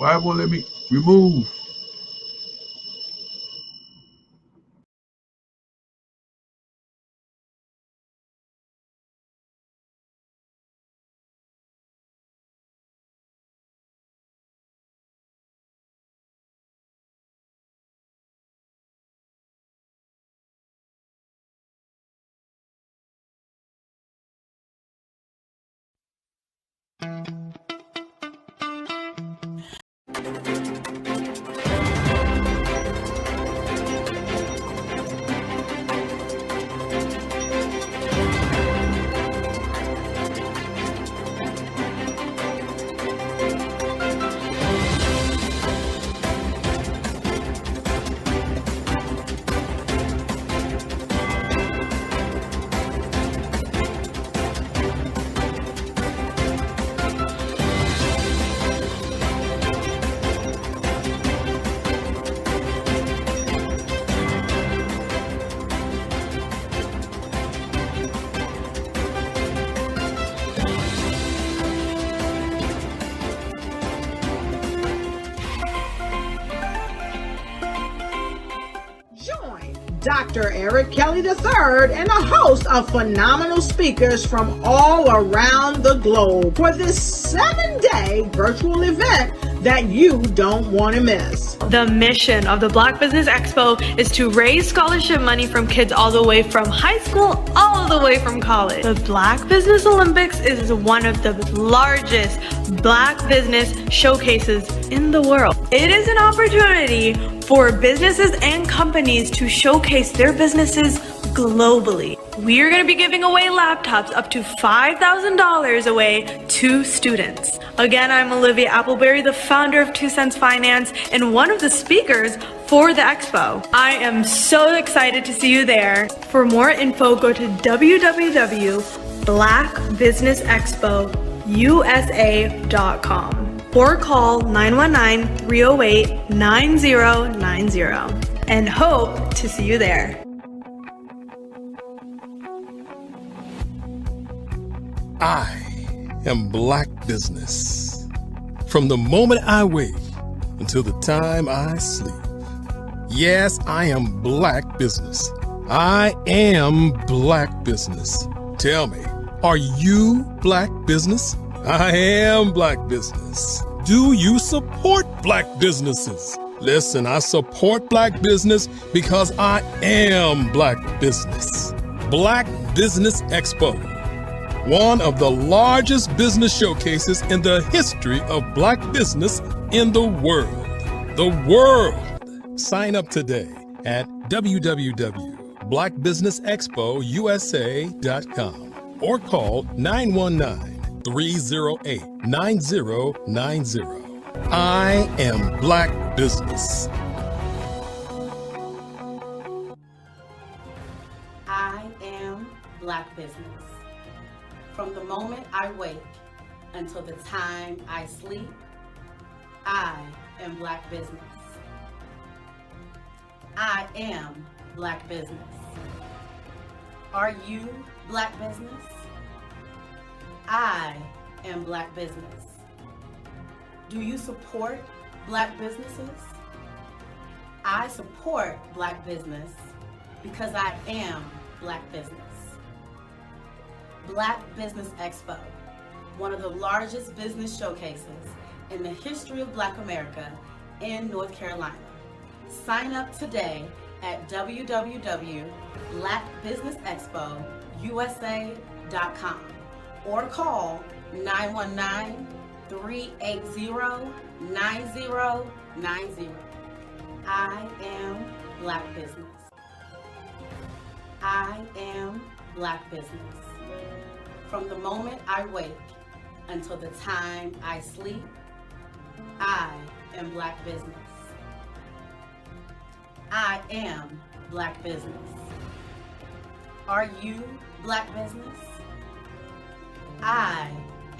Why won't let me remove? Dr. Eric Kelly III and a host of phenomenal speakers from all around the globe for this 7-day virtual event that you don't want to miss. The mission of the Black Business Expo is to raise scholarship money from kids all the way from high school all the way from college. The Black Business Olympics is one of the largest Black business showcases in the world. It is an opportunity for businesses and companies to showcase their businesses globally. We are going to be giving away laptops up to $5,000 away to students. Again, I'm Olivia Appleberry, the founder of 2 Cents Finance and one of the speakers for the expo. I am so excited to see you there. For more info, go to www.blackbusinessexpousa.com or call 919-308-9090 and hope to see you there. I am Black Business. From the moment I wake until the time I sleep. Yes, I am Black Business. I am Black Business. Tell me, are you Black Business? I am Black Business. Do you support Black businesses? Listen, I support Black business because I am Black Business. Black Business Expo, one of the largest business showcases in the history of Black business in the world. The world! Sign up today at www.blackbusinessexpousa.com or call 919-308-9090. I am Black Business. I am Black Business. From the moment I wake until the time I sleep, I am Black Business. I am Black Business. Are you Black Business? I am Black Business. Do you support Black businesses? I support Black business because I am Black business. Black Business Expo, one of the largest business showcases in the history of Black America in North Carolina. Sign up today at www.blackbusinessexpousa.com or call 919-380-9090. I am Black Business. I am Black Business. From the moment I wake until the time I sleep, I am Black Business. I am Black Business. Are you Black Business? I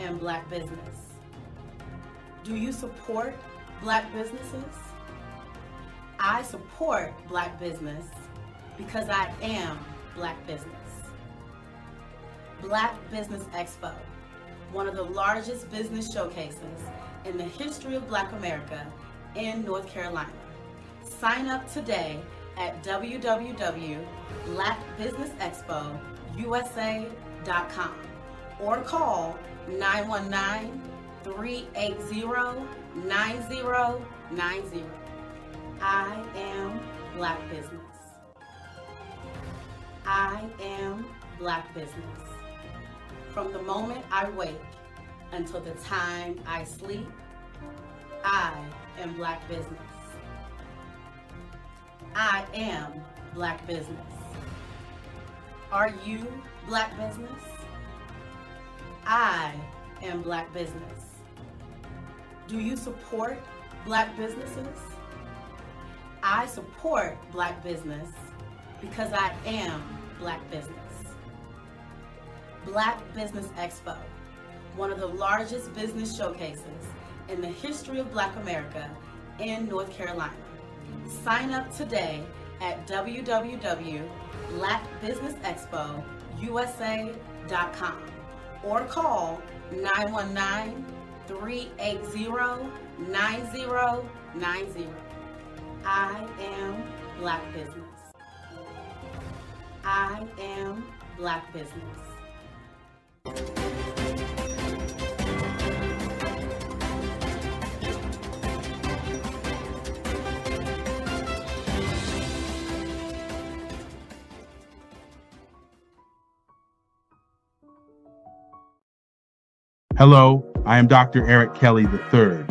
am Black Business. Do you support Black businesses? I support Black business because I am Black business. Black Business Expo, one of the largest business showcases in the history of Black America in North Carolina. Sign up today at www.blackbusinessexpousa.com or call 919-380-9090. I am Black Business. I am Black Business. From the moment I wake until the time I sleep, I am Black Business. I am Black Business. Are you Black Business? I am Black Business. Do you support Black businesses? I support Black business because I am Black Business. Black Business Expo, one of the largest business showcases in the history of Black America in North Carolina. Sign up today at www.blackbusinessexpousa.com or call 919-380-9090. I am Black Business. I am Black Business. Hello, I am Dr. Eric Kelly III,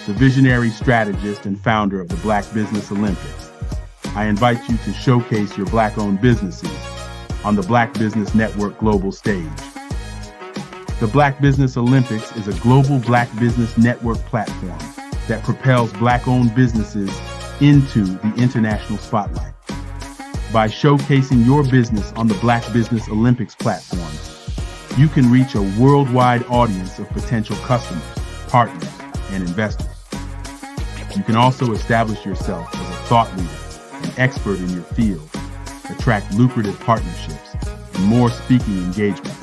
the visionary strategist and founder of the Black Business Olympics. I invite you to showcase your Black-owned businesses on the Black Business Network global stage. The Black Business Olympics is a global Black Business Network platform that propels Black-owned businesses into the international spotlight. By showcasing your business on the Black Business Olympics platform, you can reach a worldwide audience of potential customers, partners, and investors. You can also establish yourself as a thought leader, an expert in your field, attract lucrative partnerships, and more speaking engagements.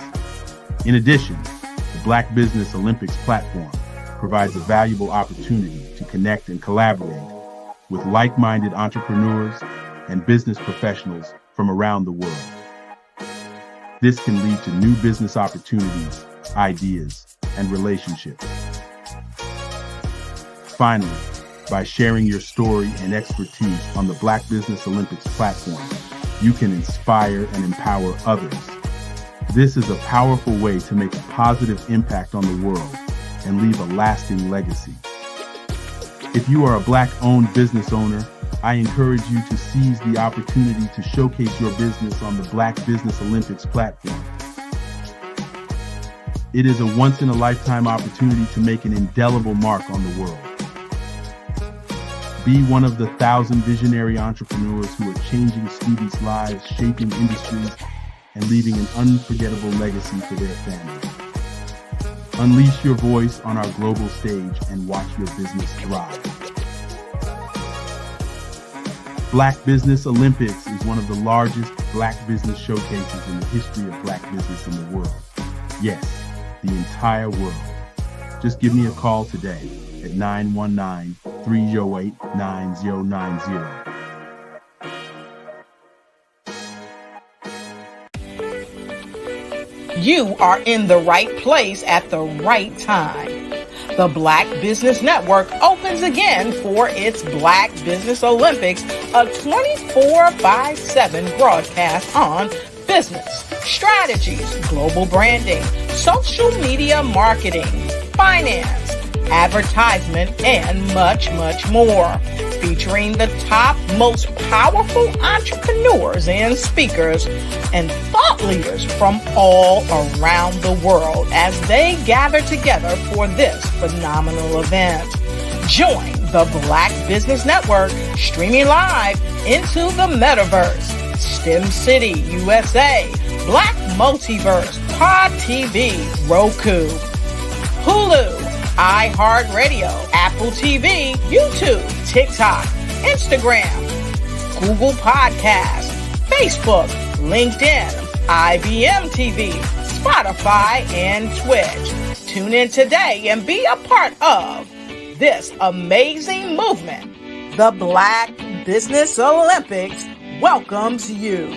In addition, the Black Business Olympics platform provides a valuable opportunity to connect and collaborate with like-minded entrepreneurs and business professionals from around the world. This can lead to new business opportunities, ideas, and relationships. Finally, by sharing your story and expertise on the Black Business Olympics platform, you can inspire and empower others. This is a powerful way to make a positive impact on the world and leave a lasting legacy. If you are a Black-owned business owner, I encourage you to seize the opportunity to showcase your business on the Black Business Olympics platform. It is a once-in-a-lifetime opportunity to make an indelible mark on the world. Be one of the 1,000 visionary entrepreneurs who are changing students' lives, shaping industries, and leaving an unforgettable legacy for their families. Unleash your voice on our global stage and watch your business thrive. Black Business Olympics is one of the largest Black business showcases in the history of Black business in the world. Yes, the entire world. Just give me a call today at 919-308-9090. You are in the right place at the right time. The Black Business Network opens again for its Black Business Olympics, a 24/7 broadcast on business, strategies, global branding, social media marketing, finance, advertisement, and much, much more. Featuring the top, most powerful entrepreneurs and speakers and thought leaders from all around the world as they gather together for this phenomenal event. Join the Black Business Network streaming live into the metaverse, STEM City, USA, Black Multiverse, Pod TV, Roku, Hulu, iHeartRadio, Apple TV, YouTube, TikTok, Instagram, Google Podcasts, Facebook, LinkedIn, IBM TV, Spotify, and Twitch. Tune in today and be a part of this amazing movement. The Black Business Olympics welcomes you.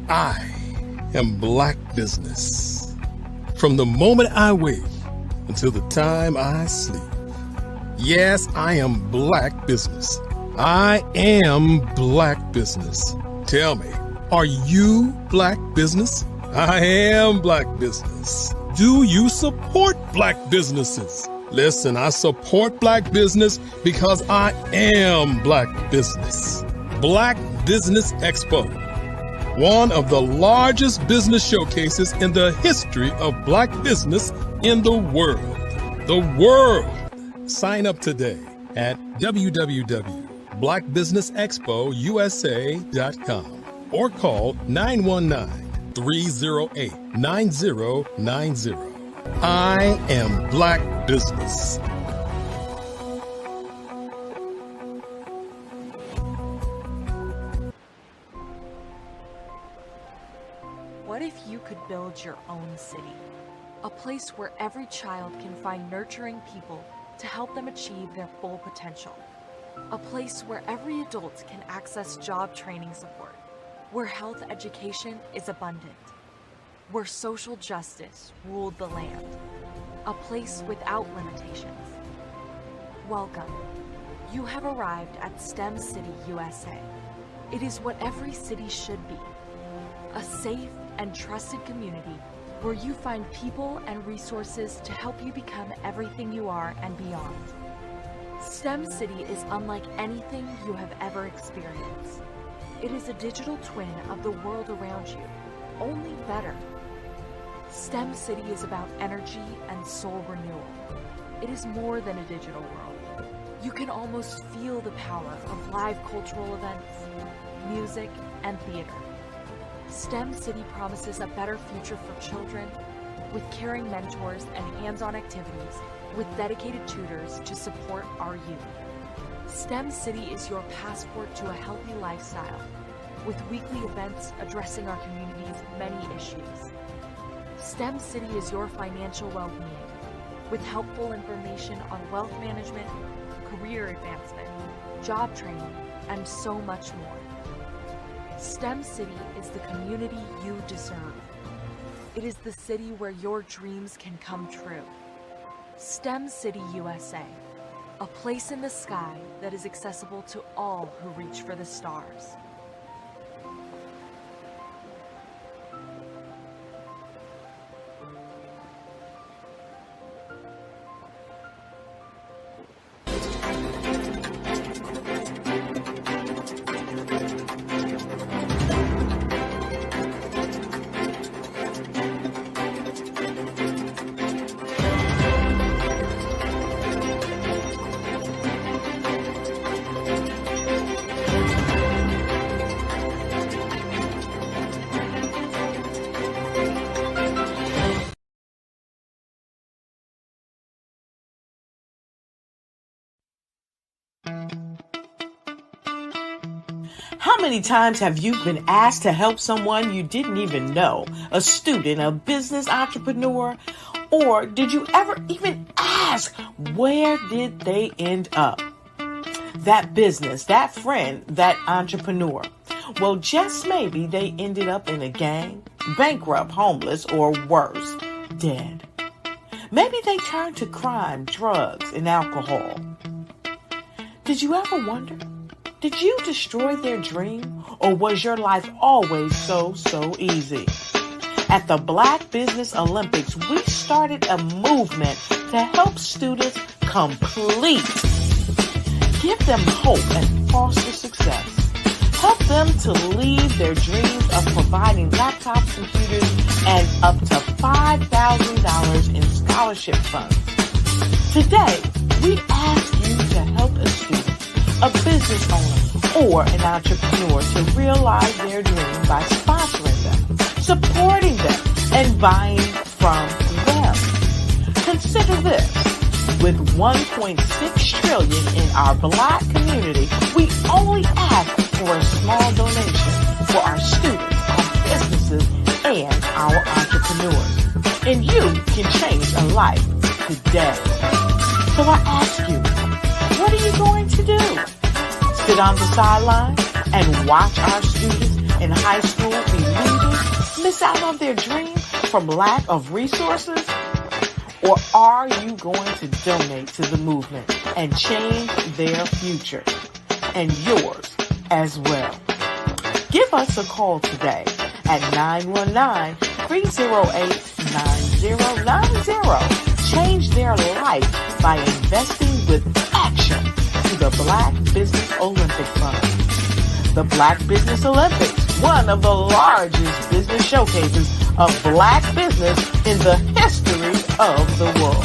I am Black Business. From the moment I wake until the time I sleep. Yes, I am Black Business. I am Black Business. Tell me, are you Black Business? I am Black Business. Do you support Black businesses? Listen, I support Black business because I am Black Business. Black Business Expo, one of the largest business showcases in the history of Black business in the world. The world. Sign up today at www.blackbusinessexpousa.com or call 919-308-9090. I am Black Business. What if you could build your own city? A place where every child can find nurturing people to help them achieve their full potential. A place where every adult can access job training support, where health education is abundant, where social justice ruled the land. A place without limitations. Welcome. You have arrived at STEM City USA. It is what every city should be. A safe and trusted community where you find people and resources to help you become everything you are and beyond. STEM City is unlike anything you have ever experienced. It is a digital twin of the world around you, only better. STEM City is about energy and soul renewal. It is more than a digital world. You can almost feel the power of live cultural events, music, and theater. STEM City promises a better future for children with caring mentors and hands-on activities with dedicated tutors to support our youth. STEM City is your passport to a healthy lifestyle with weekly events addressing our community's many issues. STEM City is your financial well-being with helpful information on wealth management, career advancement, job training, and so much more. STEM City is the community you deserve. It is the city where your dreams can come true. STEM City USA, a place in the sky that is accessible to all who reach for the stars. How many times have you been asked to help someone you didn't even know, a student, a business entrepreneur? Or did you ever even ask, where did they end up? That business, that friend, that entrepreneur. Well, just maybe they ended up in a gang, bankrupt, homeless, or worse, dead. Maybe they turned to crime, drugs, and alcohol. Did you ever wonder? Did you destroy their dream, or was your life always so easy? At the Black Business Olympics, we started a movement to help students complete. Give them hope and foster success. Help them to leave their dreams of providing laptops, computers, and up to $5,000 in scholarship funds. Today, we ask you to help a student, a business owner, or an entrepreneur to realize their dream by sponsoring them, supporting them, and buying from them. Consider this. With $1.6 trillion in our Black community, we only ask for a small donation for our students, our businesses and our entrepreneurs. And you can change a life today. So I ask you, what are you going to do? Sit on the sideline and watch our students in high school be leaders, miss out on their dream from lack of resources? Or are you going to donate to the movement and change their future and yours as well? Give us a call today at 919-308-9090. Change their life by investing with action to the Black Business Olympic Fund. The Black Business Olympics, one of the largest business showcases of Black business in the history of the world.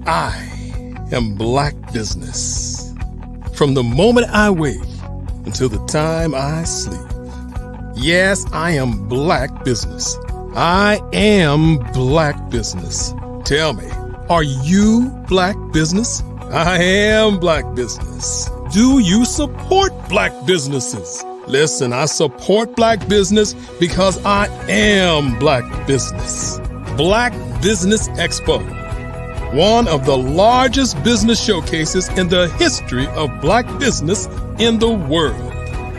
I am Black Business. From the moment I wake until the time I sleep. Yes, I am Black Business. I am Black Business. Tell me, are you Black Business? I am Black Business. Do you support Black businesses? Listen, I support Black business because I am Black Business. Black Business Expo, one of the largest business showcases in the history of Black business in the world.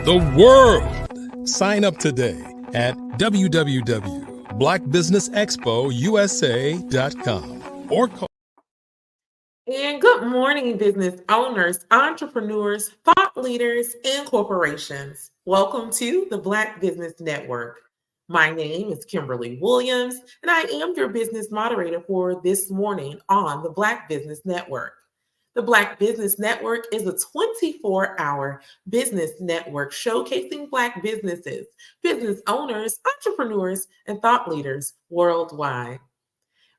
The world. Sign up today at www.blackbusinessexpousa.com or call. And good morning, business owners, entrepreneurs, thought leaders, and corporations. Welcome to the Black Business Network. My name is Kimberly Williams, and I am your business moderator for this morning on the Black Business Network. The Black Business Network is a 24-hour business network showcasing Black businesses, business owners, entrepreneurs, and thought leaders worldwide.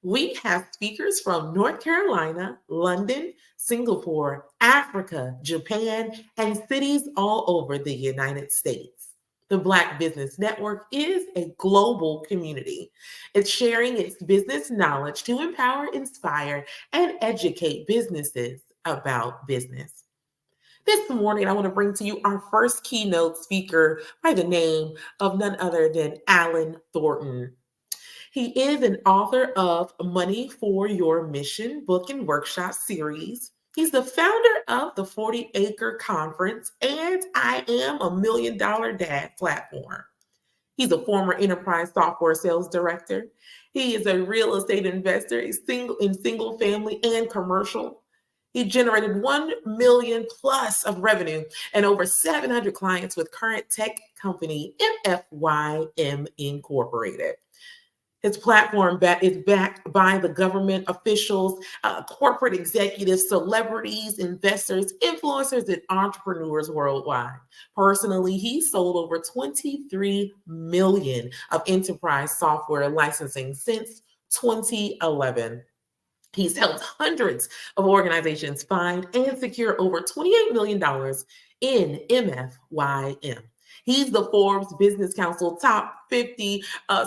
We have speakers from North Carolina, London, Singapore, Africa, Japan, and cities all over the United States. The Black Business Network is a global community. It's sharing its business knowledge to empower, inspire, and educate businesses about business. This morning, I want to bring to you our first keynote speaker by the name of none other than Alan Thornton. He is an author of Money for Your Mission book and workshop series. He's the founder of the 40-Acre Conference and I Am a $1 Million Dad platform. He's a former enterprise software sales director. He is a real estate investor in single family and commercial. He generated 1 million plus of revenue and over 700 clients with current tech company MFYM Incorporated. His platform is backed by the government officials, corporate executives, celebrities, investors, influencers, and entrepreneurs worldwide. Personally, he sold over 23 million of enterprise software licensing since 2011. He's helped hundreds of organizations find and secure over $28 million in MFYM. He's the Forbes Business Council Top 50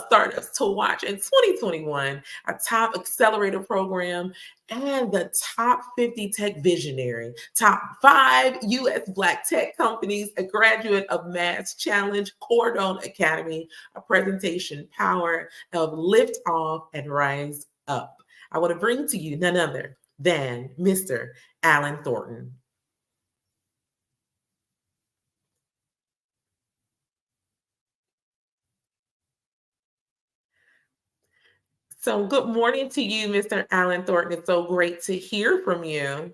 Startups to Watch in 2021, a top accelerator program, and the Top 50 Tech Visionary, Top 5 U.S. Black Tech Companies, a graduate of Mass Challenge, Cordon Academy, a presentation power of Lift Off and Rise Up. I want to bring to you none other than Mr. Alan Thornton. So good morning to you, Mr. Alan Thornton. It's so great to hear from you.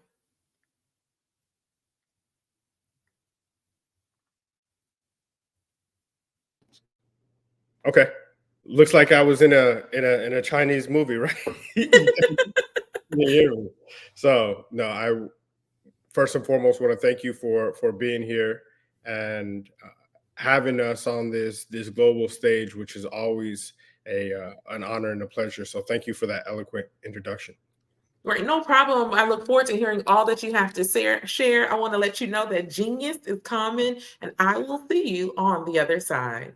Okay. Looks like I was in a Chinese movie, right? So no, I first and foremost want to thank you for being here and having us on this global stage, which is always an honor and a pleasure. So thank you for that eloquent introduction. Great, no problem. I look forward to hearing all that you have to share. I want to let you know that genius is coming, and I will see you on the other side.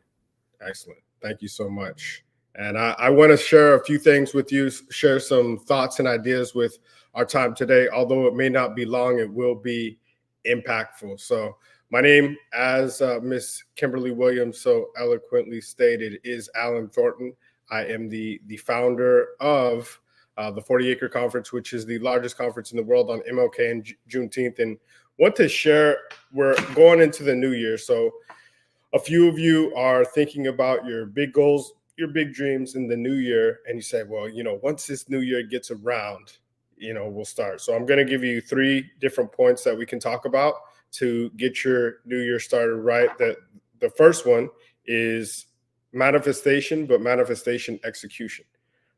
Excellent. Thank you so much. And I want to share a few things with you, share some thoughts and ideas with our time today. Although it may not be long, it will be impactful. So my name, as Miss Kimberly Williams so eloquently stated, is Alan Thornton. I am the founder of the 40 Acre Conference, which is the largest conference in the world on MLK and Juneteenth. And want to share, we're going into the new year. So a few of you are thinking about your big goals, your big dreams in the new year. And you say, well, once this new year gets around, we'll start. So I'm going to give you 3 different points that we can talk about to get your new year started right. The first one is manifestation, but manifestation execution.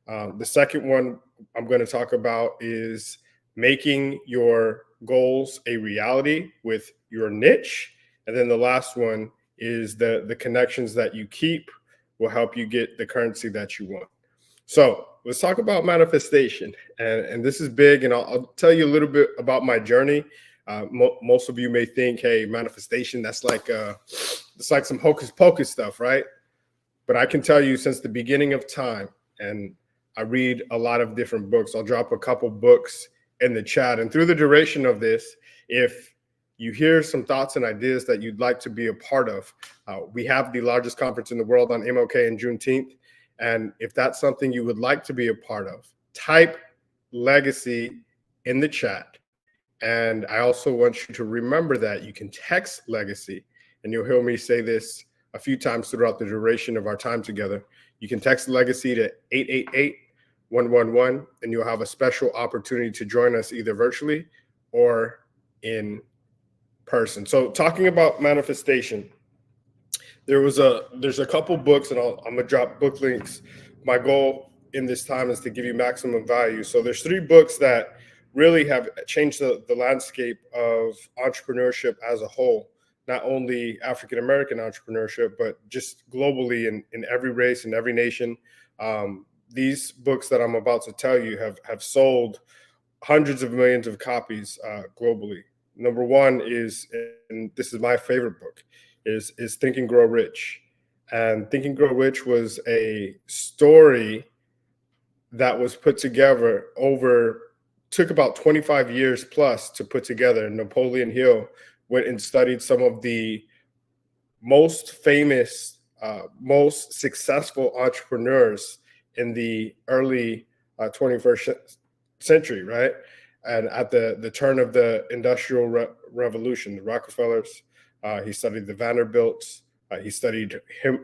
The second one I'm going to talk about is making your goals a reality with your niche. And then the last one is the connections that you keep will help you get the currency that you want. So let's talk about manifestation. And this is big, and I'll tell you a little bit about my journey. Most of you may think, hey, manifestation, it's like some hocus pocus stuff, right? But I can tell you since the beginning of time, and I read a lot of different books. I'll drop a couple books in the chat. And through the duration of this, if you hear some thoughts and ideas that you'd like to be a part of, we have the largest conference in the world on MLK and Juneteenth. And if that's something you would like to be a part of, type legacy in the chat. And I also want you to remember that you can text legacy, and you'll hear me say this a few times throughout the duration of our time together. You can text legacy to 888-111, and you'll have a special opportunity to join us either virtually or in person. So talking about manifestation, there's a couple books, and I'm gonna drop book links. My goal in this time is to give you maximum value. So there's 3 books that really have changed the landscape of entrepreneurship as a whole, not only African-American entrepreneurship, but just globally in every race, in every nation. These books that I'm about to tell you have sold hundreds of millions of copies globally. Number one is, and this is my favorite book, is Think and Grow Rich. And Think and Grow Rich was a story that was put together took about 25 years plus to put together. Napoleon Hill went and studied some of the most famous, most successful entrepreneurs in the early 21st century, right? And at the turn of the Industrial Revolution, the Rockefellers, he studied the Vanderbilts, he studied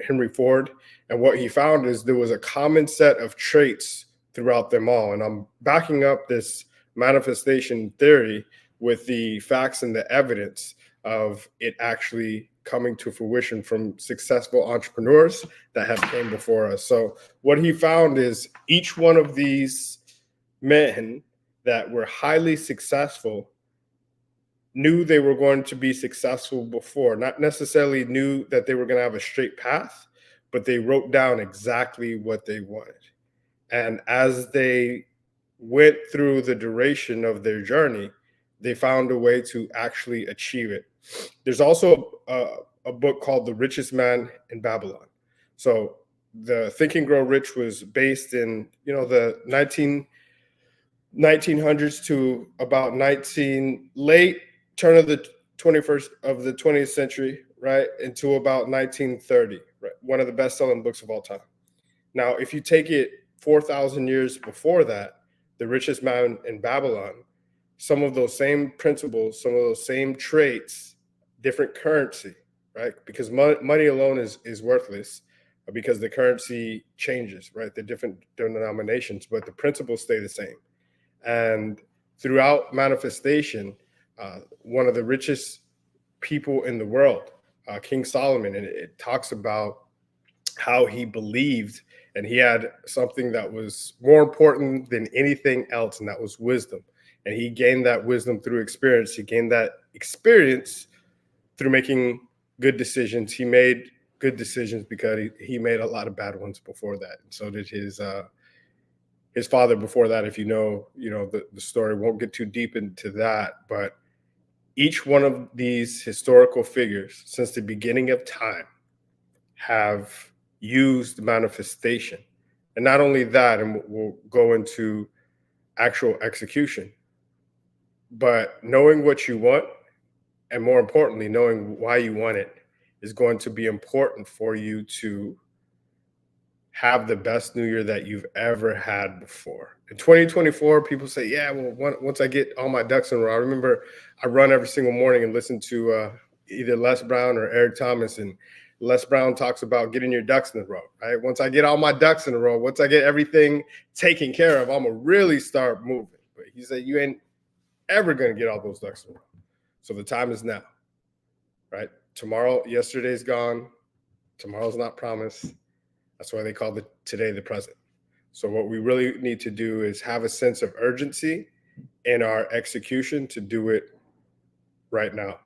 Henry Ford. And what he found is there was a common set of traits throughout them all. And I'm backing up this manifestation theory with the facts and the evidence of it actually coming to fruition from successful entrepreneurs that have came before us. So what he found is each one of these men that were highly successful knew they were going to be successful before, not necessarily knew that they were going to have a straight path, but they wrote down exactly what they wanted. And as they went through the duration of their journey, they found a way to actually achieve it. There's also a book called The Richest Man in Babylon. So the Think and Grow Rich was based in, the 1900s to about late turn of the 20th century, right, into about 1930, right? One of the best-selling books of all time. Now, if you take it 4,000 years before that, The Richest Man in Babylon, some of those same principles, some of those same traits, different currency, right? Because money alone is worthless because the currency changes, right? The different denominations, but the principles stay the same. And throughout manifestation, one of the richest people in the world, King Solomon, and it talks about how he believed, and he had something that was more important than anything else, and that was wisdom. And he gained that wisdom through experience. He gained that experience through making good decisions. He made good decisions because he made a lot of bad ones before that. And so did his father before that. If you know the story, won't get too deep into that, but each one of these historical figures since the beginning of time have used manifestation And not only that, and we'll go into actual execution, but knowing what you want, and more importantly, knowing why you want it, is going to be important for you to have the best new year that you've ever had before. In 2024, people say, yeah, well, once I get all my ducks in a row. I remember I run every single morning and listen to either Les Brown or Eric Thomas, and Les Brown talks about getting your ducks in a row, right? Once I get all my ducks in a row, once I get everything taken care of, I'm going to really start moving. But he said, you ain't ever going to get all those ducks in a row. So the time is now, right? Tomorrow, yesterday's gone. Tomorrow's not promised. That's why they call today the present. So what we really need to do is have a sense of urgency in our execution to do it right now.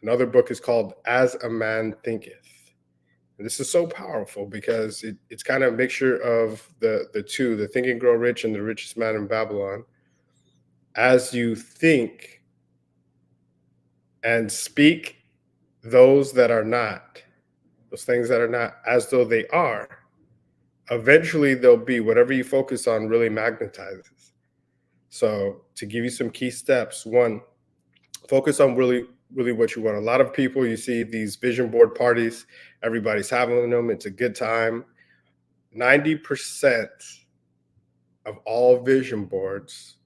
Another book is called As a Man Thinketh. And this is so powerful because it's kind of a mixture of the two, the Think and Grow Rich and the Richest Man in Babylon. As you think and speak those that are not, those things that are not, as though they are, eventually they'll be. Whatever you focus on really magnetizes. So to give you some key steps, one, focus on really what you want. A lot of people, you see these vision board parties, everybody's having them. It's a good time. 90% of all vision boards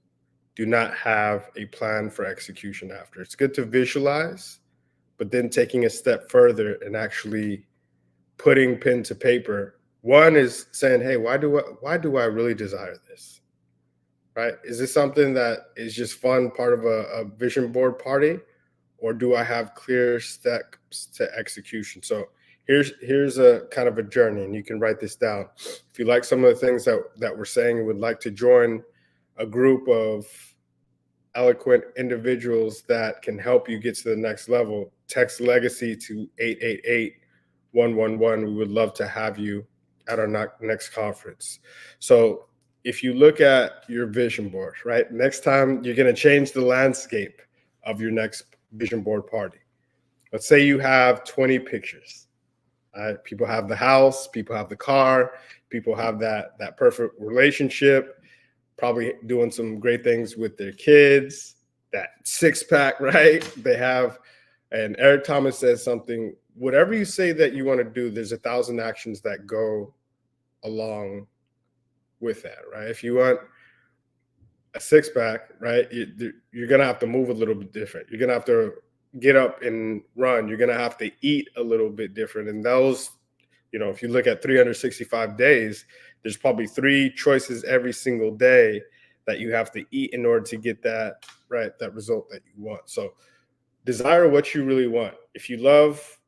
do not have a plan for execution after. It's good to visualize, but then taking a step further and actually putting pen to paper. One is saying, hey, why do I really desire this, right? Is this something that is just fun, part of a vision board party, or do I have clear steps to execution? So here's a kind of a journey, and you can write this down. If you like some of the things that we're saying and would like to join a group of eloquent individuals that can help you get to the next level, text legacy to 888-111. We would love to have you at our next conference. So if you look at your vision board, right, next time you're going to change the landscape of your next vision board party. Let's say you have 20 pictures. People have the house, people have the car, people have that perfect relationship, probably doing some great things with their kids, that six-pack, right? They have, and Eric Thomas says something, whatever you say that you want to do, there's 1,000 actions that go along with that, right? If you want a six-pack, right, you're going to have to move a little bit different. You're going to have to get up and run. You're going to have to eat a little bit different. And those, if you look at 365 days, there's probably 3 choices every single day that you have to eat in order to get that, right, that result that you want. So desire what you really want. If you love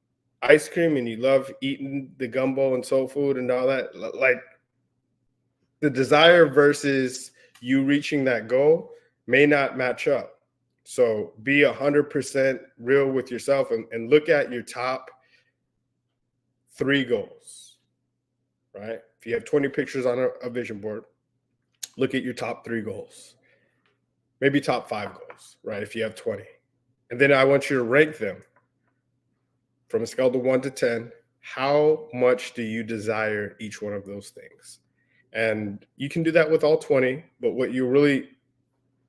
ice cream and you love eating the gumbo and soul food and all that, like the desire versus you reaching that goal may not match up. So be 100% real with yourself and look at your top 3 goals, right? If you have 20 pictures on a vision board, look at your top 3 goals, maybe top 5 goals, right? If you have 20. And then I want you to rank them from a scale of 1 to 10. How much do you desire each one of those things? And you can do that with all 20, but what you really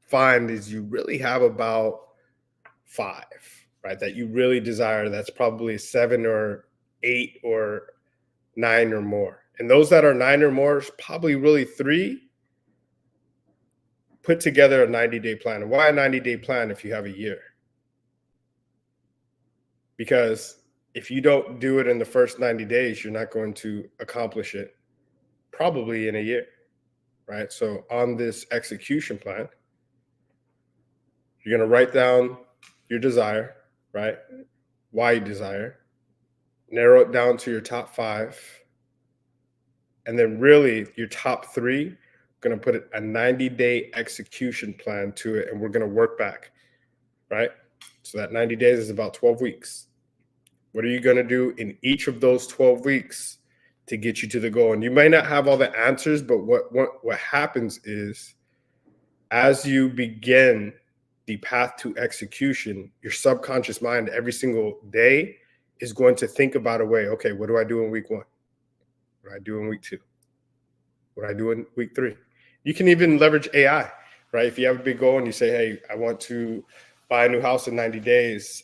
find is you really have about 5, right, that you really desire. That's probably 7 or 8 or 9 or more. And those that are 9 or more is probably really 3. Put together a 90-day plan. And why a 90-day plan if you have a year? Because if you don't do it in the first 90 days, you're not going to accomplish it probably in a year, right? So on this execution plan, you're going to write down your desire, right? Why you desire, narrow it down to your top 5, and then really your top 3, going to put a 90-day execution plan to it, and we're going to work back, right? So that 90 days is about 12 weeks. What are you going to do in each of those 12 weeks to get you to the goal? And you may not have all the answers, but what happens is as you begin the path to execution, your subconscious mind every single day is going to think about a way, okay, what do I do in week 1? What do I do in week 2? What I do in week 3. You can even leverage AI, right? If you have a big goal and you say, hey, I want to buy a new house in 90 days,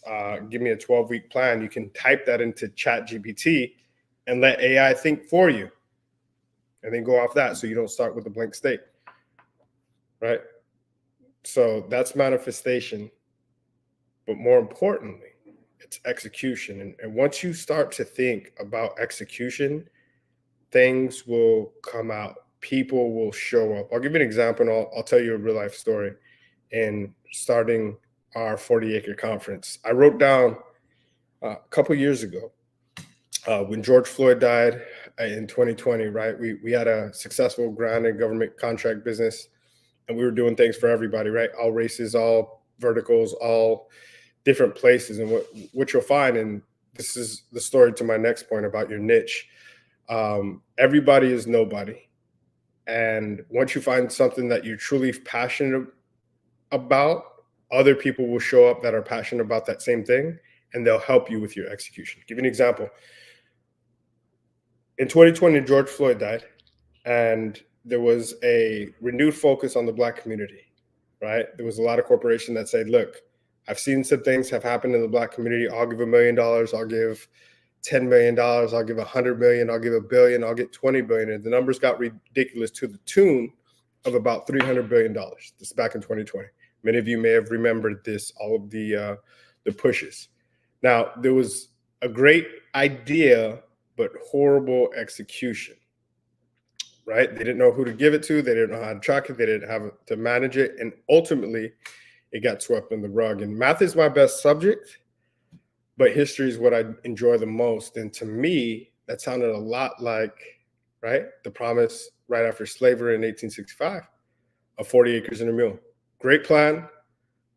give me a 12-week plan. You can type that into ChatGPT and let AI think for you, and then go off that so you don't start with a blank slate, right? So that's manifestation. But more importantly, it's execution. And once you start to think about execution, things will come out. People will show up. I'll give you an example, and I'll tell you a real life story. In starting our 40-acre conference, I wrote down a couple years ago when George Floyd died in 2020, right? We had a successful ground and government contract business, and we were doing things for everybody, right? All races, all verticals, all different places. And what you'll find, and this is the story to my next point about your niche, everybody is nobody. And once you find something that you're truly passionate about, other people will show up that are passionate about that same thing, and they'll help you with your execution. Give you an example. In 2020, George Floyd died, and there was a renewed focus on the Black community, right? There was a lot of corporations that said, look, I've seen some things have happened in the Black community. I'll give $1 million. I'll give $10 million. I'll give $100 million. I'll give $1 billion. I'll get $20 billion. And the numbers got ridiculous to the tune of about $300 billion. This is back in 2020. Many of you may have remembered this, all of the pushes. Now, there was a great idea, but horrible execution, right? They didn't know who to give it to. They didn't know how to track it. They didn't have to manage it. And ultimately, it got swept in the rug. And math is my best subject, but history is what I enjoy the most. And to me, that sounded a lot like, right, the promise right after slavery in 1865 of 40 acres and a mule. Great plan,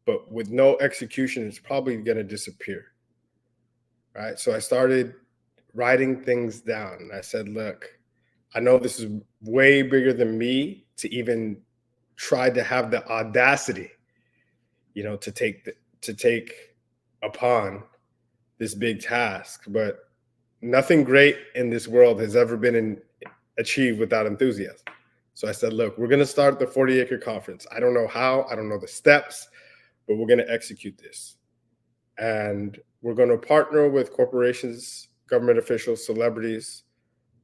but with no execution, it's probably going to disappear, right? So I started writing things down. And I said, look, I know this is way bigger than me to even try to have the audacity, you know, to take upon this big task. But nothing great in this world has ever been achieved without enthusiasm. So I said, look, we're going to start the 40-acre conference. I don't know how, I don't know the steps, but we're going to execute this. And we're going to partner with corporations, government officials, celebrities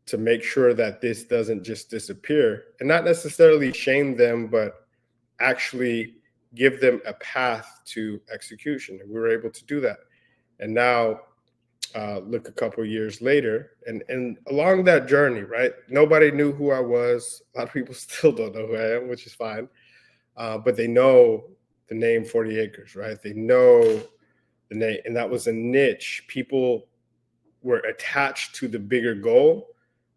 to make sure that this doesn't just disappear, and not necessarily shame them, but actually give them a path to execution. And we were able to do that. And now look a couple of years later, and along that journey, right? Nobody knew who I was. A lot of people still don't know who I am, which is fine. But they know the name 40 Acres, right? They know the name, and that was a niche. People were attached to the bigger goal,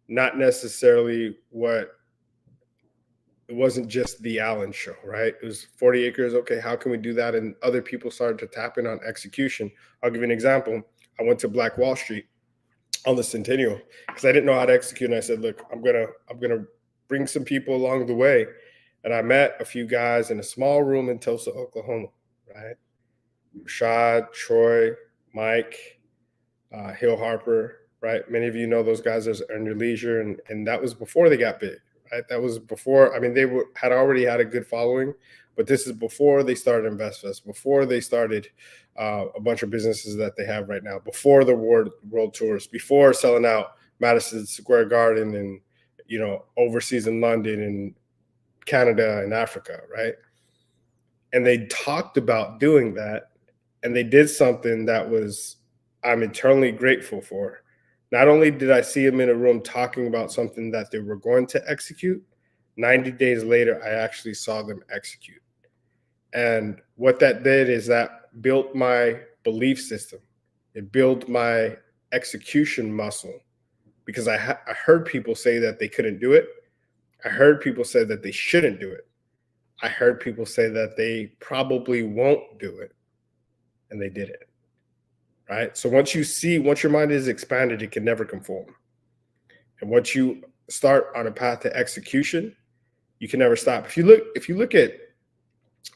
not necessarily it wasn't just the Allen show, right? It was 40 acres. Okay, how can we do that? And other people started to tap in on execution. I'll give you an example. I went to Black Wall Street on the Centennial because I didn't know how to execute. And I said, look, I'm gonna bring some people along the way. And I met a few guys in a small room in Tulsa, Oklahoma, right? Rashad, Troy, Mike, Hill Harper, right? Many of you know those guys as Earn Your Leisure, and that was before they got big, right? That was before, I mean, they had already had a good following, but this is before they started InvestFest, before they started a bunch of businesses that they have right now, before the world tours, before selling out Madison Square Garden and, you know, overseas in London and Canada and Africa, right? And they talked about doing that, and they did something that I'm eternally grateful for. Not only did I see them in a room talking about something that they were going to execute, 90 days later, I actually saw them execute. And what that did is that built my belief system. It built my execution muscle, because I heard people say that they couldn't do it. I heard people say that they shouldn't do it. I heard people say that they probably won't do it, and they did it, right? So once your mind is expanded, it can never conform. And once you start on a path to execution, you can never stop. If you look at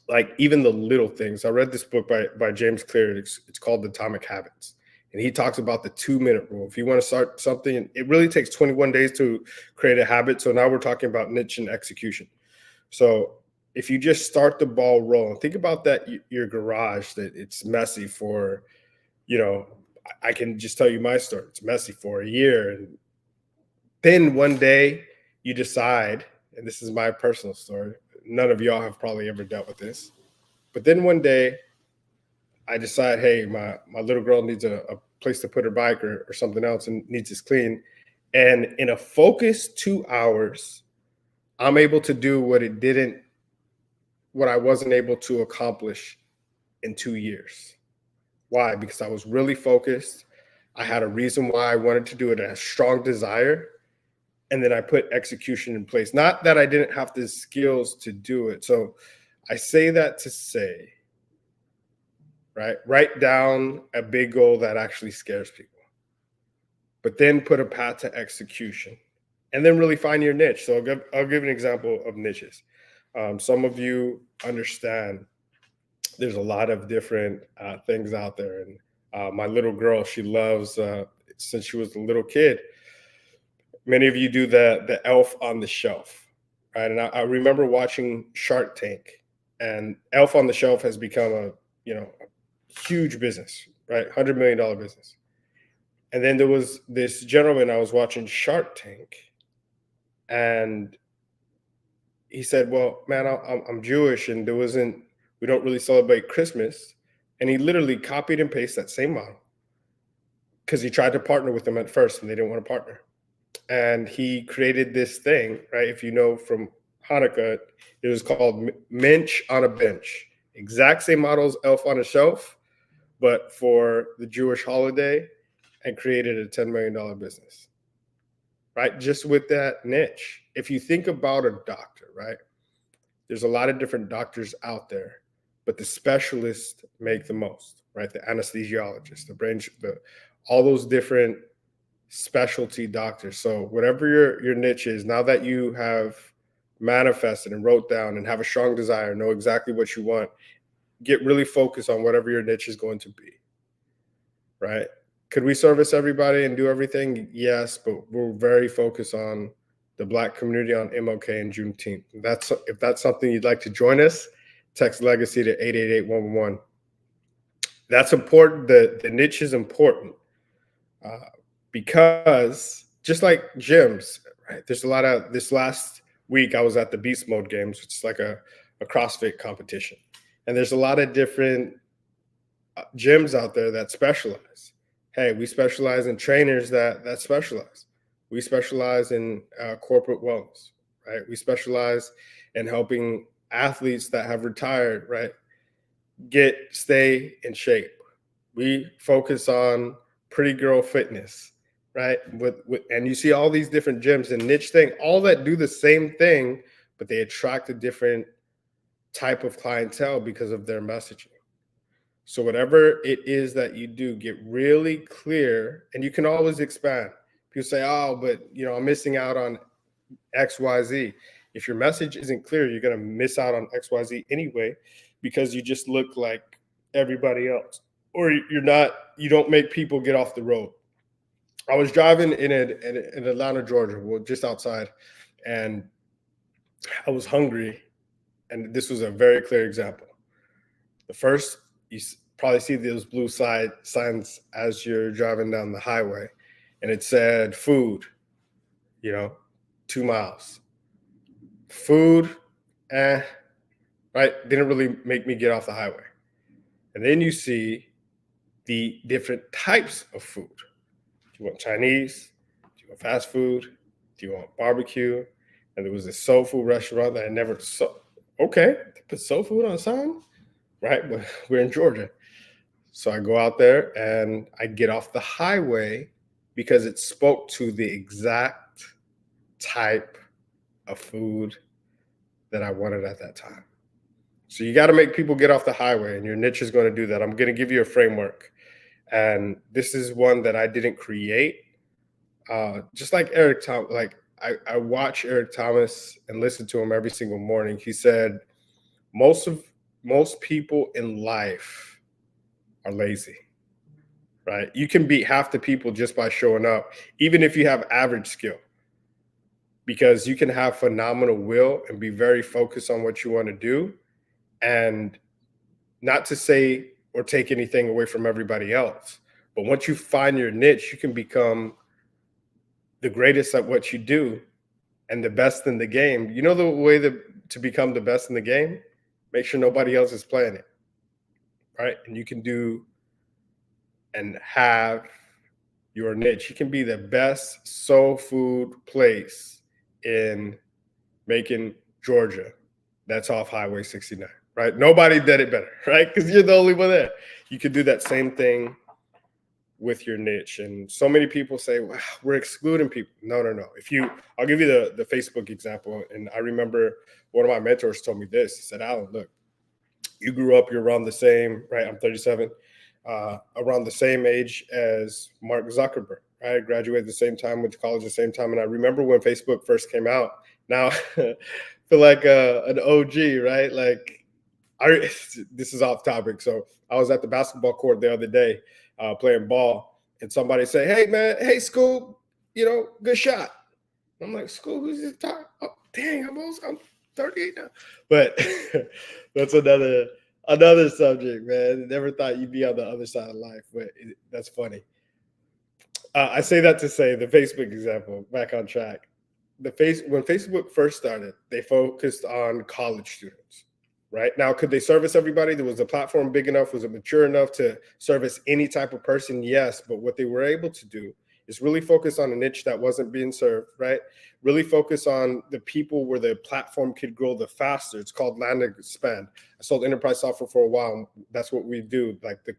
like even the little things, I read this book by James Clear. It's called Atomic Habits. And he talks about the 2-minute rule. If you want to start something, it really takes 21 days to create a habit. So now we're talking about niche and execution. So if you just start the ball rolling, think about that, your garage, that it's messy for, I can just tell you my story. It's messy for a year. And then one day you decide, and this is my personal story, none of y'all have probably ever dealt with this, but then one day I decide, hey, my little girl needs a place to put her bike or something else and needs this clean. And in a focused 2 hours, I'm able to do what I wasn't able to accomplish in 2 years. Why? Because I was really focused. I had a reason why I wanted to do it, a strong desire. And then I put execution in place. Not that I didn't have the skills to do it. So I say that to say, right? Write down a big goal that actually scares people, but then put a path to execution, and then really find your niche. So I'll give an example of niches. Some of you understand there's a lot of different things out there. And my little girl, she loves, since she was a little kid, many of you do the elf on the shelf, right? And I remember watching Shark Tank, and elf on the shelf has become a huge business, right? $100 million business. And then there was this gentleman, I was watching Shark Tank, and he said, well, man, I'm Jewish, and we don't really celebrate Christmas. And he literally copied and pasted that same model because he tried to partner with them at first and they didn't want to partner. And he created this thing, right? If you know from Hanukkah, it was called Minch on a Bench. Exact same model as Elf on a Shelf, but for the Jewish holiday, and created a $10 million business, right? Just with that niche. If you think about a doctor, right? There's a lot of different doctors out there, but the specialists make the most, right? The anesthesiologist, the brain, all those different specialty doctors. So whatever your niche is, now that you have manifested and wrote down and have a strong desire, know exactly what you want, get really focused on whatever your niche is going to be, right? Could we service everybody and do everything? Yes, but we're very focused on the Black community on MLK and Juneteenth. If that's something you'd like to join us, text Legacy to 888-111. That's important. The niche is important because just like gyms, right? There's a lot of, this last week I was at the Beast Mode Games, which is like a CrossFit competition. And there's a lot of different gyms out there that specialize. Hey, we specialize in trainers that specialize. We specialize in corporate wellness, right? We specialize in helping athletes that have retired, right, stay in shape. We focus on pretty girl fitness, right? And you see all these different gyms and niche thing, all that do the same thing, but they attract a different type of clientele because of their messaging. So whatever it is that you do, get really clear, and you can always expand. People say, oh, but I'm missing out on XYZ. If your message isn't clear, you're going to miss out on XYZ anyway, because you just look like everybody else, or you don't make people get off the road. I was driving in Atlanta, Georgia, just outside, and I was hungry. And this was a very clear example. The first, you probably see those blue signs as you're driving down the highway, and it said food, 2 miles. Food, right? Didn't really make me get off the highway. And then you see the different types of food. Do you want Chinese? Do you want fast food? Do you want barbecue? And there was this soul food restaurant that I never saw. Okay, they put soul food on the sign, right? But we're in Georgia. So I go out there and I get off the highway because it spoke to the exact type of food that I wanted at that time. So you got to make people get off the highway, and your niche is going to do that. I'm going to give you a framework. And this is one that I didn't create. Just like Eric Thomas, I watch Eric Thomas and listen to him every single morning. He said, most people in life are lazy, right? You can beat half the people just by showing up, even if you have average skill, because you can have phenomenal will and be very focused on what you want to do. And not to say or take anything away from everybody else, but once you find your niche, you can become the greatest at what you do and the best in the game. You know the way to become the best in the game? Make sure nobody else is playing it, right? And you can do and have your niche. You can be the best soul food place in Macon, Georgia. That's off Highway 69, right? Nobody did it better, right? Because you're the only one there. You could do that same thing with your niche. And so many people say, wow, we're excluding people. No. I'll give you the Facebook example. And I remember one of my mentors told me this. He said, Alan, look, you grew up, you're around the same, right? I'm 37, around the same age as Mark Zuckerberg, right? I graduated at the same time, went to college at the same time. And I remember when Facebook first came out. Now, I feel like an OG, right? Like, this is off topic. So I was at the basketball court the other day playing ball, and somebody say, hey, man, hey, Scoob, good shot. I'm like, Scoob, who's this talking? Oh, dang, I'm 38 now. But that's another subject, man. Never thought you'd be on the other side of life, but that's funny. I say that to say the Facebook example, back on track. When Facebook first started, they focused on college students. Right now, could they service everybody? Was the platform big enough? Was it mature enough to service any type of person? Yes. But what they were able to do is really focus on a niche that wasn't being served, right? Really focus on the people where the platform could grow the faster. It's called land and expand. I sold enterprise software for a while. That's what we do. Like the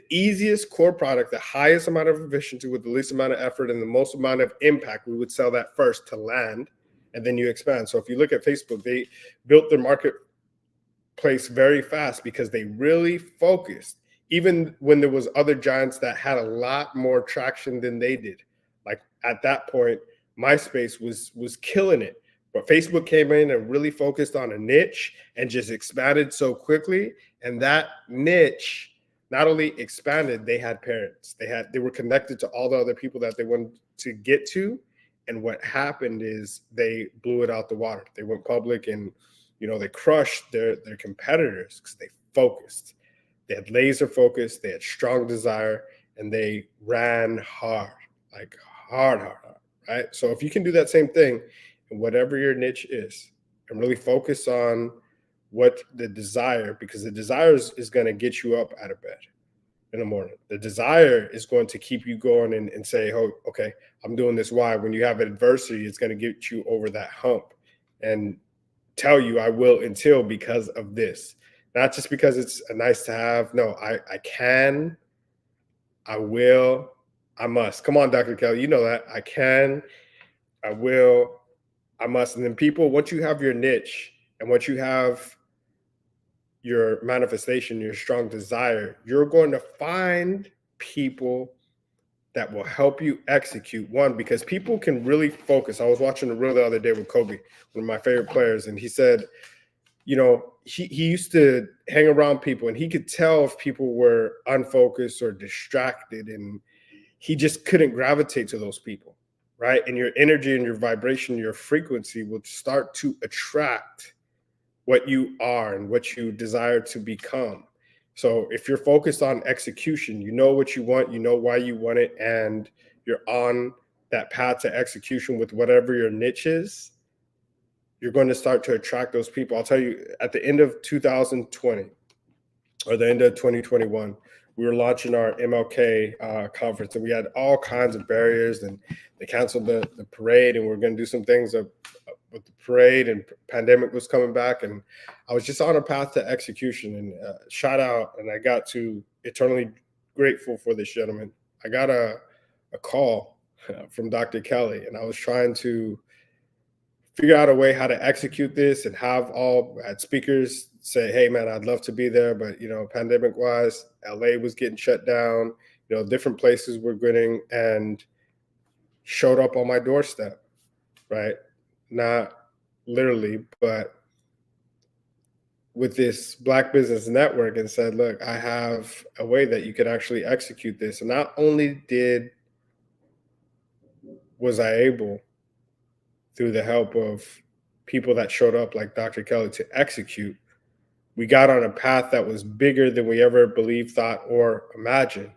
easiest core product, the highest amount of efficiency with the least amount of effort and the most amount of impact, we would sell that first to land. And then you expand. So if you look at Facebook, they built their marketplace very fast because they really focused, even when there was other giants that had a lot more traction than they did. Like at that point, MySpace was killing it. But Facebook came in and really focused on a niche and just expanded so quickly. And that niche not only expanded, they had parents. They were connected to all the other people that they wanted to get to. And what happened is they blew it out the water. They went public and, they crushed their competitors because they focused. They had laser focus, they had strong desire, and they ran hard, like hard, right? So if you can do that same thing in whatever your niche is and really focus on what the desire, because the desire is going to get you up out of bed in the morning. The desire is going to keep you going and say, oh, okay, I'm doing this. Why? When you have adversity, it's going to get you over that hump and tell you I will until because of this. Not just because it's a nice to have. No, I can, I will, I must. Come on, Dr. Kelly, you know that. I can, I will, I must. And then people, once you have your niche and once you have your manifestation, your strong desire, you're going to find people that will help you execute. One, because people can really focus. I was watching the reel the other day with Kobe, one of my favorite players, and he said, he used to hang around people and he could tell if people were unfocused or distracted, and he just couldn't gravitate to those people, right? And your energy and your vibration, your frequency will start to attract what you are and what you desire to become. So if you're focused on execution, you know what you want, you know why you want it, and you're on that path to execution with whatever your niche is, you're going to start to attract those people. I'll tell you, at the end of 2020 or the end of 2021, we were launching our MLK conference, and we had all kinds of barriers, and they canceled the parade, and we're going to do some things with the parade, and pandemic was coming back, and I was just on a path to execution. And shout out, and I got to eternally grateful for this gentleman. I got a call from Dr. Kelly, and I was trying to figure out a way how to execute this and have all speakers say, hey man, I'd love to be there, but pandemic wise, LA was getting shut down, different places were getting, and showed up on my doorstep, right? Not literally, but with this Black Business Network and said, look, I have a way that you could actually execute this. And not only was I able, through the help of people that showed up like Dr. Kelly, to execute, we got on a path that was bigger than we ever believed, thought, or imagined.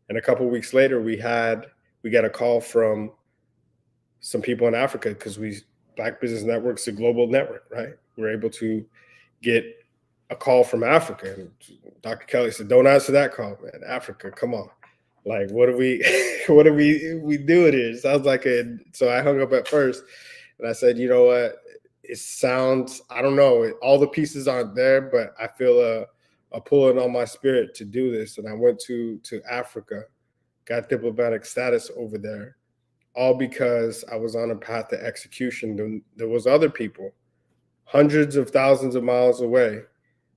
And a couple of weeks later, we got a call from some people in Africa, because Black Business Network's a global network, right? We're able to get a call from Africa. And Dr. Kelly said, don't answer that call, man. Africa, come on. Like, what do we doing here? It sounds like so I hung up at first and I said, you know what? It sounds, I don't know, all the pieces aren't there, but I feel a pulling on my spirit to do this. And I went to Africa, got diplomatic status over there, all because I was on a path to execution. There was other people, hundreds of thousands of miles away,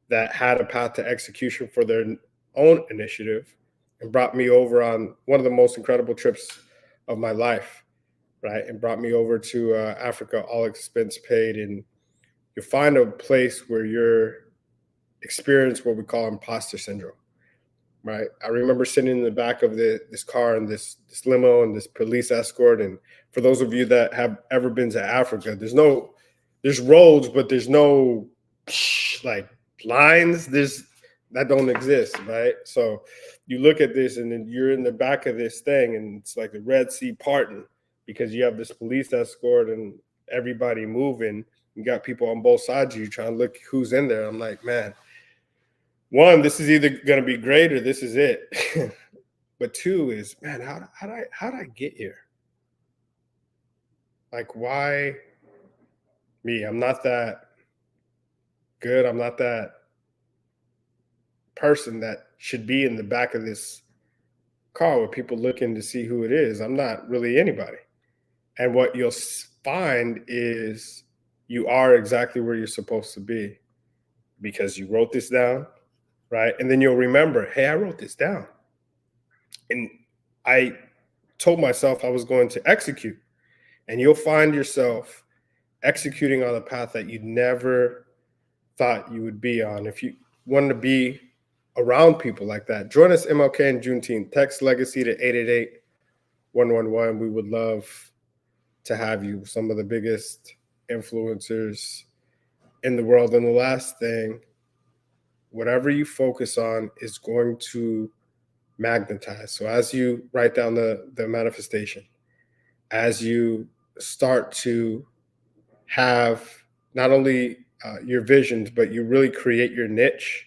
that had a path to execution for their own initiative, and brought me over on one of the most incredible trips of my life, right? And brought me over to Africa, all expense paid. And you find a place where you're experience what we call imposter syndrome, right? I remember sitting in the back of this car and this limo and this police escort. And for those of you that have ever been to Africa, there's roads, but there's no like lines. That don't exist, right? So you look at this and then you're in the back of this thing and it's like the Red Sea parting, because you have this police escort and everybody moving. You got people on both sides of you trying to look who's in there. I'm like, man, one, this is either going to be great or this is it. But two is, man, how did I get here? Like, why me? I'm not that good. I'm not that person that should be in the back of this car with people looking to see who it is. I'm not really anybody. And what you'll find is you are exactly where you're supposed to be, because you wrote this down, right? And then you'll remember, hey, I wrote this down. And I told myself I was going to execute. And you'll find yourself executing on a path that you never thought you would be on. If you want to be around people like that, join us MLK and Juneteenth. Text Legacy to 888-111. We would love to have you. Some of the biggest influencers in the world. And the last thing, whatever you focus on is going to magnetize. So as you write down the manifestation, as you start to have not only your visions, but you really create your niche,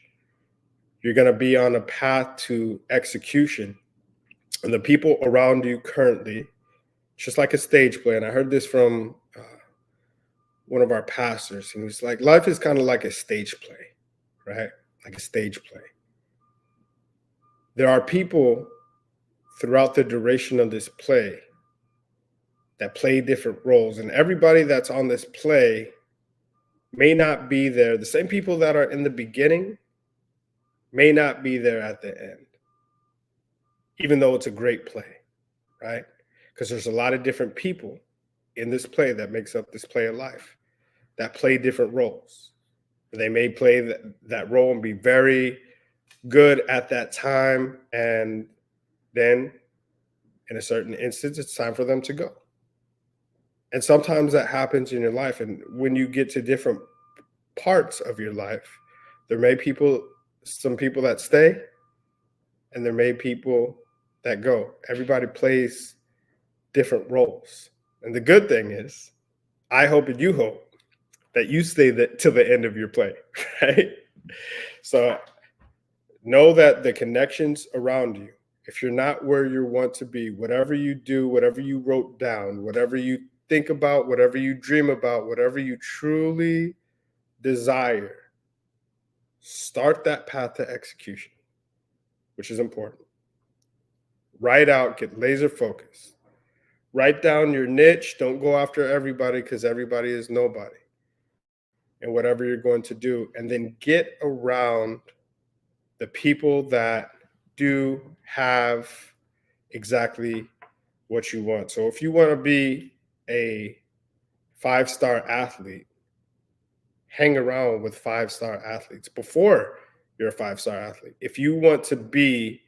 you're going to be on a path to execution. And the people around you currently, just like a stage play. And I heard this from one of our pastors, and he's like, life is kind of like a stage play, right? Like a stage play. There are people throughout the duration of this play that play different roles, and everybody that's on this play may not be there. The same people that are in the beginning may not be there at the end, even though it's a great play, right? Because there's a lot of different people in this play that makes up this play of life that play different roles. They may play that role and be very good at that time, and then in a certain instance, it's time for them to go. And sometimes that happens in your life. And when you get to different parts of your life, there may some people that stay, and there may people that go. Everybody plays different roles. And the good thing is, I hope and you hope that you stay till the end of your play, right? So know that the connections around you, if you're not where you want to be, whatever you do, whatever you wrote down, whatever you think about, whatever you dream about, whatever you truly desire, start that path to execution, which is important. Write out, get laser focused. Write down your niche. Don't go after everybody, because everybody is nobody. And whatever you're going to do, and then get around the people that do have exactly what you want. So if you want to be a 5-star athlete, hang around with 5-star athletes before you're a 5-star athlete. If you want to be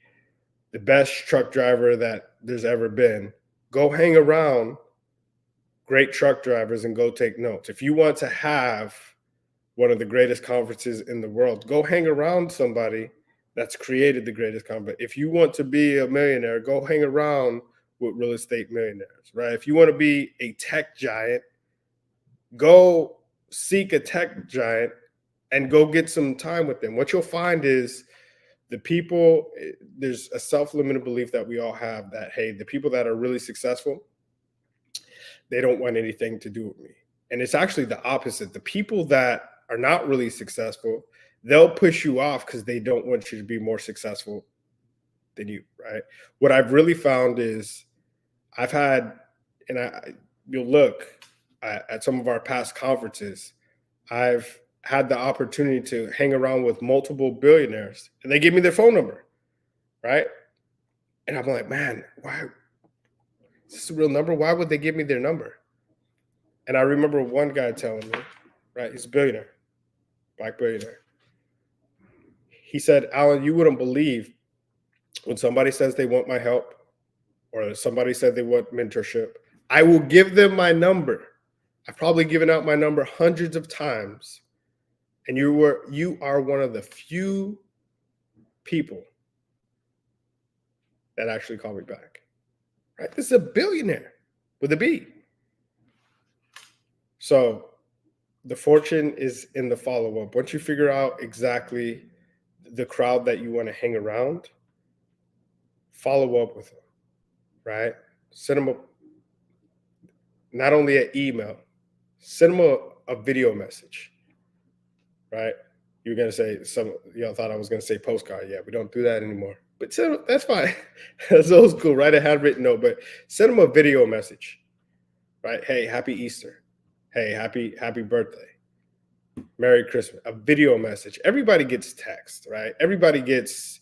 the best truck driver that there's ever been, go hang around great truck drivers and go take notes. If you want to have one of the greatest conferences in the world, go hang around somebody that's created the greatest conference. If you want to be a millionaire, go hang around with real estate millionaires, right? If you want to be a tech giant, go seek a tech giant and go get some time with them. What you'll find is the people, there's a self-limited belief that we all have that, hey, the people that are really successful, they don't want anything to do with me. And it's actually the opposite. The people that are not really successful, they'll push you off because they don't want you to be more successful than you, right? What I've really found is I've had, and you'll look at some of our past conferences, I've had the opportunity to hang around with multiple billionaires and they give me their phone number, right? And I'm like, man, why? Is this a real number? Why would they give me their number? And I remember one guy telling me, right, he's a billionaire, Black billionaire. He said, Alan, you wouldn't believe when somebody says they want my help or somebody said they want mentorship, I will give them my number. I've probably given out my number hundreds of times. And you are one of the few people that actually call me back, right? This is a billionaire with a B. So the fortune is in the follow-up. Once you figure out exactly the crowd that you want to hang around, follow up with them, right? Send them not only an email, send them a video message, right? You're going to say, y'all thought I was going to say postcard. Yeah, we don't do that anymore. But that's fine. That's old school, right? A handwritten note, but send them a video message, right? Hey, happy Easter. Hey, happy birthday. Merry Christmas. A video message. Everybody gets text, right? Everybody gets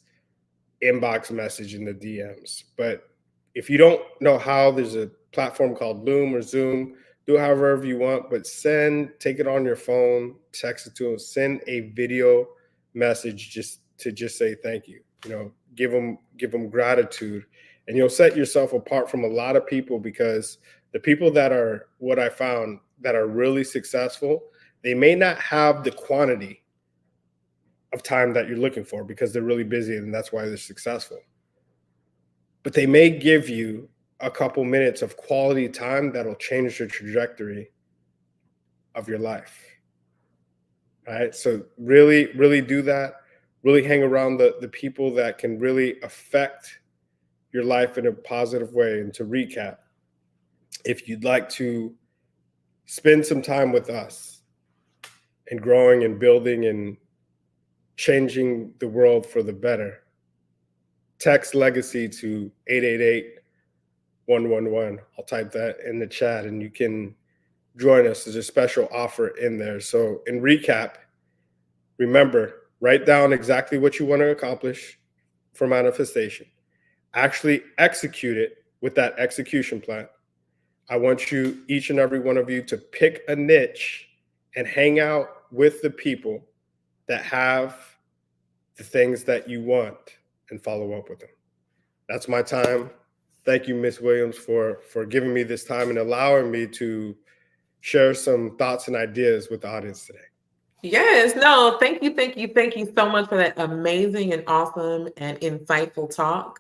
inbox message in the DMs. But if you don't know how, there's a platform called Loom or Zoom. Do it however you want, but take it on your phone, text it to them, send a video message just to say thank you. You know, give them gratitude, and you'll set yourself apart from a lot of people, because the people that are, what I found, that are really successful, they may not have the quantity of time that you're looking for because they're really busy and that's why they're successful. But they may give you a couple minutes of quality time that'll change the trajectory of your life. Right? So really, really do that. Really hang around the people that can really affect your life in a positive way. And to recap, if you'd like to spend some time with us and growing and building and changing the world for the better, text legacy to 888-111. I'll type that in the chat and you can join us. There's a special offer in there. So in recap, remember, write down exactly what you want to accomplish for manifestation. Actually execute it with that execution plan. I want you, each and every one of you, to pick a niche and hang out with the people that have the things that you want and follow up with them. That's my time. Thank you, Ms. Williams, for giving me this time and allowing me to share some thoughts and ideas with the audience today. Yes, no, thank you so much for that amazing and awesome and insightful talk.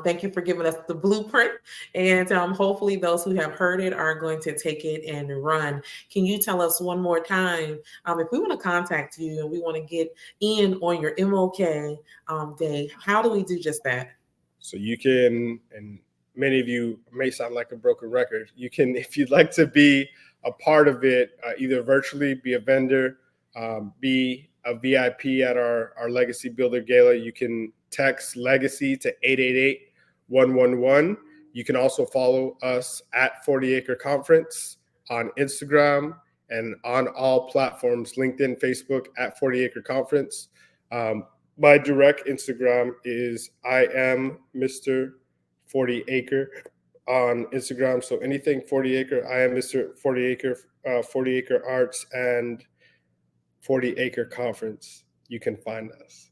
Thank you for giving us the blueprint, and hopefully those who have heard it are going to take it and run. Can you tell us one more time, if we want to contact you and we want to get in on your MLK Day, how do we do just that? So you can, and many of you may sound like a broken record, you can, if you'd like to be a part of it, either virtually, be a vendor, be a VIP at our Legacy Builder Gala, you can text Legacy to 888-111. You can also follow us at 40 Acre Conference on Instagram and on all platforms, LinkedIn, Facebook, at 40 Acre Conference. My direct Instagram is I am Mr. 40 Acre on Instagram. So anything 40 Acre, I am Mr. 40 Acre, 40 Acre Arts, and 40-acre conference, you can find us.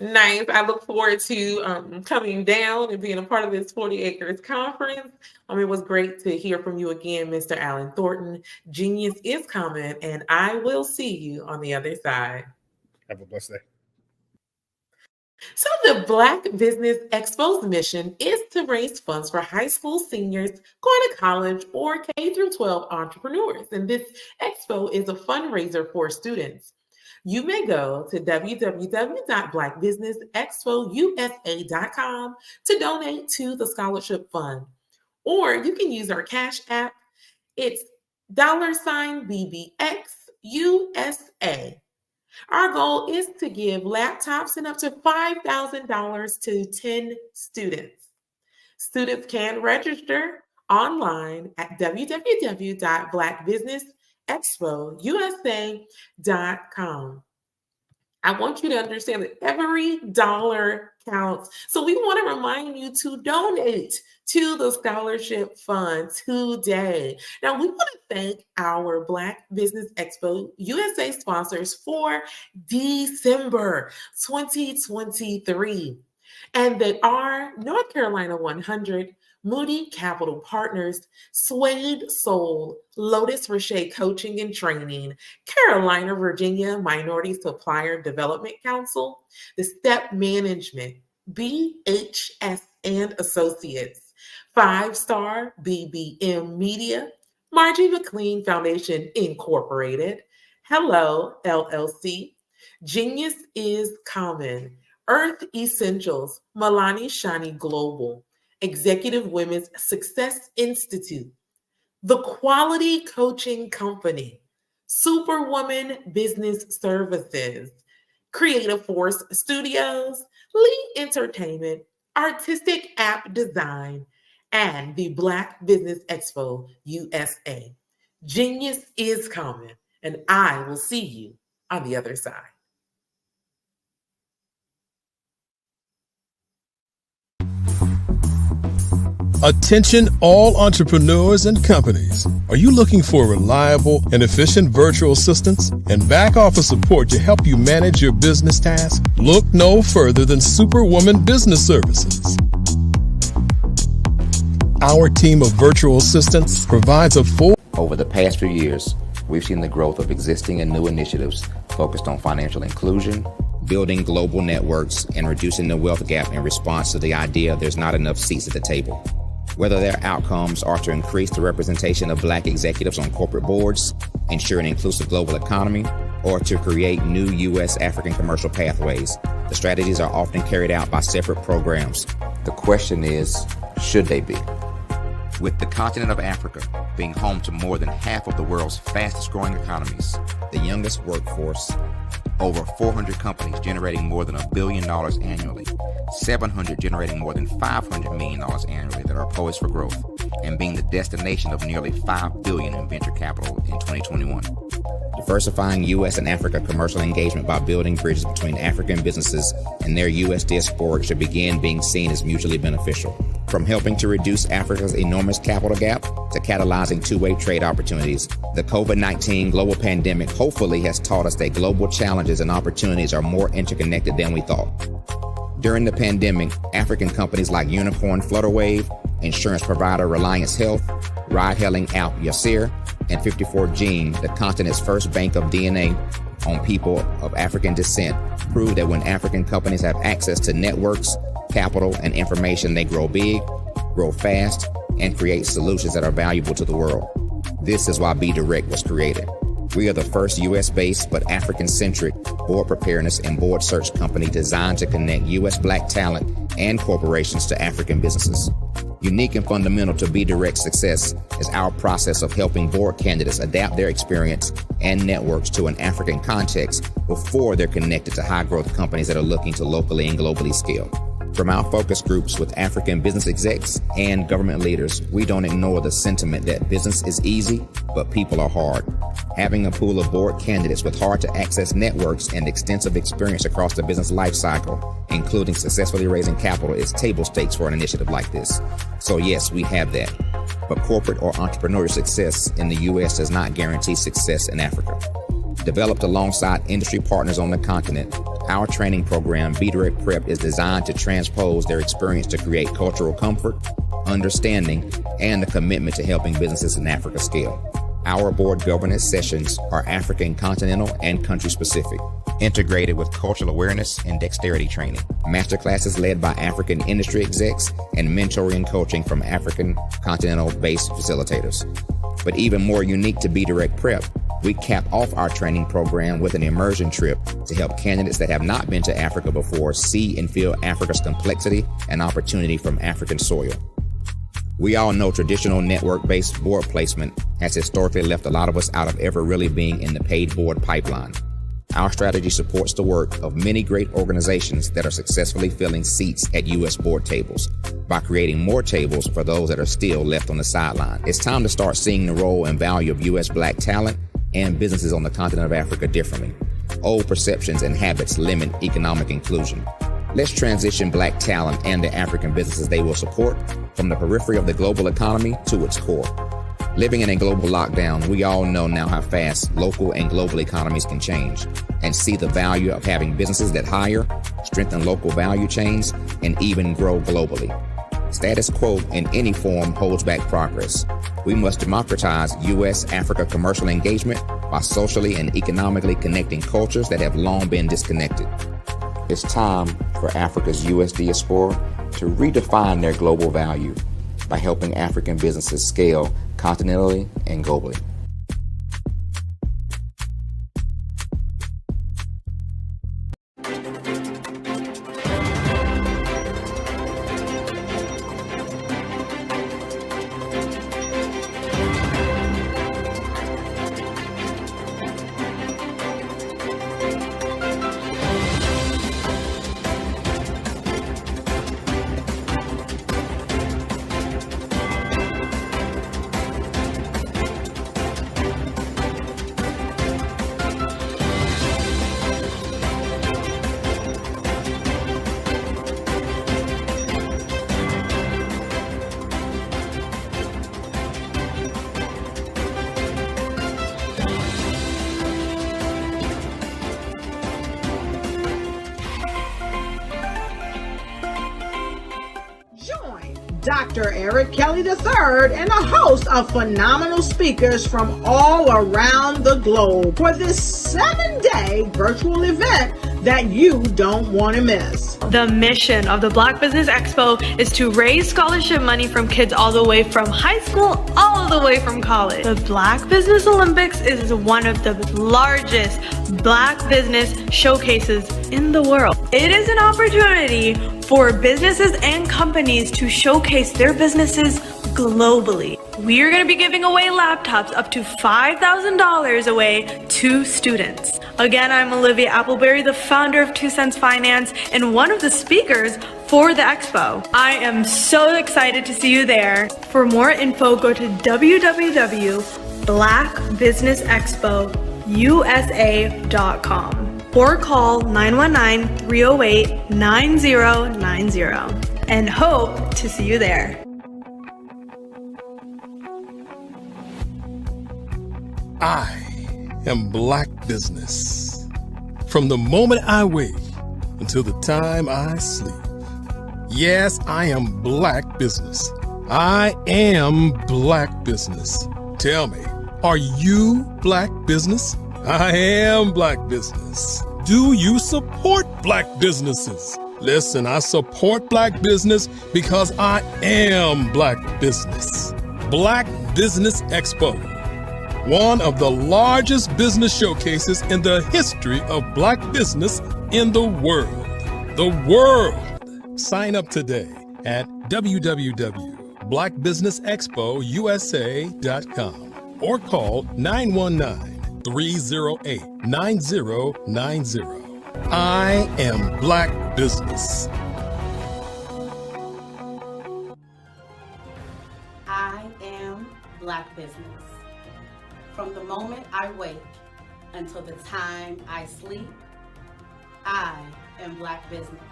Nice. I look forward to coming down and being a part of this 40 Acres conference. It was great to hear from you again, Mr. Alan Thornton. Genius is coming, and I will see you on the other side. Have a blessed day. So the Black Business Expo's mission is to raise funds for high school seniors going to college or K-12 entrepreneurs. And this expo is a fundraiser for students. You may go to www.blackbusinessexpousa.com to donate to the scholarship fund. Or you can use our Cash App. It's $BBXUSA. Our goal is to give laptops and up to $5,000 to 10 students. Students can register online at www.blackbusinessexpousa.com. I want you to understand that every dollar counts. So we want to remind you to donate to the scholarship fund today. Now, we want to thank our Black Business Expo USA sponsors for December 2023. And they are North Carolina 100, Moody Capital Partners, Suede Soul, Lotus Roche Coaching and Training, Carolina, Virginia Minority Supplier Development Council, the Step Management, BHS and Associates, 5-Star BBM Media, Margie McLean Foundation Incorporated, Hello LLC, Genius is Common, Earth Essentials, Milani Shani Global, Executive Women's Success Institute, The Quality Coaching Company, Superwoman Business Services, Creative Force Studios, Lee Entertainment, Artistic App Design, and the Black Business Expo USA. Genius is coming, and I will see you on the other side. Attention all entrepreneurs and companies. Are you looking for reliable and efficient virtual assistants and back office support to help you manage your business tasks? Look no further than Superwoman Business Services. Our team of virtual assistants provides a full... Over the past few years, we've seen the growth of existing and new initiatives focused on financial inclusion, building global networks, and reducing the wealth gap in response to the idea there's not enough seats at the table. Whether their outcomes are to increase the representation of Black executives on corporate boards, ensure an inclusive global economy, or to create new U.S. African commercial pathways, the strategies are often carried out by separate programs. The question is, should they be? With the continent of Africa being home to more than half of the world's fastest growing economies, the youngest workforce, over 400 companies generating more than $1 billion annually, 700 generating more than $500 million annually that are poised for growth, and being the destination of nearly $5 billion in venture capital in 2021. Diversifying U.S. and Africa commercial engagement by building bridges between African businesses and their U.S. diaspora should begin being seen as mutually beneficial. From helping to reduce Africa's enormous capital gap to catalyzing two-way trade opportunities, the COVID-19 global pandemic hopefully has taught us that global challenges and opportunities are more interconnected than we thought. During the pandemic, African companies like Unicorn Flutterwave, insurance provider Reliance Health, ride-hailing app Yasir, and 54Gene, the continent's first bank of DNA on people of African descent, prove that when African companies have access to networks, capital, and information, they grow big, grow fast, and create solutions that are valuable to the world. This is why Be Direct was created. We are the first U.S.-based but African-centric board preparedness and board search company designed to connect U.S. Black talent and corporations to African businesses. Unique and fundamental to Be Direct's success is our process of helping board candidates adapt their experience and networks to an African context before they're connected to high-growth companies that are looking to locally and globally scale. From our focus groups with African business execs and government leaders, we don't ignore the sentiment that business is easy, but people are hard. Having a pool of board candidates with hard-to-access networks and extensive experience across the business life cycle, including successfully raising capital, is table stakes for an initiative like this. So yes, we have that. But corporate or entrepreneurial success in the U.S. does not guarantee success in Africa. Developed alongside industry partners on the continent, our training program, Be Direct Prep, is designed to transpose their experience to create cultural comfort, understanding, and a commitment to helping businesses in Africa scale. Our board governance sessions are African continental and country specific, integrated with cultural awareness and dexterity training. Masterclasses led by African industry execs and mentoring and coaching from African continental-based facilitators. But even more unique to Be Direct Prep, we cap off our training program with an immersion trip to help candidates that have not been to Africa before see and feel Africa's complexity and opportunity from African soil. We all know traditional network-based board placement has historically left a lot of us out of ever really being in the paid board pipeline. Our strategy supports the work of many great organizations that are successfully filling seats at U.S. board tables by creating more tables for those that are still left on the sideline. It's time to start seeing the role and value of U.S. Black talent and businesses on the continent of Africa differently. Old perceptions and habits limit economic inclusion. Let's transition Black talent and the African businesses they will support from the periphery of the global economy to its core. Living in a global lockdown, we all know now how fast local and global economies can change and see the value of having businesses that hire, strengthen local value chains, and even grow globally. Status quo in any form holds back progress. We must democratize U.S.-Africa commercial engagement by socially and economically connecting cultures that have long been disconnected. It's time for Africa's U.S. diaspora to redefine their global value by helping African businesses scale continentally and globally. Dr. Eric Kelly III and a host of phenomenal speakers from all around the globe for this 7-day virtual event that you don't want to miss. The mission of the Black Business Expo is to raise scholarship money from kids all the way from high school, all the way from college. The Black Business Olympics is one of the largest Black business showcases in the world. It is an opportunity for businesses and companies to showcase their businesses globally. We are going to be giving away laptops up to $5,000 away to students. Again, I'm Olivia Appleberry, the founder of 2 Cents Finance and one of the speakers for the expo. I am so excited to see you there. For more info, go to www.blackbusinessexpousa.com or call 919-308-9090 and hope to see you there. I am Black Business. From the moment I wake until the time I sleep. Yes, I am Black Business. I am Black Business. Tell me, are you Black Business? I am Black Business. Do you support Black businesses? Listen, I support Black business because I am Black Business. Black Business Expo, one of the largest business showcases in the history of Black business in the world. The world! Sign up today at www.blackbusinessexpousa.com or call 919-308-9090. I am Black Business. I am Black Business. From the moment I wake until the time I sleep, I am Black Business.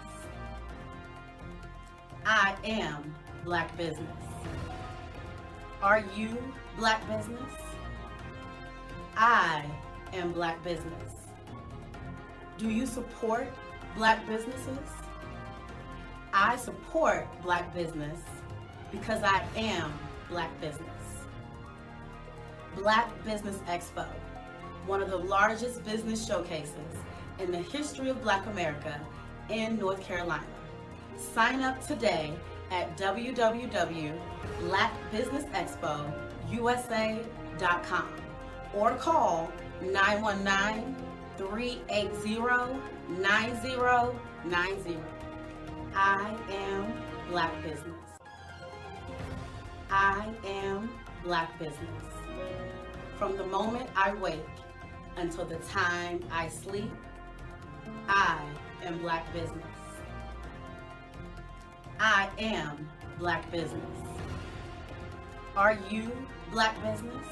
I am Black Business. Are you Black Business? I am Black business. Do you support Black businesses? I support Black business because I am Black business. Black Business Expo, one of the largest business showcases in the history of Black America in North Carolina. Sign up today at www.blackbusinessexpousa.com or call 919-380-9090. I am Black business. I am Black business. From the moment I wake until the time I sleep, I am Black business. I am Black business. Are you Black business?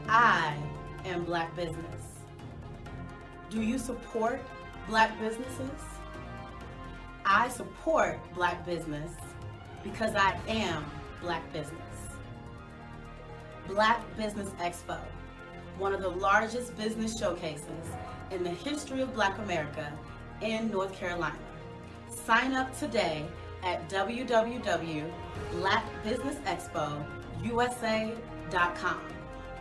I am Black business. Do you support Black businesses? I support Black business because I am Black business. Black Business Expo, one of the largest business showcases in the history of Black America in North Carolina. Sign up today at www.blackbusinessexpousa.com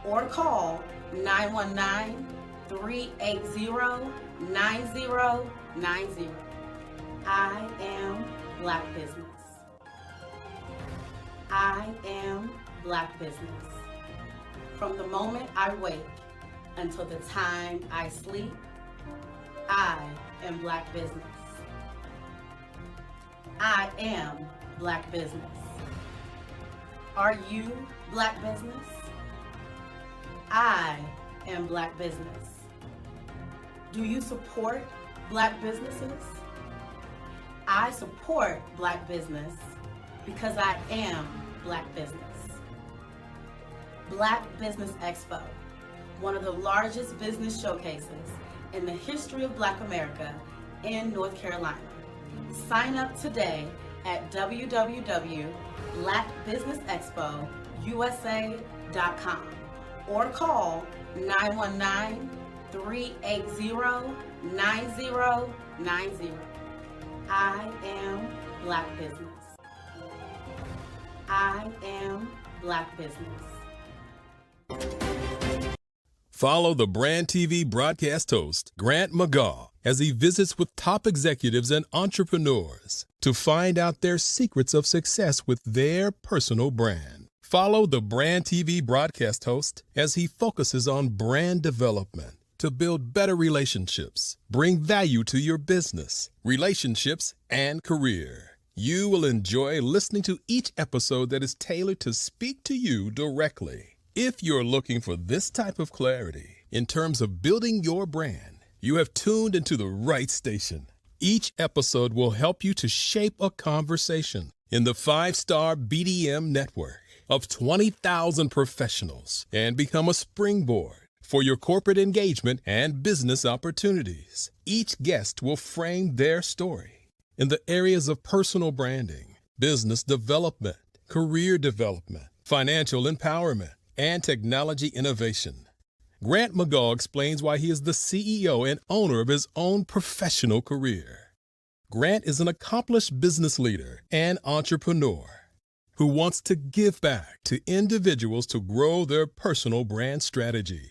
or call 919-380-9090. I am Black business. I am Black business. From the moment I wake until the time I sleep, I am Black business. I am Black business. Are you Black business? I am Black business. Do you support Black businesses? I support Black business because I am Black business. Black Business Expo, one of the largest business showcases in the history of Black America in North Carolina. Sign up today at www.blackbusinessexpousa.com or call 919-380-9090. I am Black business. I am Black business. Follow the Brand TV broadcast host, Grant McGaw, as he visits with top executives and entrepreneurs to find out their secrets of success with their personal brand. Follow the Brand TV broadcast host as he focuses on brand development to build better relationships, bring value to your business, relationships, and career. You will enjoy listening to each episode that is tailored to speak to you directly. If you're looking for this type of clarity in terms of building your brand, you have tuned into the right station. Each episode will help you to shape a conversation in the 5-star BDM network of 20,000 professionals and become a springboard for your corporate engagement and business opportunities. Each guest will frame their story in the areas of personal branding, business development, career development, financial empowerment, and technology innovation. Grant McGaw explains why he is the CEO and owner of his own professional career. Grant is an accomplished business leader and entrepreneur who wants to give back to individuals to grow their personal brand strategy.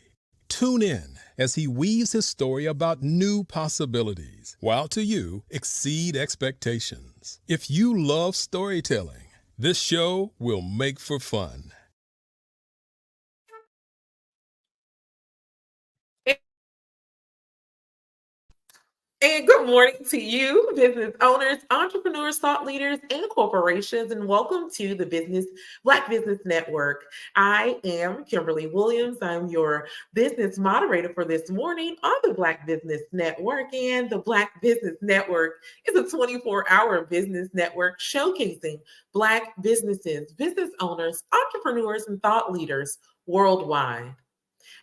Tune in as he weaves his story about new possibilities, while to you exceed expectations. If you love storytelling, this show will make for fun. And good morning to you, business owners, entrepreneurs, thought leaders, and corporations, and welcome to the Black Business Network. I am Kimberly Williams. I'm your business moderator for this morning on the Black Business Network. And the Black Business Network is a 24-hour business network showcasing Black businesses, business owners, entrepreneurs, and thought leaders worldwide.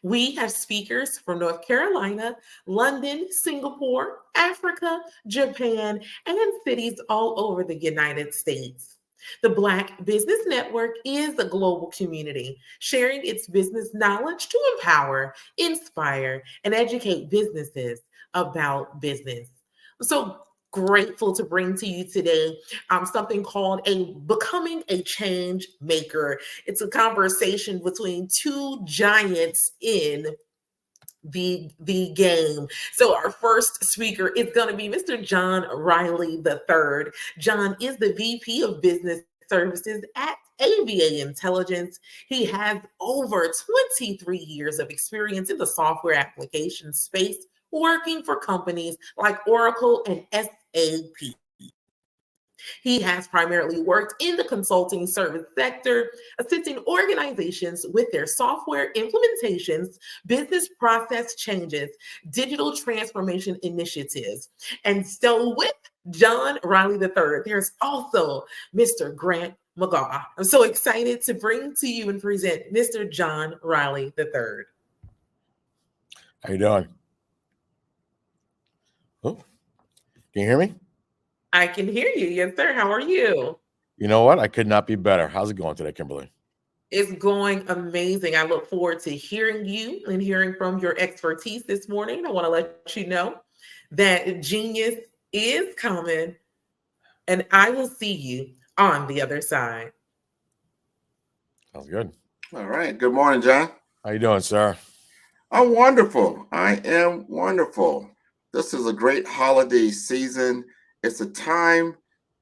We have speakers from North Carolina, London, Singapore, Africa, Japan, and cities all over the United States. The Black Business Network is a global community sharing its business knowledge to empower, inspire, and educate businesses about business. So grateful to bring to you today something called a Becoming a Change Maker. It's a conversation between two giants in the game. So our first speaker is going to be Mr. John Riley III. John is the VP of Business Services at ABA Intelligence. He has over 23 years of experience in the software application space, working for companies like Oracle and SAP. He has primarily worked in the consulting service sector, assisting organizations with their software implementations, business process changes, digital transformation initiatives. And so with John Riley III, there's also Mr. Grant McGaw. I'm so excited to bring to you and present Mr. John Riley III. How you doing? Oh, can you hear me? I can hear you. Yes, sir. How are you? You know what? I could not be better. How's it going today, Kimberly? It's going amazing. I look forward to hearing you and hearing from your expertise this morning. I want to let you know that genius is coming, and I will see you on the other side. Sounds good. All right. Good morning, John. How you doing, sir? I'm wonderful. I am wonderful. This is a great holiday season. It's a time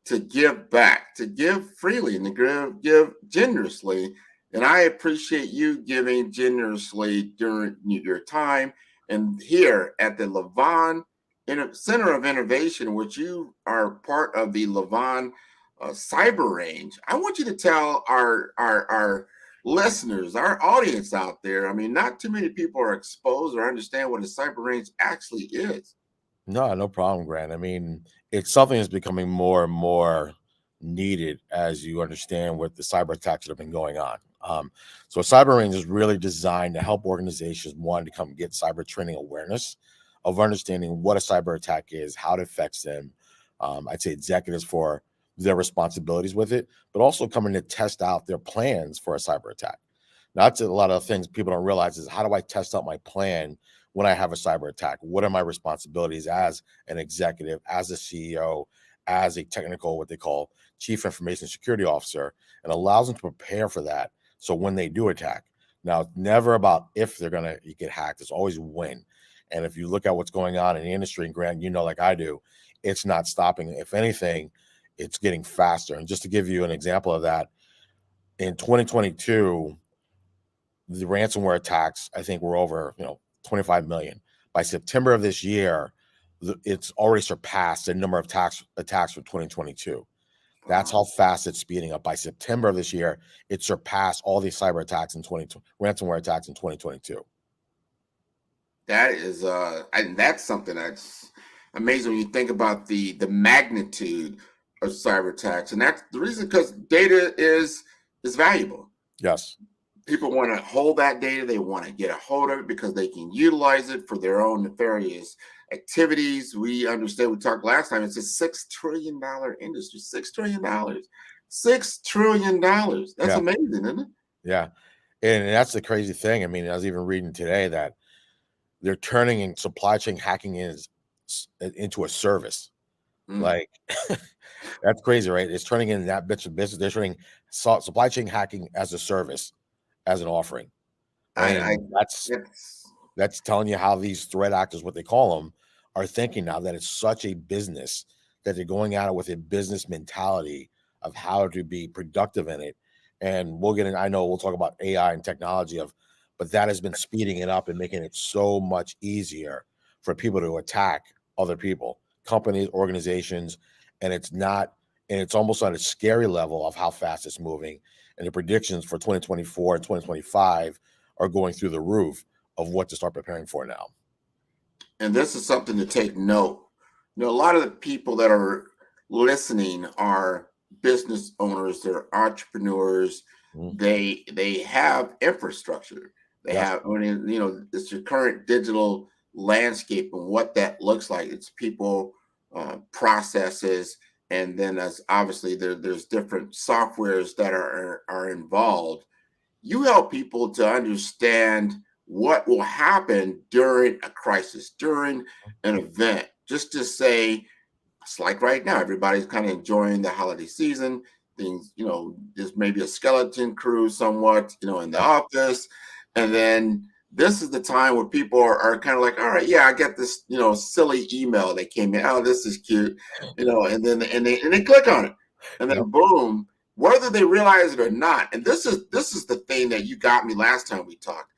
to give back, to give freely, and to give generously. And I appreciate you giving generously during your time. And here at the Levon Center of Innovation, which you are part of the Levon Cyber Range, I want you to tell our listeners, our audience out there, I mean, not too many people are exposed or understand what a cyber range actually is. No problem, Grant. I mean, it's something that's becoming more and more needed as you understand what the cyber attacks that have been going on. So Cyber Range is really designed to help organizations, one, to come get cyber training awareness of understanding what a cyber attack is, how it affects them. I'd say executives for their responsibilities with it, but also coming to test out their plans for a cyber attack. Now, that's a lot of things people don't realize is how do I test out my plan when I have a cyber attack? What are my responsibilities as an executive, as a CEO, as a technical, what they call chief information security officer, and allows them to prepare for that. So when they do attack, now it's never about if they're going to get hacked, it's always when. And if you look at what's going on in the industry, and Grant, you know, like I do, it's not stopping. If anything, it's getting faster. And just to give you an example of that, in 2022, the ransomware attacks, I think, were over, 25 million. By September of this year, it's already surpassed the number of attacks from 2022. That's how fast it's speeding up. By September of this year, it surpassed all these cyber attacks in ransomware attacks in 2022. That is, and that's something that's amazing when you think about the magnitude of cyber attacks, and that's the reason because data is valuable. Yes. People want to hold that data. They want to get a hold of it because they can utilize it for their own nefarious activities. We understand, we talked last time, it's a $6 trillion industry. $6 trillion. $6 trillion. That's amazing, isn't it? Yeah. And that's the crazy thing. I mean, I was even reading today that they're turning in supply chain hacking into a service. Like, that's crazy, right? It's turning into that bit of business. They're turning supply chain hacking as a service, as an offering. And that's telling you how these threat actors, what they call them, are thinking now that it's such a business that they're going at it with a business mentality of how to be productive in it. And we'll get in, I know we'll talk about AI and technology but that has been speeding it up and making it so much easier for people to attack other people, companies, organizations. And it's almost on a scary level of how fast it's moving. And the predictions for 2024 and 2025 are going through the roof of what to start preparing for now. And this is something to take note. A lot of the people that are listening are business owners, they're entrepreneurs. They have infrastructure. They have, it's your current digital landscape and what that looks like. It's people, processes, and then as obviously there's different softwares that are involved. You help people to understand what will happen during a crisis, during an event. Just to say, it's like right now, everybody's kind of enjoying the holiday season. Things, there's maybe a skeleton crew somewhat, in the office. And then this is the time where people are kind of like, all right, yeah, I get this, silly email that came in. Oh, this is cute, and then they click on it. And then boom, whether they realize it or not. And this is the thing that you got me last time we talked.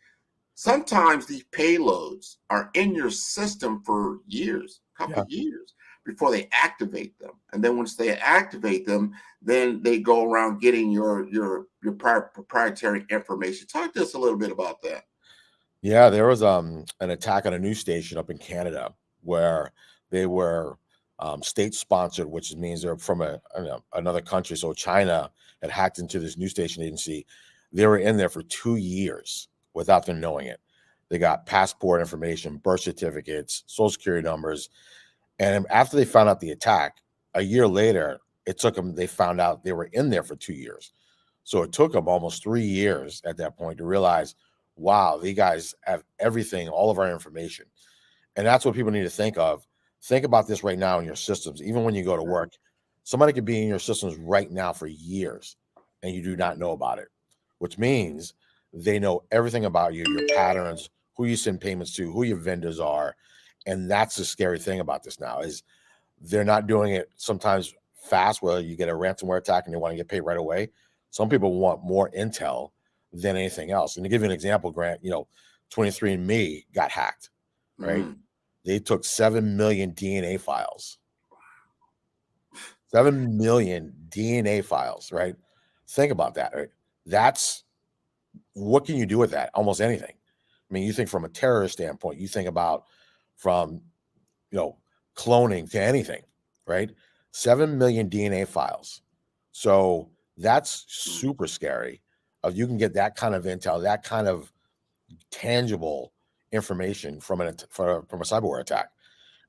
Sometimes these payloads are in your system for years, a couple of years before they activate them. And then once they activate them, then they go around getting your proprietary information. Talk to us a little bit about that. Yeah, there was an attack on a news station up in Canada where they were state sponsored, which means they're from another country. So China had hacked into this news station agency. They were in there for 2 years without them knowing it. They got passport information, birth certificates, social security numbers. And after they found out the attack, a year later, they found out they were in there for 2 years. So it took them almost 3 years at that point to realize, wow, these guys have everything, all of our information. And that's what people need to think of. Think about this right now in your systems. Even when you go to work, somebody could be in your systems right now for years and you do not know about it, which means they know everything about you, your patterns, who you send payments to, who your vendors are. And that's the scary thing about this now is they're not doing it sometimes fast where you get a ransomware attack and they want to get paid right away. Some people want more intel than anything else. And to give you an example, Grant, 23andMe got hacked, right? They took 7 million DNA files. 7 million DNA files, right? Think about that, right? That's what can you do with that? Almost anything. I mean, you think from a terrorist standpoint, you think about from, cloning to anything, right? 7 million DNA files. So that's super scary. You can get that kind of intel, that kind of tangible information from a cyberware attack,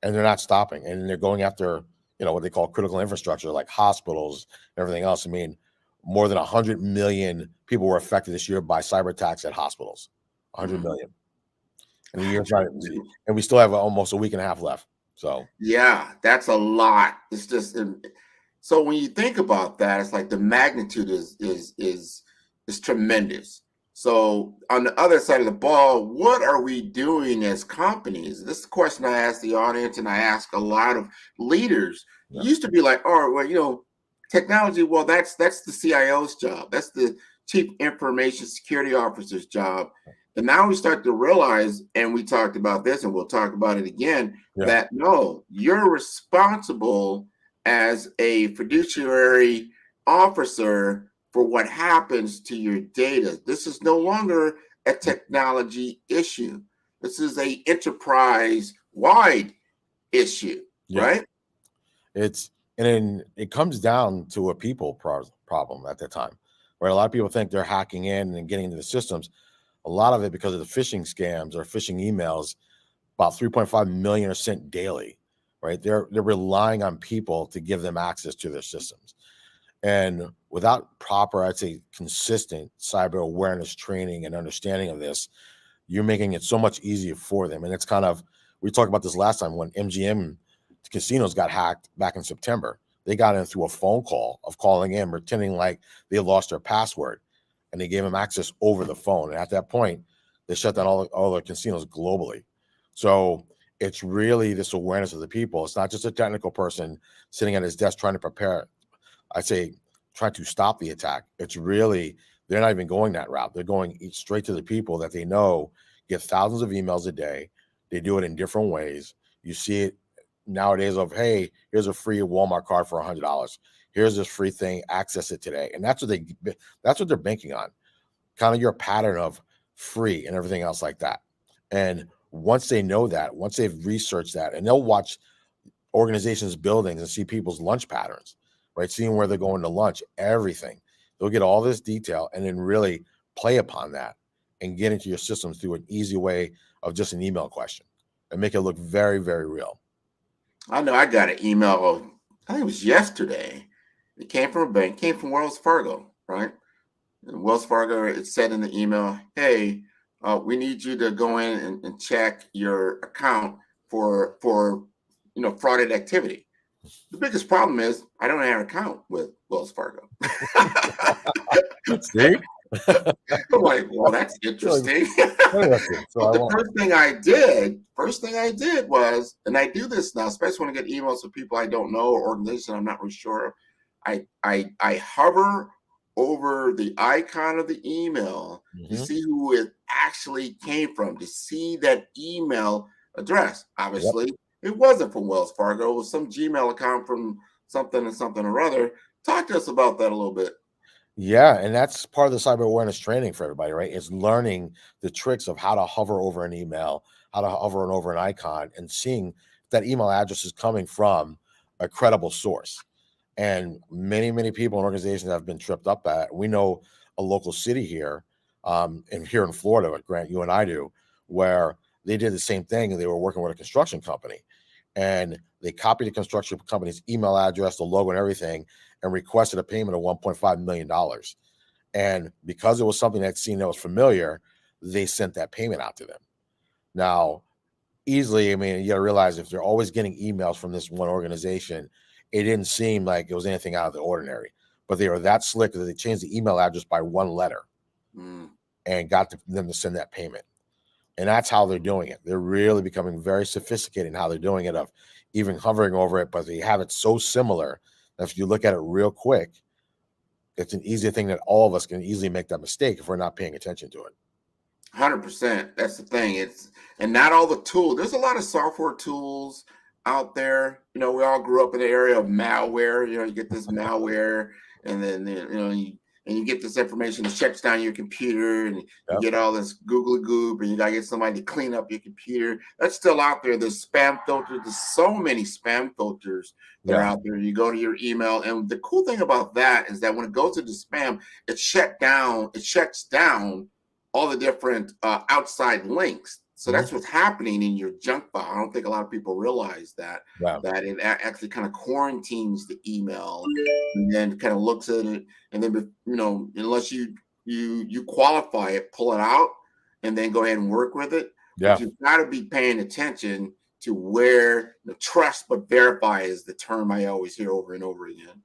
and they're not stopping, and they're going after what they call critical infrastructure like hospitals and everything else. I mean, more than 100 million people were affected this year by cyber attacks at hospitals. 100 million. And the year's right, and we still have almost a week and a half left. So yeah, that's a lot. It's just so when you think about that, it's like the magnitude is tremendous. So on the other side of the ball, what are we doing as companies? This is the question I ask the audience, and I ask a lot of leaders. Yeah. Used to be like, oh, well, technology. Well, that's the CIO's job. That's the Chief Information Security Officer's job. And now we start to realize, and we talked about this, and we'll talk about it again, that no, you're responsible as a fiduciary officer for what happens to your data. This is no longer a technology issue. This is an enterprise-wide issue, right? It comes down to a people problem at that time, where a lot of people think they're hacking in and getting into the systems. A lot of it because of the phishing scams or phishing emails, about 3.5 million are sent daily, right? They're relying on people to give them access to their systems. And without proper, I'd say, consistent cyber awareness training and understanding of this, you're making it so much easier for them. And it's kind of, we talked about this last time when MGM casinos got hacked back in September. They got in through a phone call of calling in, pretending like they lost their password, and they gave them access over the phone. And at that point, they shut down all the casinos globally. So it's really this awareness of the people. It's not just a technical person sitting at his desk trying to prepare, I'd say, trying to stop the attack. It's really, they're not even going that route. They're going straight to the people that they know get thousands of emails a day. They do it in different ways. You see it nowadays of, hey, here's a free Walmart card for $100. Here's this free thing, access it today. And that's what they're banking on. Kind of your pattern of free and everything else like that. And once they know that, once they've researched that, and they'll watch organizations' buildings and see people's lunch patterns, right? Seeing where they're going to lunch, everything. They'll get all this detail and then really play upon that and get into your systems through an easy way of just an email question and make it look very, very real. I know I got an email I think it was yesterday. It came from a bank, came from Wells Fargo, right? And Wells Fargo, it said in the email, hey, we need you to go in and check your account for frauded activity. The biggest problem is I don't have an account with Wells Fargo. See? I'm like, well, that's interesting. Interesting. But the first thing I did was, and I do this now, especially when I get emails from people I don't know or organizations I'm not really sure of, I hover over the icon of the email to see who it actually came from, to see that email address. Obviously, it wasn't from Wells Fargo. It was some Gmail account from something and something or other. Talk to us about that a little bit. Yeah, and that's part of the cyber awareness training for everybody, right? It's learning the tricks of how to hover over an email, how to hover over an icon, and seeing if that email address is coming from a credible source. And many, many people and organizations have been tripped up at it. We know a local city here, and here in Florida, like Grant, you and I do, where they did the same thing. They were working with a construction company, and they copied the construction company's email address, the logo, and everything, and requested a payment of $1.5 million. And because it was something that seemed that was familiar, they sent that payment out to them. Now, easily, I mean, you got to realize if they're always getting emails from this one organization, it didn't seem like it was anything out of the ordinary. But they were that slick that they changed the email address by one letter and got them to send that payment. And that's how they're doing it. They're really becoming very sophisticated in how they're doing it, of even hovering over it, but they have it so similar that if you look at it real quick, it's an easy thing that all of us can easily make that mistake if we're not paying attention to it. 100%. That's the thing. And not all the tools. There's a lot of software tools out there. You know, we all grew up in the area of malware. You know, you get this malware, and then you get this information that checks down your computer, and you get all this googly goop, and you gotta get somebody to clean up your computer. That's still out there. There's spam filters. There's so many spam filters that are out there. You go to your email, and the cool thing about that is that when it goes into spam, it shuts down all the different outside links. So that's what's happening in your junk file. I don't think a lot of people realize that it actually kind of quarantines the email and then kind of looks at it, and then unless you qualify it, pull it out, and then go ahead and work with it. Yeah, but you've got to be paying attention to where the trust but verify is the term I always hear over and over again.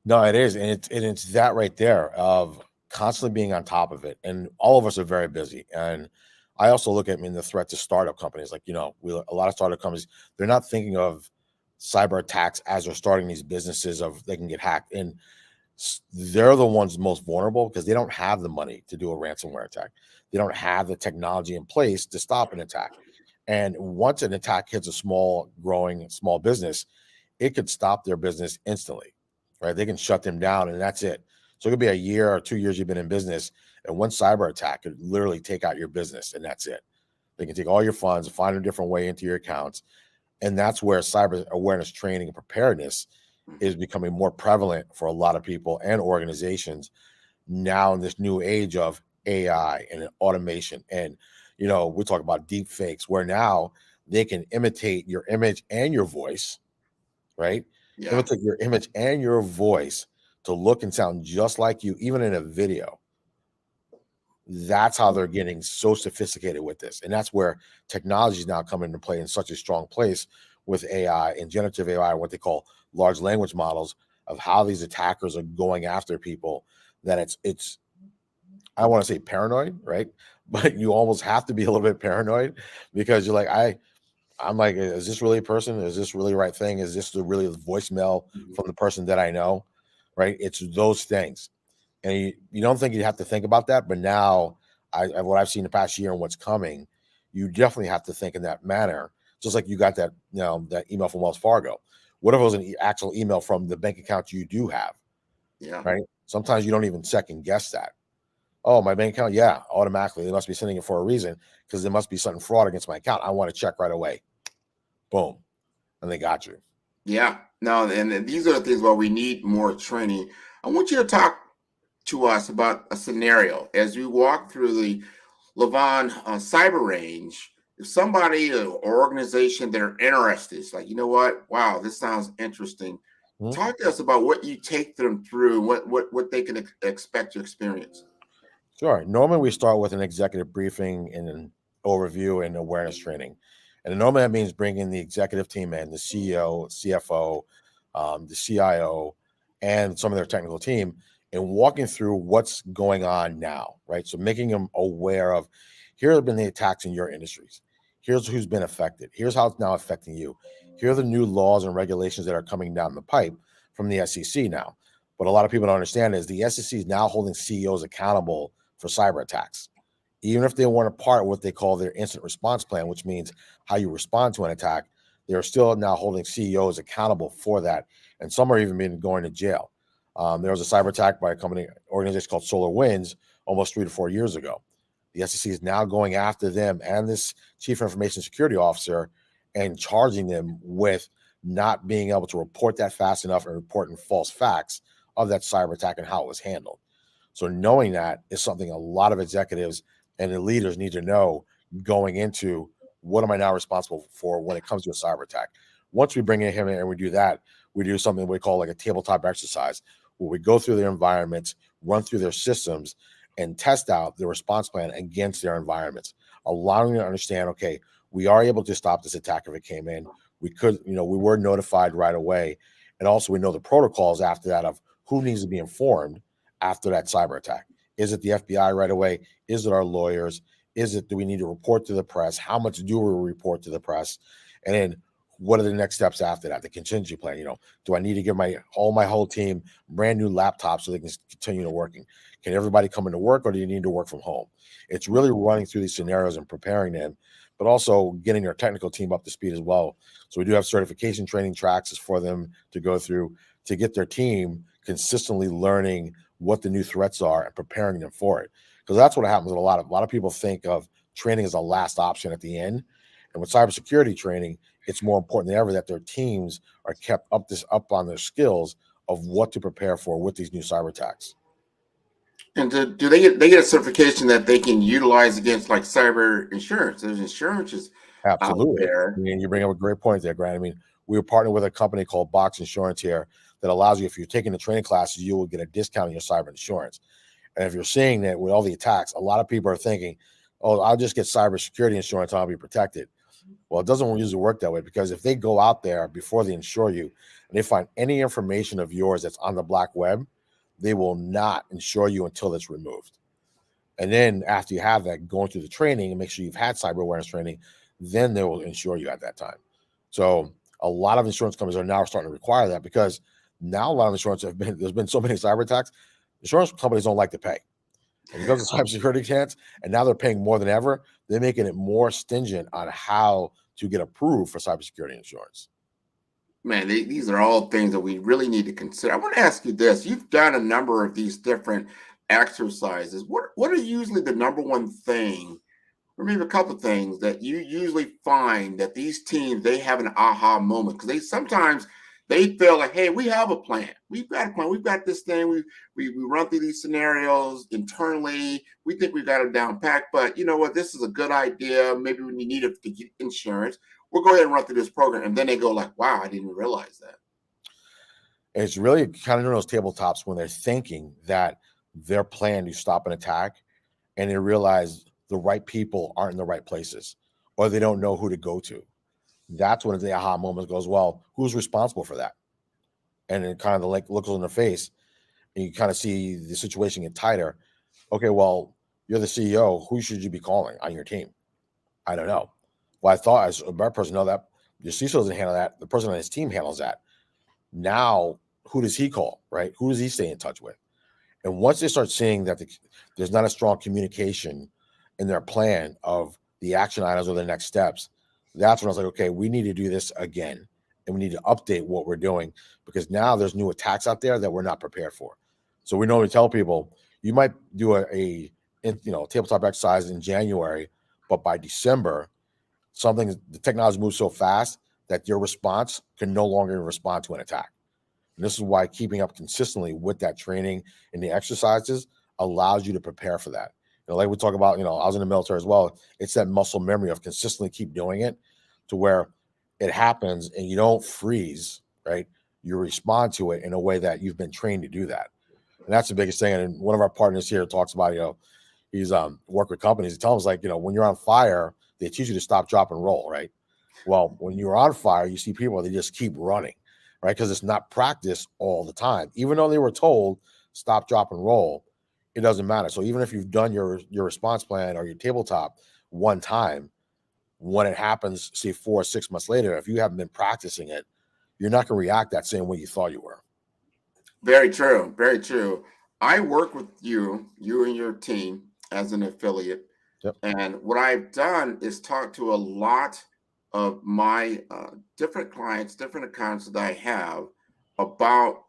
No, it is, and it's that right there of constantly being on top of it. And all of us are very busy. And I also look at the threat to startup companies. Like, a lot of startup companies, they're not thinking of cyber attacks as they're starting these businesses of they can get hacked. And they're the ones most vulnerable because they don't have the money to do a ransomware attack. They don't have the technology in place to stop an attack. And once an attack hits a growing small business, it could stop their business instantly, right? They can shut them down, and that's it. So it could be a year or 2 years you've been in business, and one cyber attack could literally take out your business, and that's it. They can take all your funds, find a different way into your accounts. And that's where cyber awareness training and preparedness is becoming more prevalent for a lot of people and organizations now in this new age of AI and automation. And, we talk about deep fakes, where now they can imitate your image and your voice, right? Yeah. Imitate your image and your voice to look and sound just like you, even in a video. That's how they're getting so sophisticated with this. And that's where technology is now coming into play in such a strong place with AI and generative AI, what they call large language models, of how these attackers are going after people, that it's I want to say paranoid, right? But you almost have to be a little bit paranoid, because you're like, I'm like, is this really a person? Is this really the right thing? Is this really the voicemail from the person that I know? Right? It's those things. And you don't think you have to think about that, but now what I've seen the past year and what's coming, you definitely have to think in that manner. Just like you got that, that email from Wells Fargo. What if it was an actual email from the bank account you do have? Yeah. Right. Sometimes you don't even second guess that. Oh, my bank account. Yeah. Automatically. They must be sending it for a reason, because there must be something fraud against my account. I want to check right away. Boom. And they got you. Yeah. No, and these are the things where we need more training. I want you to talk to us about a scenario as we walk through the Levon cyber range. if somebody or organization that are interested, it's like, you know what? Wow, this sounds interesting. Talk to us about what you take them through, what they can expect to experience. Sure. Normally, we start with an executive briefing and an overview and awareness training. And normally that means bringing the executive team in, the CEO, CFO, the CIO, and some of their technical team, and walking through what's going on now, right? So making them aware of, here have been the attacks in your industries. Here's who's been affected. Here's how it's now affecting you. Here are the new laws and regulations that are coming down the pipe from the SEC now. What a lot of people don't understand is the SEC is now holding CEOs accountable for cyber attacks. Even if they weren't a part of what they call their incident response plan, which means how you respond to an attack, they're still now holding CEOs accountable for that. And some are even been going to jail. There was a cyber attack by a organization called SolarWinds almost 3 to 4 years ago. The SEC is now going after them and this chief information security officer and charging them with not being able to report that fast enough and reporting false facts of that cyber attack and how it was handled. So knowing that is something a lot of executives and the leaders need to know going into, what am I now responsible for when it comes to a cyber attack? Once we bring in him and we do that, we do something we call like a tabletop exercise, where we go through their environments, run through their systems, and test out the response plan against their environments, allowing them to understand, okay, we are able to stop this attack if it came in. We could, we were notified right away. And also we know the protocols after that of who needs to be informed after that cyber attack. Is it the FBI right away? Is it our lawyers? Do we need to report to the press? How much do we report to the press? And then what are the next steps after that? The contingency plan, do I need to give my whole team brand new laptops so they can continue to working? Can everybody come into work, or do you need to work from home? It's really running through these scenarios and preparing them, but also getting our technical team up to speed as well. So we do have certification training tracks for them to go through to get their team consistently learning what the new threats are and preparing them for it. Because that's what happens with a lot of people think of training as a last option at the end. And with cybersecurity training, it's more important than ever that their teams are kept up on their skills of what to prepare for with these new cyber attacks. And do they get a certification that they can utilize against like cyber insurance? There's insurances Absolutely. out there. You bring up a great point there, Grant. We were partnered with a company called Box Insurance here that allows you, if you're taking the training classes, you will get a discount on your cyber insurance. And if you're seeing that with all the attacks, a lot of people are thinking, oh, I'll just get cybersecurity insurance and I'll be protected. Well, it doesn't usually work that way, because if they go out there before they insure you and they find any information of yours that's on the black web, they will not insure you until it's removed. And then after you have that, going through the training and make sure you've had cyber awareness training, then they will insure you at that time. So a lot of insurance companies are now starting to require that, because now a lot of insurance there's been so many cyber attacks, insurance companies don't like to pay. And because of cybersecurity chance, and now they're paying more than ever, they're making it more stringent on how to get approved for cybersecurity insurance. Man, these are all things that we really need to consider. I want to ask you this. You've done a number of these different exercises. What are usually the number one thing, or maybe a couple of things, that you usually find that these teams, they have an aha moment? Because sometimes they feel like, hey, we have a plan. We've got a plan. We've got this thing. We run through these scenarios internally. We think we've got it down packed. But you know what? This is a good idea. Maybe we need it to get insurance. We'll go ahead and run through this program. And then they go like, wow, I didn't realize that. It's really kind of doing those tabletops when they're thinking that their plan to stop an attack, and they realize the right people aren't in the right places, or they don't know who to go to. That's when the aha moment goes, well, who's responsible for that? And it kind of looks in the face, and you kind of see the situation get tighter. Okay, well, you're the CEO. Who should you be calling on your team? I don't know. Well, I thought as a better person know that your CISO doesn't handle that. The person on his team handles that. Now, who does he call, right? Who does he stay in touch with? And once they start seeing that there's not a strong communication in their plan of the action items or the next steps, that's when I was like, okay, we need to do this again, and we need to update what we're doing, because now there's new attacks out there that we're not prepared for. So we normally tell people, you might do a tabletop exercise in January, but by December, the technology moves so fast that your response can no longer respond to an attack. And this is why keeping up consistently with that training and the exercises allows you to prepare for that. like we talk about, I was in the military as well. It's that muscle memory of consistently keep doing it to where it happens and you don't freeze, right? You respond to it in a way that you've been trained to do that. And that's the biggest thing. And one of our partners here talks about, he's work with companies. He tells us when you're on fire, they teach you to stop, drop, and roll, right? Well, when you're on fire, you see people, they just keep running, right? Because it's not practiced all the time. Even though they were told stop, drop, and roll, it doesn't matter. So even if you've done your response plan or your tabletop one time, when it happens, say 4 or 6 months later, if you haven't been practicing it, you're not going to react that same way you thought you were. Very true. Very true. I work with you and your team as an affiliate. Yep. And what I've done is talk to a lot of my different clients, different accounts that I have about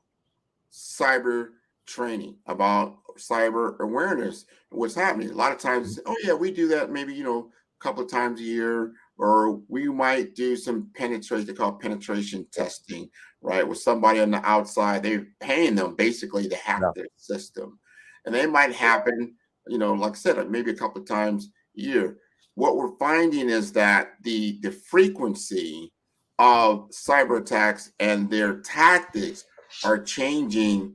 cyber training, about cyber awareness, and what's happening. A lot of times, oh yeah, we do that maybe, a couple of times a year, or we might do some penetration, they call penetration testing, right? With somebody on the outside, they're paying them basically to hack their system. And they might happen, like I said, maybe a couple of times a year. What we're finding is that the frequency of cyber attacks and their tactics are changing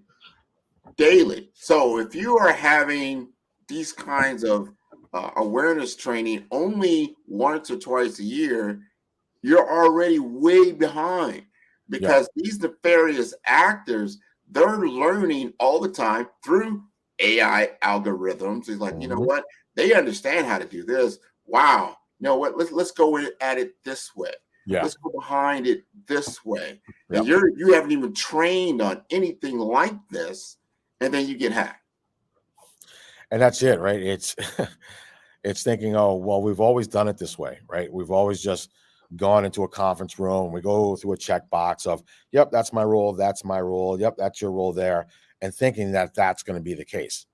daily. So if you are having these kinds of awareness training only once or twice a year, you're already way behind, because these nefarious actors, they're learning all the time through AI algorithms. It's like, you know what? They understand how to do this. Wow. You know what? Let's go at it this way. Yeah. Let's go behind it this way. And you haven't even trained on anything like this, and then you get hacked. And that's it, right? It's it's thinking, oh, well, we've always done it this way, right? We've always just gone into a conference room. We go through a checkbox of, yep, that's my role. That's my role. Yep, that's your role there. And thinking that that's going to be the case.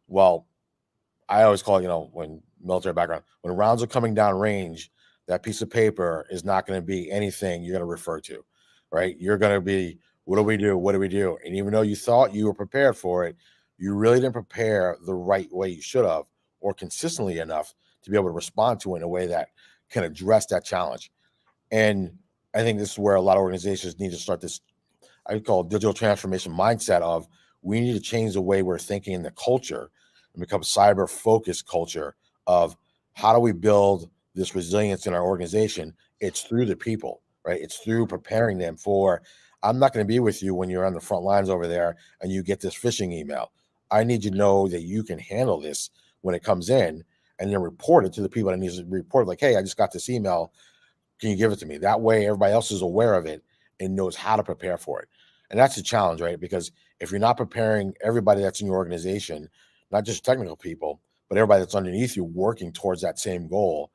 Well, I always call it, when military background, when rounds are coming down range, that piece of paper is not going to be anything you're going to refer to, right? You're going to be, what do we do? What do we do? And even though you thought you were prepared for it, you really didn't prepare the right way you should have, or consistently enough to be able to respond to it in a way that can address that challenge. And I think this is where a lot of organizations need to start this, I call it digital transformation mindset of, we need to change the way we're thinking in the culture and become cyber focused culture of, how do we build this resilience in our organization? It's through the people, right? It's through preparing them for, I'm not going to be with you when you're on the front lines over there and you get this phishing email. I need you to know that you can handle this when it comes in, and then report it to the people that need to report, like, hey, I just got this email. Can you give it to me? That way everybody else is aware of it and knows how to prepare for it. And that's a challenge, right? Because if you're not preparing everybody that's in your organization, not just technical people, but everybody that's underneath you working towards that same goal,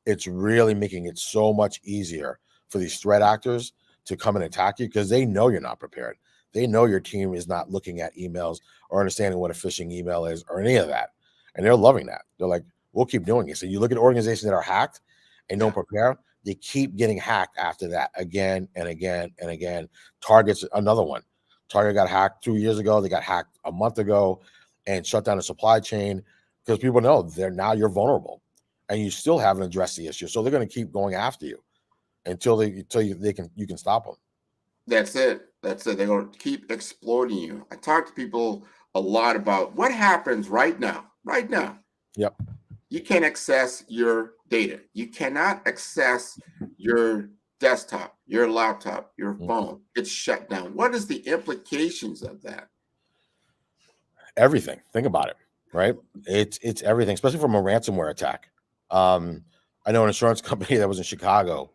it's really making it so much easier for these threat actors to come and attack you, because they know you're not prepared. They know your team is not looking at emails or understanding what a phishing email is or any of that. And they're loving that. They're like, we'll keep doing it. So you look at organizations that are hacked and don't prepare, they keep getting hacked after that again and again and again. Target's another one. Target got hacked 2 years ago. They got hacked a month ago and shut down the supply chain, because people know you're vulnerable and you still haven't addressed the issue. So they're going to keep going after you until you can stop them. That's it. They're going to keep exploiting you. I talk to people a lot about what happens right now. Yep. You can't access your data. You cannot access your desktop, your laptop, your phone. It's shut down. What is the implications of that? Everything. Think about it, right? It's everything, especially from a ransomware attack. I know an insurance company that was in Chicago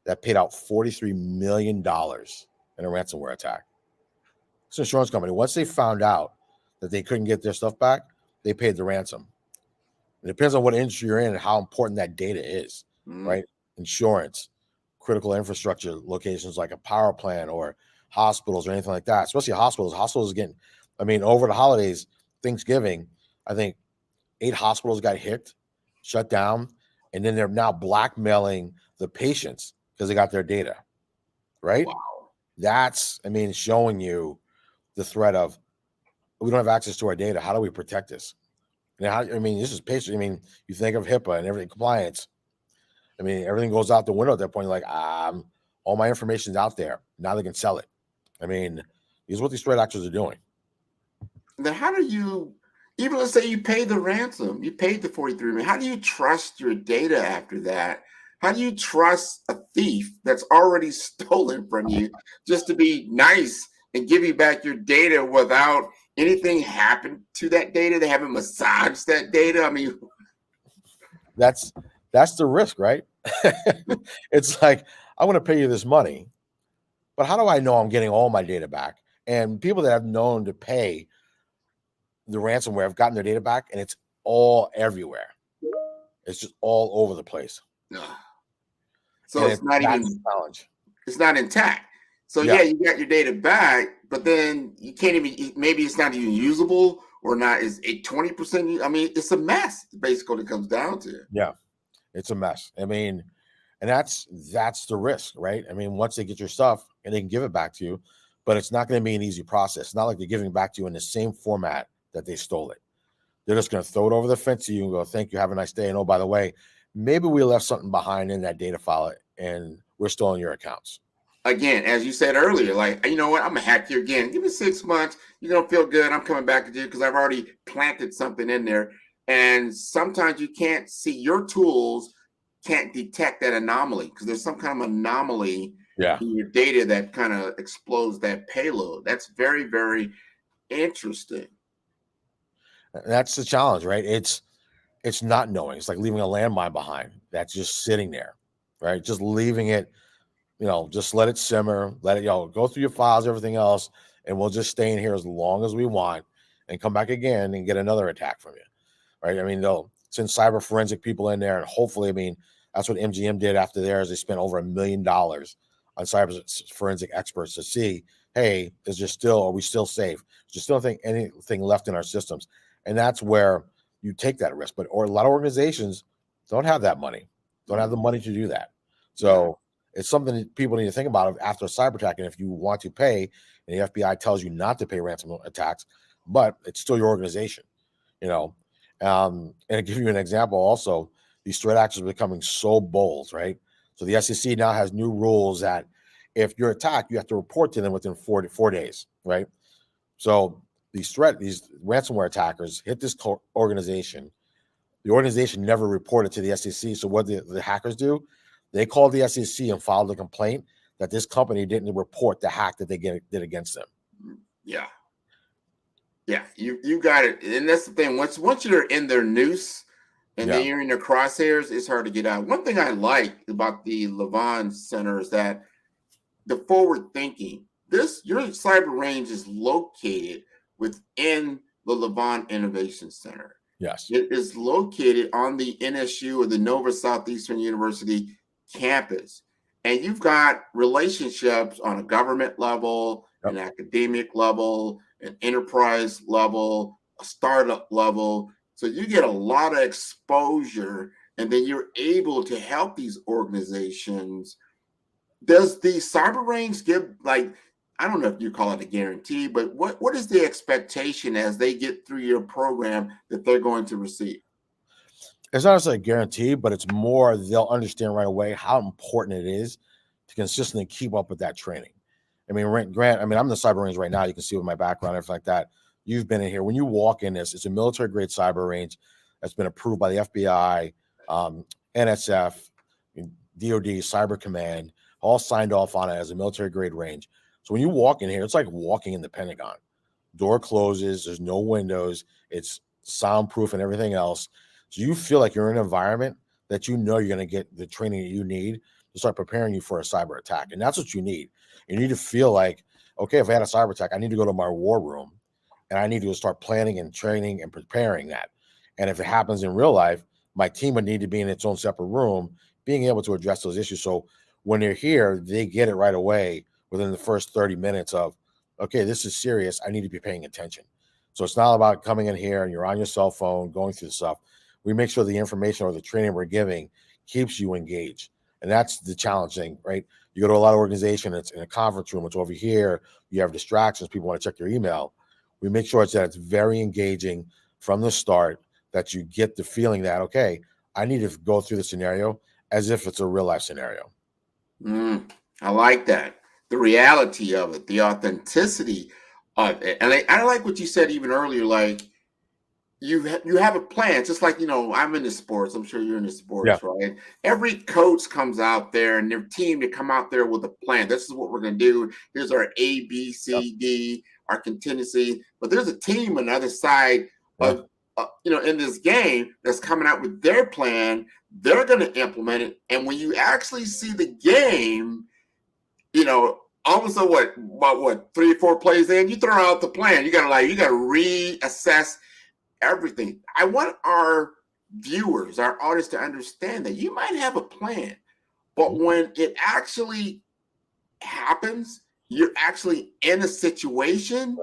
that paid out $43 million in a ransomware attack. It's an insurance company. Once they found out that they couldn't get their stuff back, they paid the ransom. It depends on what industry you're in and how important that data is, right? Insurance, critical infrastructure locations like a power plant or hospitals or anything like that, especially hospitals. Hospitals again, over the holidays, Thanksgiving, I think 8 hospitals got hit, shut down, and then they're now blackmailing the patients because they got their data, right? Wow. That's, showing you the threat of, we don't have access to our data. How do we protect this? Now, I mean, this is patient. I mean, you think of HIPAA and everything, compliance. I mean, everything goes out the window at that point. You're like, all my information's out there. Now they can sell it. I mean, this is what these threat actors are doing. Then how do you, even let's say you paid the ransom, you paid the 43 million, how do you trust your data after that? How do you trust a thief that's already stolen from you just to be nice and give you back your data without anything happened to that data? They haven't massaged that data. I mean, that's the risk, right? It's like, I want to pay you this money, but how do I know I'm getting all my data back? And people that have known to pay the ransomware have gotten their data back, and it's all everywhere. It's just all over the place. So it's not even a challenge. It's not intact. So yeah, you got your data back, but then you can't even, maybe it's not even usable or not. Is it 20%? I mean, it's a mess, basically, what it comes down to. Yeah, it's a mess. I mean, and that's the risk, right? I mean, once they get your stuff and they can give it back to you, but it's not going to be an easy process. It's not like they're giving it back to you in the same format that they stole it. They're just going to throw it over the fence to you and go, thank you, have a nice day. And oh, by the way, maybe we left something behind in that data file and we're still in your accounts. Again, as you said earlier, like, you know what, I'm going to hack you again. Give me 6 months. You're going to feel good. I'm coming back to you because I've already planted something in there. And sometimes you can't see, your tools can't detect that anomaly because there's some kind of anomaly in your data that kind of explodes that payload. That's very, very interesting. That's the challenge, right? It's not knowing. It's like leaving a landmine behind that's just sitting there, right? Just leaving it, just let it simmer, let it, go through your files, everything else, and we'll just stay in here as long as we want and come back again and get another attack from you, right? I mean, they'll send cyber forensic people in there, and hopefully, I mean, that's what MGM did after theirs. They spent over $1 million on cyber forensic experts to see, hey, are we still safe? Is there still anything left in our systems? And that's where you take that risk. But a lot of organizations don't have that money, don't have the money to do that. So it's something that people need to think about after a cyber attack. And if you want to pay, and the FBI tells you not to pay ransom attacks, but it's still your organization, And to give you an example also, these threat actors are becoming so bold, right? So the SEC now has new rules that if you're attacked, you have to report to them within 4 days, right? So these ransomware attackers hit this organization. The organization never reported to the SEC. So what the hackers do, they called the SEC and filed a complaint that this company didn't report the hack that they did against them. Yeah. Yeah, you got it. And that's the thing. Once you're in their noose and then you're in their crosshairs, it's hard to get out. One thing I like about the Levon Center is that the forward thinking. Your cyber range is located within the Levon Innovation Center. Yes. It is located on the NSU or the Nova Southeastern University campus. And you've got relationships on a government level, an academic level, an enterprise level, a startup level. So you get a lot of exposure, and then you're able to help these organizations. Does the cyber range give, like, I don't know if you call it a guarantee, but what is the expectation as they get through your program that they're going to receive? It's not necessarily a guarantee, but it's more they'll understand right away how important it is to consistently keep up with that training. I mean, Grant, I'm in the cyber range right now. You can see with my background, everything like that. You've been in here. When you walk in this, it's a military-grade cyber range that's been approved by the FBI, NSF, DOD, Cyber Command, all signed off on it as a military-grade range. So when you walk in here, it's like walking in the Pentagon. Door closes, there's no windows, it's soundproof and everything else. So you feel like you're in an environment that you're going to get the training that you need to start preparing you for a cyber attack. And that's what you need. You need to feel like, okay, if I had a cyber attack, I need to go to my war room and I need to start planning and training and preparing that. And if it happens in real life, my team would need to be in its own separate room, being able to address those issues. So when they're here, they get it right away within the first 30 minutes of, okay, this is serious. I need to be paying attention. So it's not about coming in here and you're on your cell phone, going through the stuff. We make sure the information or the training we're giving keeps you engaged. And that's the challenge thing, right? You go to a lot of organizations, it's in a conference room, it's over here, you have distractions, people want to check your email. We make sure that it's very engaging from the start that you get the feeling that, okay, I need to go through the scenario as if it's a real life scenario. I like that. The reality of it, the authenticity of it. And I like what you said even earlier, like you have a plan, just like, I'm in the sports. I'm sure you're in the sports, right? Every coach comes out there and their team to come out there with a plan. This is what we're going to do. Here's our A, B, C, D, our contingency. But there's a team on the other side of, in this game that's coming out with their plan. They're going to implement it. And when you actually see the game, almost about 3 or 4 plays in, you throw out the plan. You got to reassess everything. I want our viewers, our audience to understand that you might have a plan, but when it actually happens, you're actually in a situation,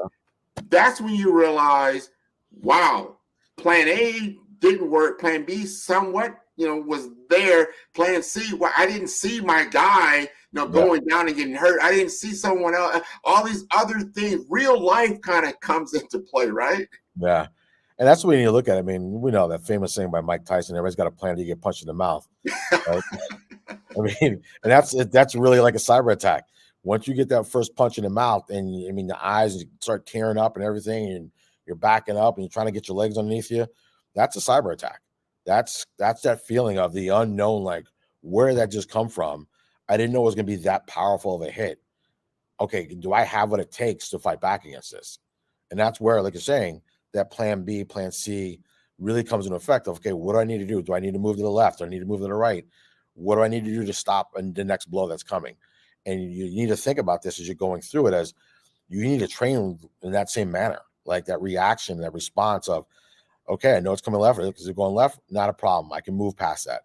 that's when you realize, wow, plan A didn't work. Plan B somewhat, was there. Plan C, well, I didn't see my guy, going down and getting hurt. I didn't see someone else. All these other things, real life kind of comes into play, right? Yeah. And that's the way you look at it. I mean, we know that famous saying by Mike Tyson, everybody's got a plan to get punched in the mouth. Right? I mean, and that's really like a cyber attack. Once you get that first punch in the mouth and the eyes start tearing up and everything, and you're backing up and you're trying to get your legs underneath you, that's a cyber attack. That's that feeling of the unknown, like, where did that just come from? I didn't know it was going to be that powerful of a hit. Okay, do I have what it takes to fight back against this? And that's where, like you're saying, that plan B, plan C really comes into effect of, okay, what do I need to do? Do I need to move to the left? Do I need to move to the right? What do I need to do to stop the next blow that's coming? And you need to think about this as you're going through it, as you need to train in that same manner, like that reaction, that response of, okay, I know it's coming left because they're going left, not a problem. I can move past that.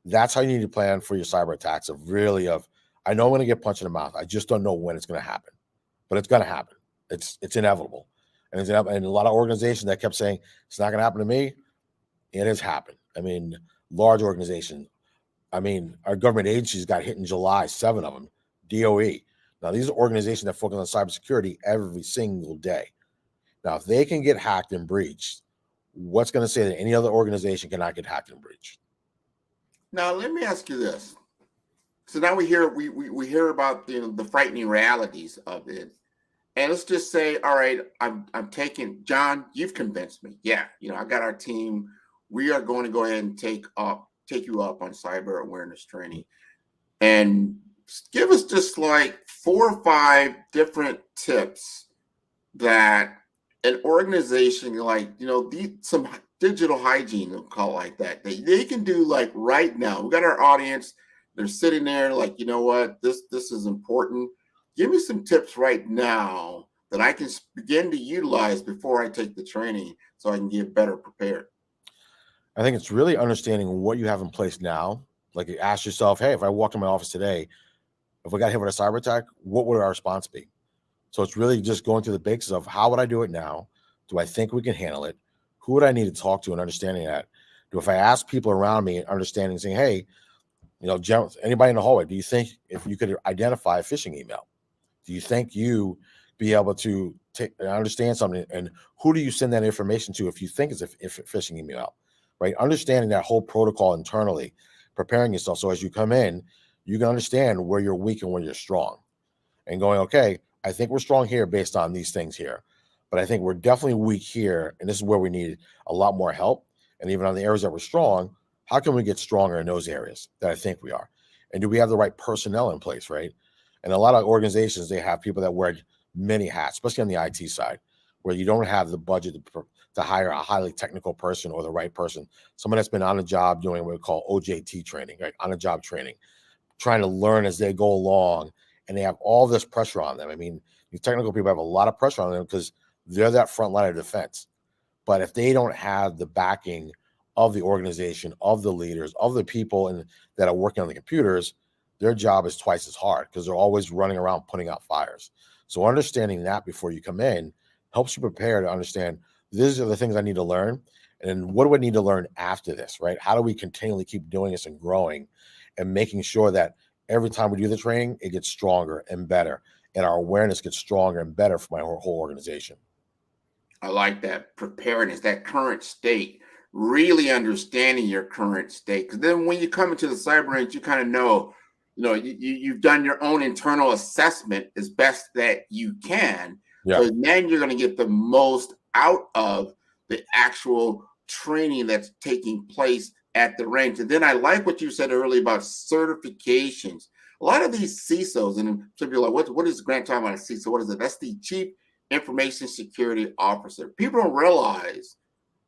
That's how you need to plan for your cyber attacks I know I'm going to get punched in the mouth. I just don't know when it's going to happen, but it's going to happen. It's inevitable. And a lot of organizations that kept saying it's not going to happen to me, it has happened. I mean, large organizations. I mean, our government agencies got hit in July, 7 of them, DOE. Now, these are organizations that focus on cybersecurity every single day. Now, if they can get hacked and breached, what's going to say that any other organization cannot get hacked and breached? Now, let me ask you this. So now we hear about the frightening realities of it. And let's just say, all right, I'm taking, John, you've convinced me. Yeah, I got our team. We are going to go ahead and take you up on cyber awareness training. And give us just like 4 or 5 different tips that an organization, like, some digital hygiene, we'll call it like that, they can do like right now. We got our audience. They're sitting there like, you know what, this is important. Give me some tips right now that I can begin to utilize before I take the training so I can get better prepared. I think it's really understanding what you have in place now. Like, you ask yourself, hey, if I walked in my office today, if we got hit with a cyber attack, what would our response be? So it's really just going through the basics of how would I do it now? Do I think we can handle it? Who would I need to talk to and understanding that? If I ask people around me, understanding, saying, hey, anybody in the hallway, do you think if you could identify a phishing email? Do you think you be able to understand something? And who do you send that information to if you think it's a phishing email, right? Understanding that whole protocol internally, preparing yourself so as you come in, you can understand where you're weak and where you're strong. And going, okay, I think we're strong here based on these things here, but I think we're definitely weak here. And this is where we need a lot more help. And even on the areas that we're strong, how can we get stronger in those areas that I think we are? And do we have the right personnel in place, right? And a lot of organizations, they have people that wear many hats, especially on the IT side, where you don't have the budget to hire a highly technical person or the right person, someone that's been on the job doing what we call OJT training, right? On the job training, trying to learn as they go along, and they have all this pressure on them. I mean, the technical people have a lot of pressure on them because they're that front line of defense. But if they don't have the backing of the organization, of the leaders, of the people that are working on the computers, their job is twice as hard because they're always running around putting out fires. So understanding that before you come in helps you prepare to understand these are the things I need to learn. And then what do I need to learn after this, right? How do we continually keep doing this and growing and making sure that every time we do the training, it gets stronger and better and our awareness gets stronger and better for my whole organization. I like that preparedness, that current state, really understanding your current state. Because then when you come into the cyber range, you kind of know, you've done your own internal assessment as best that you can. Yeah. So then you're going to get the most out of the actual training that's taking place at the range. And then I like what you said earlier about certifications. A lot of these CISOs, and some people are like, what is Grant talking about a CISO? What is it? That's the Chief Information Security Officer. People don't realize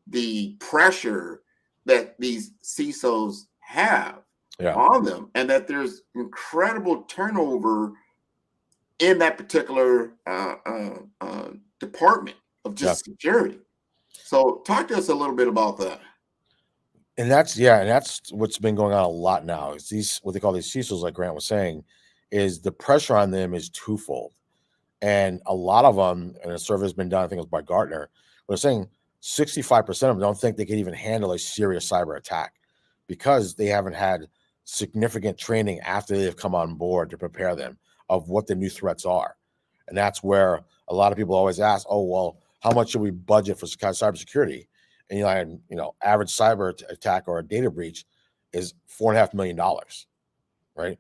the pressure that these CISOs have on them, and that there's incredible turnover in that particular department of just security. So talk to us a little bit about that. And that's what's been going on a lot now. Is these, what they call these CISOs, like Grant was saying, is the pressure on them is twofold. And a lot of them, and a survey has been done, I think it was by Gartner, they're saying 65% of them don't think they can even handle a serious cyber attack because they haven't had significant training after they've come on board to prepare them of what the new threats are. And that's where a lot of people always ask, oh, well, how much should we budget for cybersecurity? And average cyber attack or a data breach is $4.5 million, right?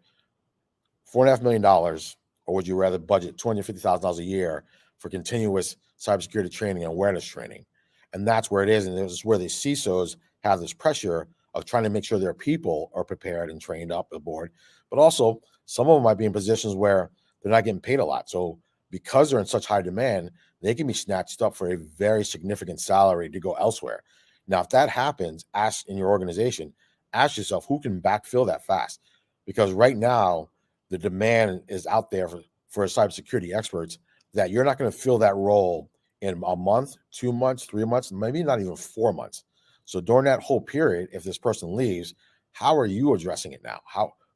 $4.5 million, or would you rather budget $250,000 a year for continuous cybersecurity training and awareness training? And that's where it is. And this is where the CISOs have this pressure of trying to make sure their people are prepared and trained up aboard. But also, some of them might be in positions where they're not getting paid a lot. So because they're in such high demand, they can be snatched up for a very significant salary to go elsewhere. Now, if that happens, ask in your organization, ask yourself who can backfill that fast. Because right now, the demand is out there for cybersecurity experts that you're not going to fill that role in a month, 2 months, 3 months, maybe not even 4 months. So during that whole period, if this person leaves, how are you addressing it now?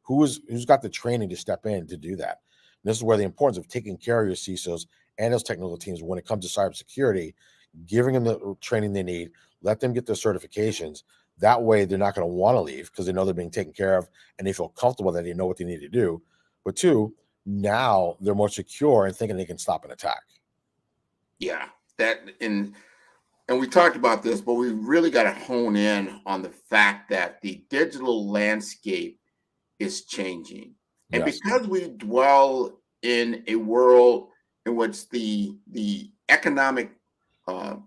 Who's got the training to step in to do that? And this is where the importance of taking care of your CISOs and those technical teams when it comes to cybersecurity, giving them the training they need, let them get their certifications. That way, they're not going to want to leave because they know they're being taken care of and they feel comfortable that they know what they need to do. But two, now they're more secure and thinking they can stop an attack. Yeah, and we talked about this, but we really got to hone in on the fact that the digital landscape is changing. And because we dwell in a world in which the economic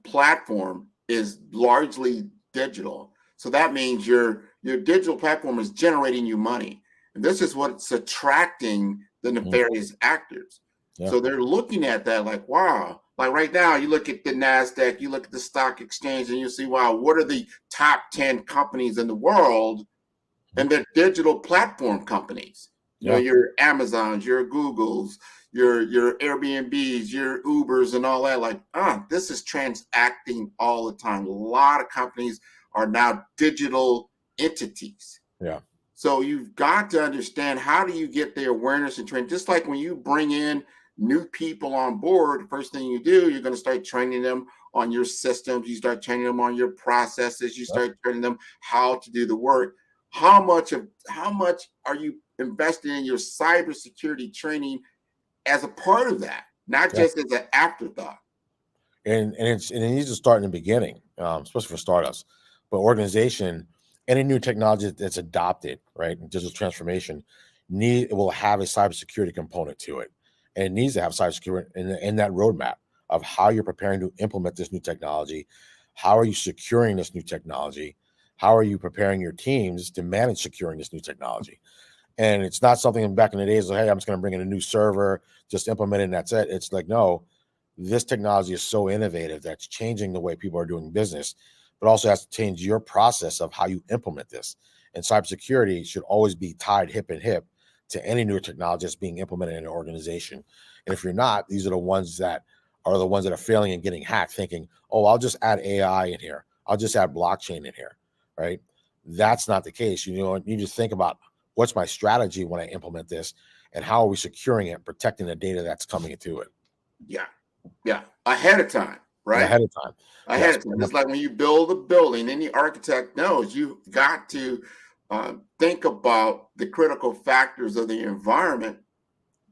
platform is largely digital, so that means your digital platform is generating you money. And this is what's attracting the nefarious actors. So they're looking at that like, wow, like right now, you look at the NASDAQ, you look at the stock exchange, and you see, wow, what are the top 10 companies in the world? And they're digital platform companies. You know, your Amazons, your Googles, your Airbnbs, your Ubers, and all that. Like, this is transacting all the time. A lot of companies are now digital entities. Yeah. So you've got to understand, how do you get the awareness and training? Just like when you bring in new people on board, the first thing you do, you're going to start training them on your systems. You start training them on your processes. You start training them how to do the work. How much are you investing in your cybersecurity training as a part of that, not just as an afterthought? And it needs to start in the beginning, especially for startups. But organization, any new technology that's adopted, right, digital transformation, will have a cybersecurity component to it. And it needs to have cybersecurity in that roadmap of how you're preparing to implement this new technology. How are you securing this new technology? How are you preparing your teams to manage securing this new technology? And it's not something back in the days like, hey, I'm just going to bring in a new server, just implement it, and that's it. It's like, no, this technology is so innovative that's changing the way people are doing business, but also has to change your process of how you implement this. And cybersecurity should always be tied hip and hip to any new technology that's being implemented in an organization. And if you're not, these are the ones that are failing and getting hacked, thinking, oh, I'll just add AI in here. I'll just add blockchain in here, right? That's not the case. You need to think about, what's my strategy when I implement this, and how are we securing it, protecting the data that's coming into it? Yeah. Ahead of time, right? Ahead of time. Ahead of time. It's like when you build a building, any architect knows you've got to think about the critical factors of the environment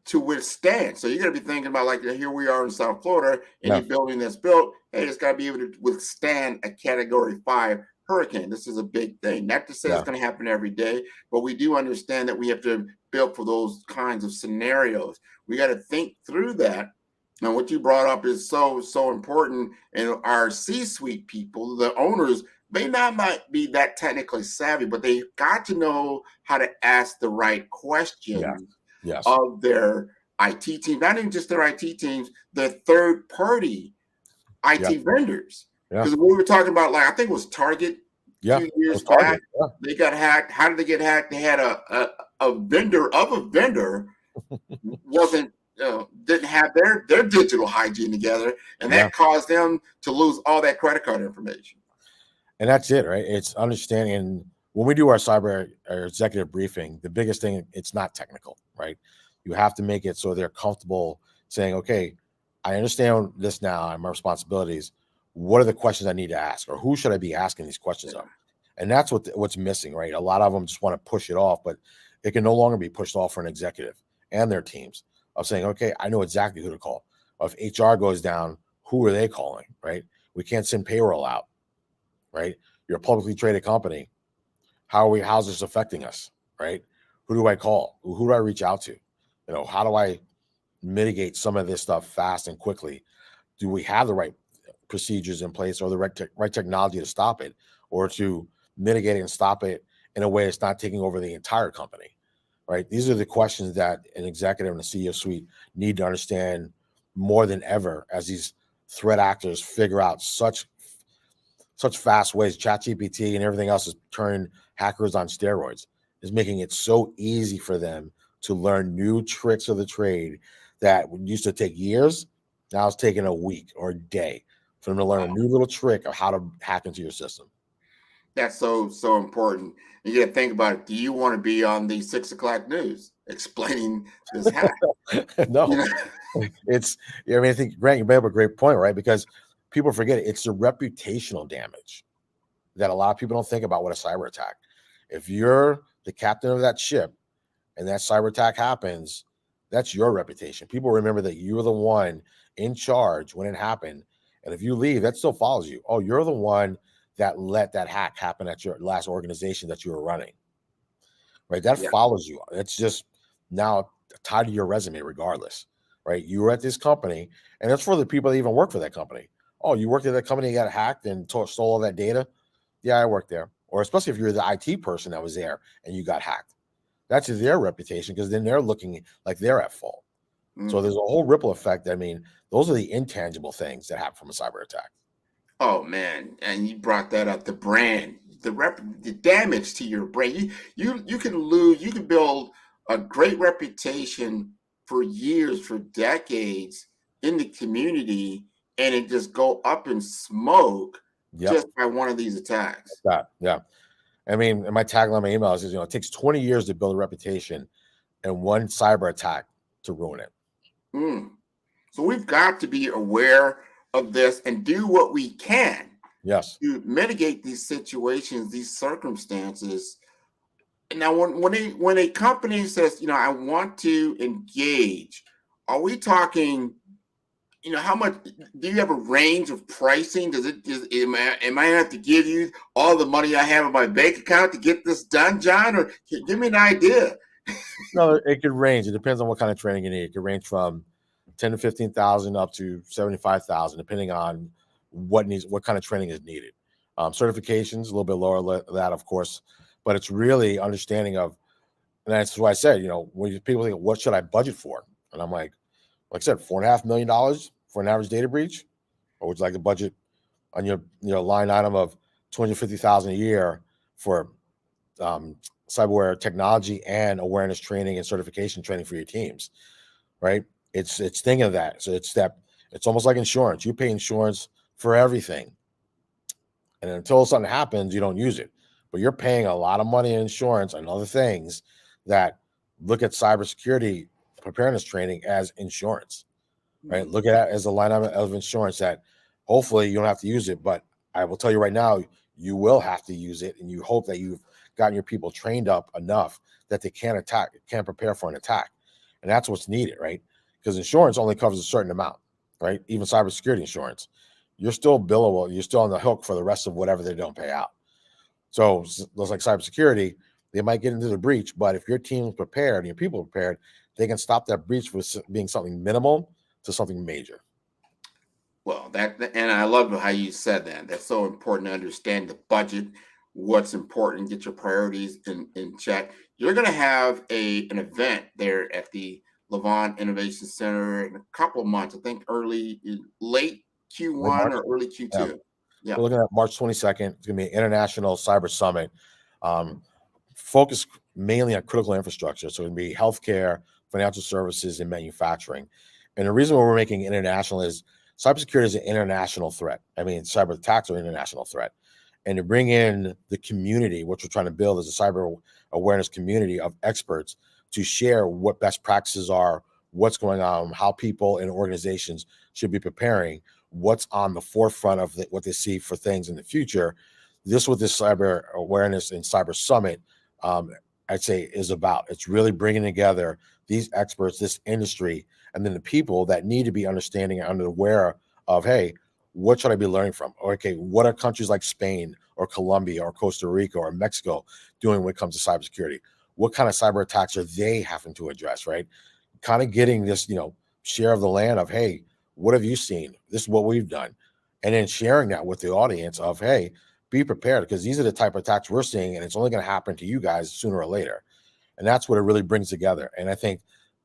to withstand. So you're going to be thinking about, like, here we are in South Florida, any building that's built, hey, it's got to be able to withstand a Category 5 hurricane. This is a big thing. Not to say Yeah. it's going to happen every day, but we do understand that we have to build for those kinds of scenarios. We got to think through that. And what you brought up is so important. And our C-suite people, the owners, might be that technically savvy, but they got to know how to ask the right questions Yes. of their IT team, not even just their IT teams, their third-party IT vendors. Because we were talking about, like, I think it was Target 2 years back. They got hacked. How did they get hacked? They had a vendor of a vendor wasn't didn't have their digital hygiene together, and that caused them to lose all that credit card information. And that's it, right? It's understanding when we do our executive briefing, the biggest thing, it's not technical, right? You have to make it so they're comfortable saying, okay, I understand this now and my responsibilities. What are the questions I need to ask, or who should I be asking these questions of? And that's what's missing, right? A lot of them just want to push it off, but it can no longer be pushed off for an executive and their teams of saying, okay, I know exactly who to call. Or if HR goes down, who are they calling, right? We can't send payroll out, right? You're a publicly traded company. How's this affecting us, right? Who do I call? Who do I reach out to? You know, how do I mitigate some of this stuff fast and quickly? Do we have the right procedures in place or the right technology to stop it, or to mitigate it and stop it in a way that's not taking over the entire company, right? These are the questions that an executive and a CEO suite need to understand more than ever as these threat actors figure out such fast ways. ChatGPT and everything else is turning hackers on steroids. Is making it so easy for them to learn new tricks of the trade that used to take years. Now it's taking a week or a day for them to learn a new little trick of how to hack into your system. That's so important. You got to think about it. Do you want to be on the 6 o'clock news explaining this hack? No, I think, Grant, you made up a great point, right? Because people forget it's the reputational damage that a lot of people don't think about with a cyber attack. If you're the captain of that ship and that cyber attack happens, that's your reputation. People remember that you were the one in charge when it happened. And if you leave, that still follows you. Oh, you're the one that let that hack happen at your last organization that you were running, right? That follows you. It's just now tied to your resume regardless, right? You were at this company, and that's for the people that even work for that company. Oh, you worked at that company, you got hacked and stole all that data? Yeah, I worked there. Or especially if you're the IT person that was there and you got hacked. That's their reputation, because then they're looking like they're at fault. So there's a whole ripple effect. I mean, those are the intangible things that happen from a cyber attack. Oh man, and you brought that up. The brand, the damage to your brand. You can build a great reputation for years, for decades in the community, and it just go up in smoke just by one of these attacks. Yeah. I mean, in my tagline, my email is, it takes 20 years to build a reputation and one cyber attack to ruin it. So we've got to be aware of this and do what we can to mitigate these situations, these circumstances. Now, when a company says, I want to engage, are we talking, how much do you have a range of pricing? Am I have to give you all the money I have in my bank account to get this done, John? Or give me an idea. No, it could range. It depends on what kind of training you need. It could range from 10 to 15,000 up to 75,000, depending on what kind of training is needed. Certifications a little bit lower than that, of course, but it's really understanding of, and that's why I said, when people think, what should I budget for? And I'm like I said, $4.5 million for an average data breach, or would you like a budget on your line item of $250,000 a year for cyberware technology and awareness training and certification training for your teams, right? It's thinking of that. So it's almost like insurance. You pay insurance for everything, and until something happens, you don't use it. But you're paying a lot of money in insurance and other things that look at cybersecurity preparedness training as insurance, right? Look at it as a line item of insurance that hopefully you don't have to use it, but I will tell you right now, you will have to use it, and you hope that you've gotten your people trained up enough that they can prepare for an attack. And that's what's needed, right? Because insurance only covers a certain amount, right? Even cybersecurity insurance, you're still billable. You're still on the hook for the rest of whatever they don't pay out. So just like cybersecurity, they might get into the breach, but if your team is prepared and your people are prepared, they can stop that breach from being something minimal to something major. Well, and I love how you said that. That's so important to understand the budget, what's important, get your priorities in check. You're going to have an event there at the Levant Innovation Center in a couple of months. I think late Q1 or early Q2. Yeah. Yeah. We're looking at March 22nd. It's going to be an international cyber summit, focused mainly on critical infrastructure. So it's going to be healthcare, financial services, and manufacturing. And the reason why we're making it international is cybersecurity is an international threat. I mean, cyber attacks are an international threat. And to bring in the community, which we're trying to build is a cyber awareness community of experts to share what best practices are, what's going on, how people and organizations should be preparing, what's on the forefront of what they see for things in the future. This what this cyber awareness and cyber summit, I'd say, is about. It's really bringing together these experts, this industry, and then the people that need to be understanding and aware of, hey, what should I be learning from? Or, okay, what are countries like Spain or Colombia or Costa Rica or Mexico doing when it comes to cybersecurity? What kind of cyber attacks are they having to address, right? Kind of getting this, share of the land of, hey, what have you seen? This is what we've done. And then sharing that with the audience of, hey, be prepared because these are the type of attacks we're seeing and it's only going to happen to you guys sooner or later. And that's what it really brings together. And I think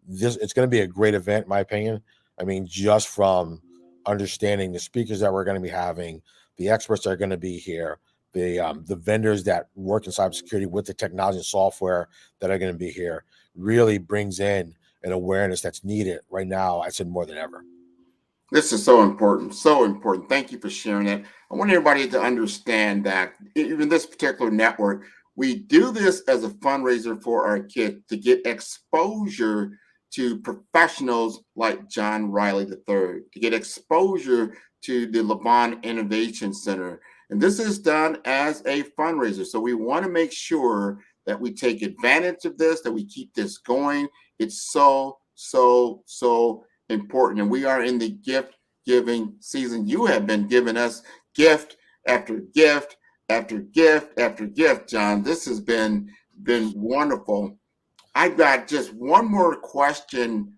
it's going to be a great event, in my opinion. I mean, just from understanding the speakers that we're going to be having, the experts that are going to be here, the vendors that work in cybersecurity with the technology and software that are going to be here, really brings in an awareness that's needed right now, I said, more than ever. This is so important, so important. Thank you for sharing that. I want everybody to understand that even this particular network, we do this as a fundraiser for our kids to get exposure to professionals like John Riley III, to get exposure to the Levant Innovation Center. And this is done as a fundraiser. So we want to make sure that we take advantage of this, that we keep this going. It's so, so, so important. And we are in the gift giving season. You have been giving us gift after gift after gift after gift, John. This has been wonderful. I've got just one more question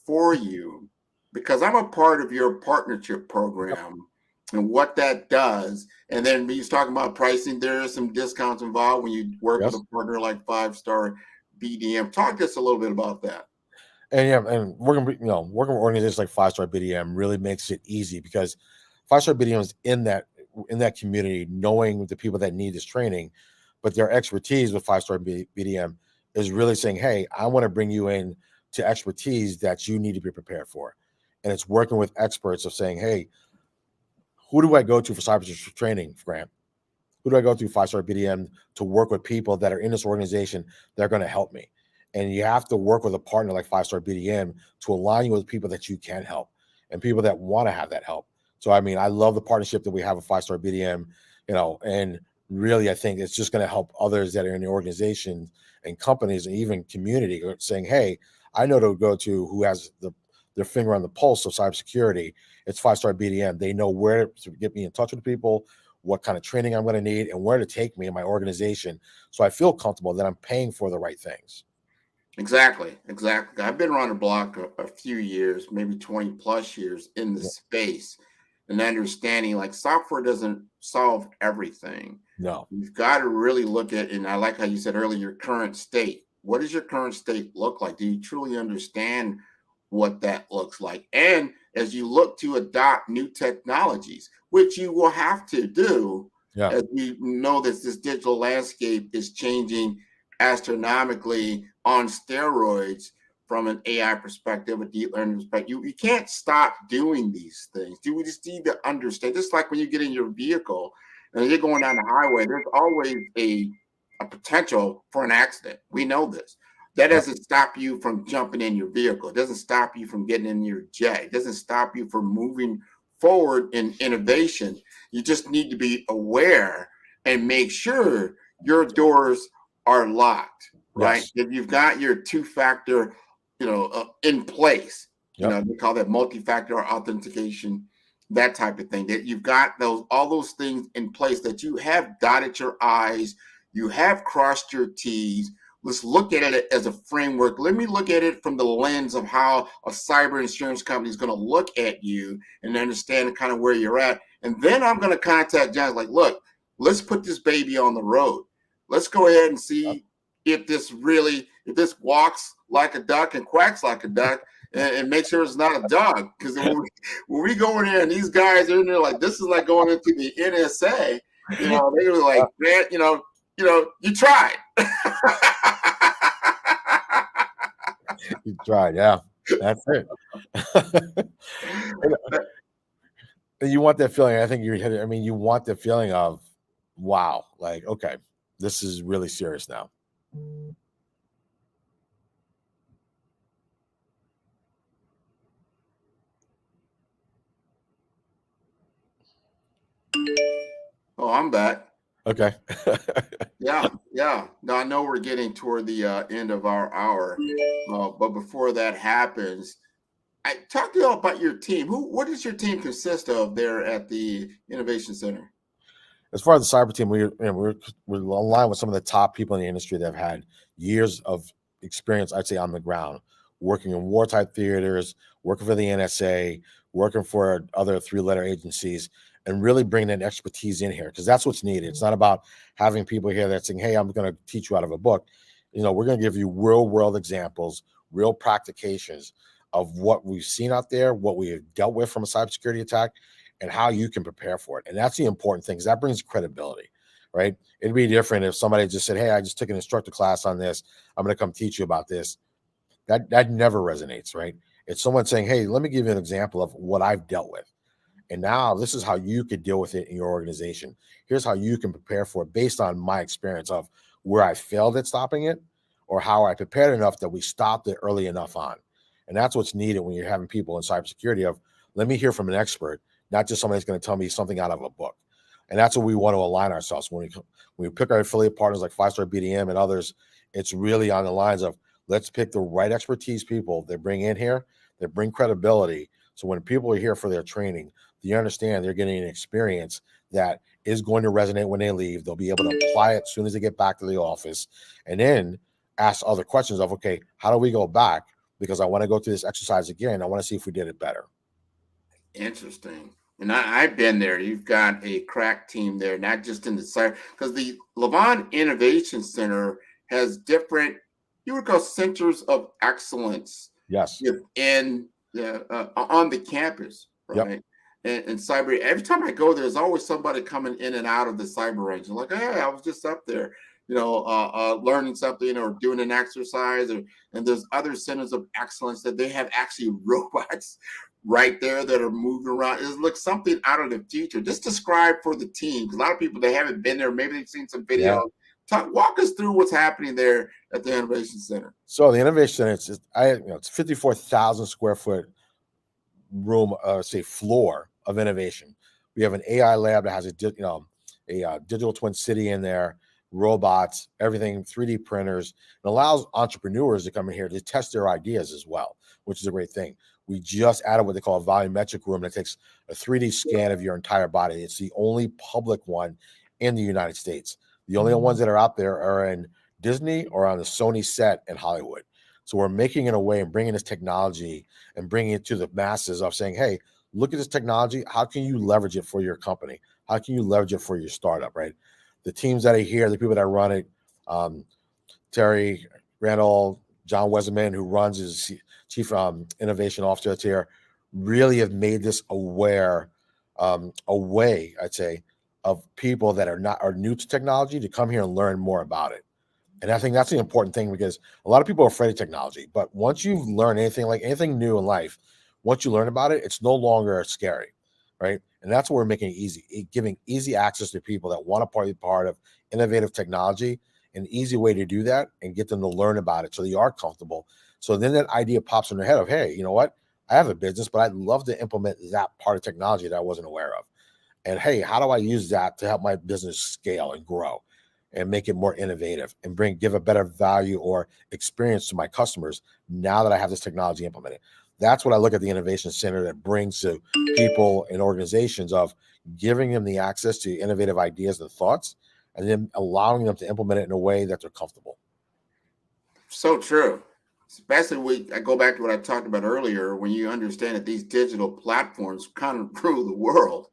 for you because I'm a part of your partnership program and what that does. And then when you're talking about pricing, there are some discounts involved when you work with a partner like 5-Star BDM. Talk to us a little bit about that. And working with organizations like 5-Star BDM really makes it easy because 5-Star BDM is in that community, knowing the people that need this training, but their expertise with 5-Star BDM is really saying, hey, I want to bring you in to expertise that you need to be prepared for. And it's working with experts of saying, hey, who do I go to for cyber training, Grant? Who do I go to 5-Star BDM to work with people that are in this organization that are going to help me? And you have to work with a partner like 5-Star BDM to align you with people that you can help and people that want to have that help. So, I mean, I love the partnership that we have with 5-Star BDM, and really, I think it's just going to help others that are in the organization and companies and even community saying, hey, I know to go to who has their finger on the pulse of cybersecurity. It's 5-Star BDM. They know where to get me in touch with people, what kind of training I'm going to need, and where to take me in my organization. So I feel comfortable that I'm paying for the right things. Exactly. I've been around the block a few years, maybe 20 plus years in the space, and understanding like software doesn't solve everything. No. You've got to really look at, and I like how you said earlier, your current state. What does your current state look like? Do you truly understand what that looks like? And as you look to adopt new technologies, which you will have to do, as we know that this digital landscape is changing astronomically on steroids from an AI perspective, a deep learning perspective. You can't stop doing these things. We just need to understand, just like when you get in your vehicle and you're going down the highway, there's always a potential for an accident. We know this. That doesn't stop you from jumping in your vehicle. It doesn't stop you from getting in your jet. It doesn't stop you from moving forward in innovation. You just need to be aware and make sure your doors are locked, right? If you've got your two-factor, in place, they call that multi-factor authentication. that type of thing, that you've got all those things in place, that you have dotted your I's, you have crossed your T's. Let's look at it as a framework. Let me look at it from the lens of how a cyber insurance company is going to look at you and understand kind of where you're at. And then I'm going to contact John, like, look, let's put this baby on the road. Let's go ahead and see if this walks like a duck and quacks like a duck, and make sure it's not a dog. Because when we go in there and these guys are in there, like, this is like going into the NSA, they were like, man, you tried. You tried, yeah. That's it. And you want that feeling. I think you're hitting. I mean, you want the feeling of, wow, like, okay, this is really serious now. Oh, I'm back. Okay. Yeah. Now I know we're getting toward the end of our hour, but before that happens, I talk to you all about your team. What does your team consist of there at the Innovation Center? As far as the cyber team, we're aligned with some of the top people in the industry that have had years of experience, I'd say, on the ground, working in war-type theaters, working for the NSA, working for other three-letter agencies, and really bringing that expertise in here, because that's what's needed. It's not about having people here that saying, hey, I'm going to teach you out of a book. We're going to give you real-world examples, real practications of what we've seen out there, what we have dealt with from a cybersecurity attack, and how you can prepare for it. And that's the important thing, because that brings credibility, right? It'd be different if somebody just said, hey, I just took an instructor class on this. I'm going to come teach you about this. That never resonates, right? It's someone saying, hey, let me give you an example of what I've dealt with. And now this is how you could deal with it in your organization. Here's how you can prepare for it based on my experience of where I failed at stopping it, or how I prepared enough that we stopped it early enough on. And that's what's needed when you're having people in cybersecurity of, let me hear from an expert, not just somebody that's going to tell me something out of a book. And that's what we want to align ourselves. When we pick our affiliate partners like 5-Star BDM and others, it's really on the lines of, let's pick the right expertise people that bring in here, that bring credibility. So when people are here for their training, you understand they're getting an experience that is going to resonate when they leave. They'll be able to apply it as soon as they get back to the office, and then ask other questions of, okay, how do we go back? Because I want to go through this exercise again. I want to see if we did it better. Interesting. And I've been there. You've got a crack team there, not just in the cyber, because the Levant Innovation Center has different, you would call centers of excellence. Yes. On the campus, right? Yep. And cyber, every time I go, there's always somebody coming in and out of the cyber range. I'm like, hey, I was just up there, learning something or doing an exercise. And there's other centers of excellence that they have actually robots right there that are moving around. It looks something out of the future. Just describe for the team, because a lot of people, they haven't been there. Maybe they've seen some video. Yeah. Walk us through what's happening there at the Innovation Center. So the Innovation Center, it's 54,000 square foot room, floor of innovation. We have an AI lab that has a digital twin city in there, robots, everything, 3D printers. It allows entrepreneurs to come in here to test their ideas as well, which is a great thing. We just added what they call a volumetric room that takes a 3D scan of your entire body. It's the only public one in the United States. The only ones that are out there are in Disney or on the Sony set in Hollywood. So we're making it a way and bringing this technology and bringing it to the masses of saying, hey, look at this technology. How can you leverage it for your company? How can you leverage it for your startup, right? The teams that are here, the people that run it, Terry Randall, John Weserman, who runs his chief innovation officer that's here, really have made this a way, I'd say, of people that are new to technology to come here and learn more about it. And I think that's the important thing, because a lot of people are afraid of technology. But once you've learned anything new in life, once you learn about it, it's no longer scary, right? And that's what we're making it easy, giving easy access to people that want to be part of innovative technology, an easy way to do that and get them to learn about it so they are comfortable. So then that idea pops in their head of, hey, you know what? I have a business, but I'd love to implement that part of technology that I wasn't aware of. And hey, how do I use that to help my business scale and grow and make it more innovative and give a better value or experience to my customers now that I have this technology implemented? That's what I look at the Innovation Center that brings to people and organizations, of giving them the access to innovative ideas and thoughts, and then allowing them to implement it in a way that they're comfortable. So true. Especially I go back to what I talked about earlier, when you understand that these digital platforms kind of rule the world.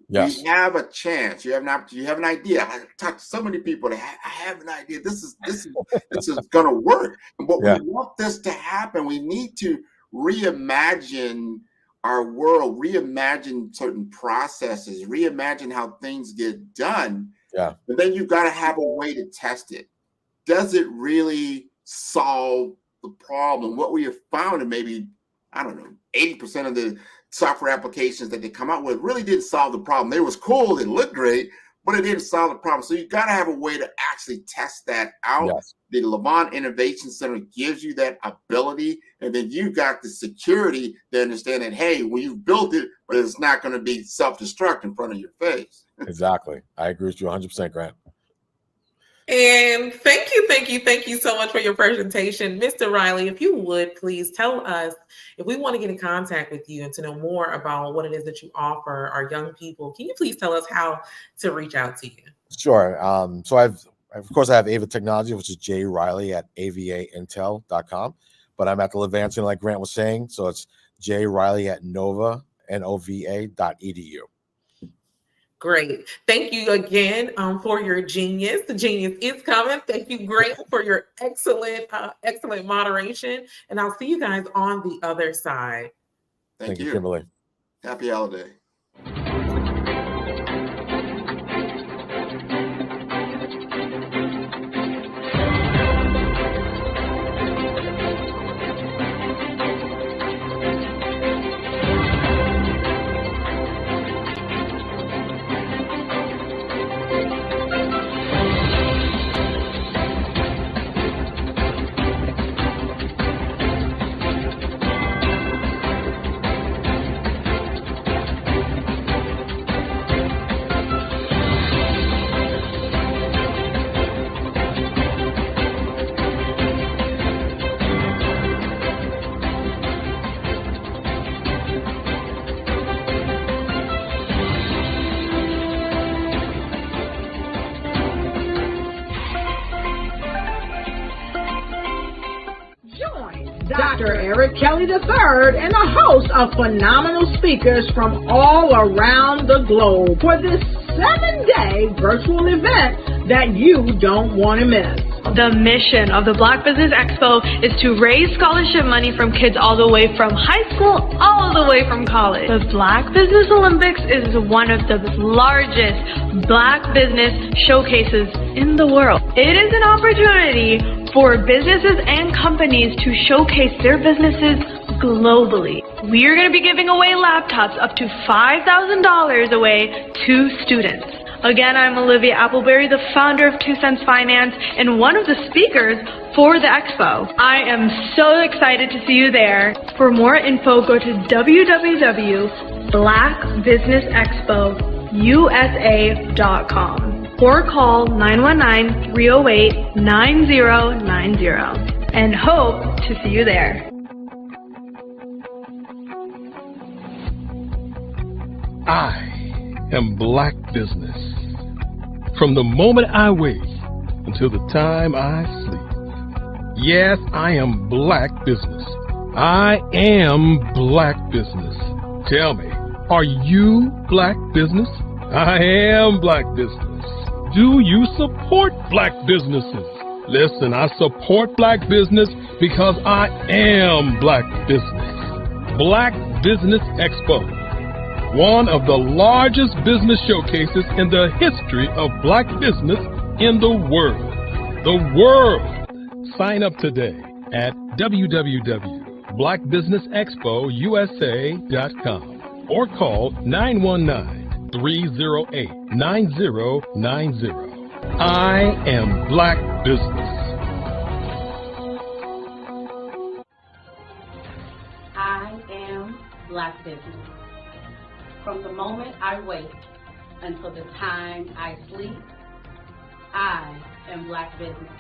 Yes. We have a chance. You have an idea. I talked to so many people that I have an idea. This is going to work. But we want this to happen. We need to reimagine our world, reimagine certain processes, reimagine how things get done. Yeah. But then you've got to have a way to test it. Does it really solve the problem? What we have found, and maybe, I don't know, 80% of the software applications that they come out with really didn't solve the problem. It was cool, it looked great, but it didn't solve the problem. So you got to have a way to actually test that out. Yes. The Levant Innovation Center gives you that ability, and then you got the security to understand that, hey, well, you've built it, but it's not going to be self-destruct in front of your face. Exactly. I agree with you 100%, Grant. And thank you so much for your presentation. Mr. Riley, if you would please tell us, if we want to get in contact with you and to know more about what it is that you offer our young people, can you please tell us how to reach out to you? Sure. So I have Ava Technology, which is jriley@avaintel.com, but I'm at the Levant Center, like Grant was saying. So it's jriley@nova.edu. Great. Thank you again for your genius. The genius is coming. Thank you, Grant, for your excellent moderation. And I'll see you guys on the other side. Thank you, Kimberly. Happy holiday. Dr. Eric Kelly III and a host of phenomenal speakers from all around the globe for this 7-day virtual event that you don't want to miss. The mission of the Black Business Expo is to raise scholarship money from kids all the way from high school, all the way from college. The Black Business Olympics is one of the largest Black business showcases in the world. It is an opportunity for businesses and companies to showcase their businesses globally. We are going to be giving away laptops up to $5,000 away to students. Again, I'm Olivia Appleberry, the founder of 2 Cents Finance and one of the speakers for the expo. I am so excited to see you there. For more info, go to www.blackbusinessexpousa.com or call 919-308-9090 and hope to see you there. I am Black Business. From the moment I wake until the time I sleep. Yes, I am Black Business. I am Black Business. Tell me, are you Black Business? I am Black Business. Do you support Black businesses? Listen, I support Black business because I am Black Business. Black Business Expo, one of the largest business showcases in the history of Black business in the world. The world! Sign up today at www.blackbusinessexpousa.com or call 919-308-9090. I am Black Business. I am Black Business. From the moment I wake until the time I sleep, I am Black Business.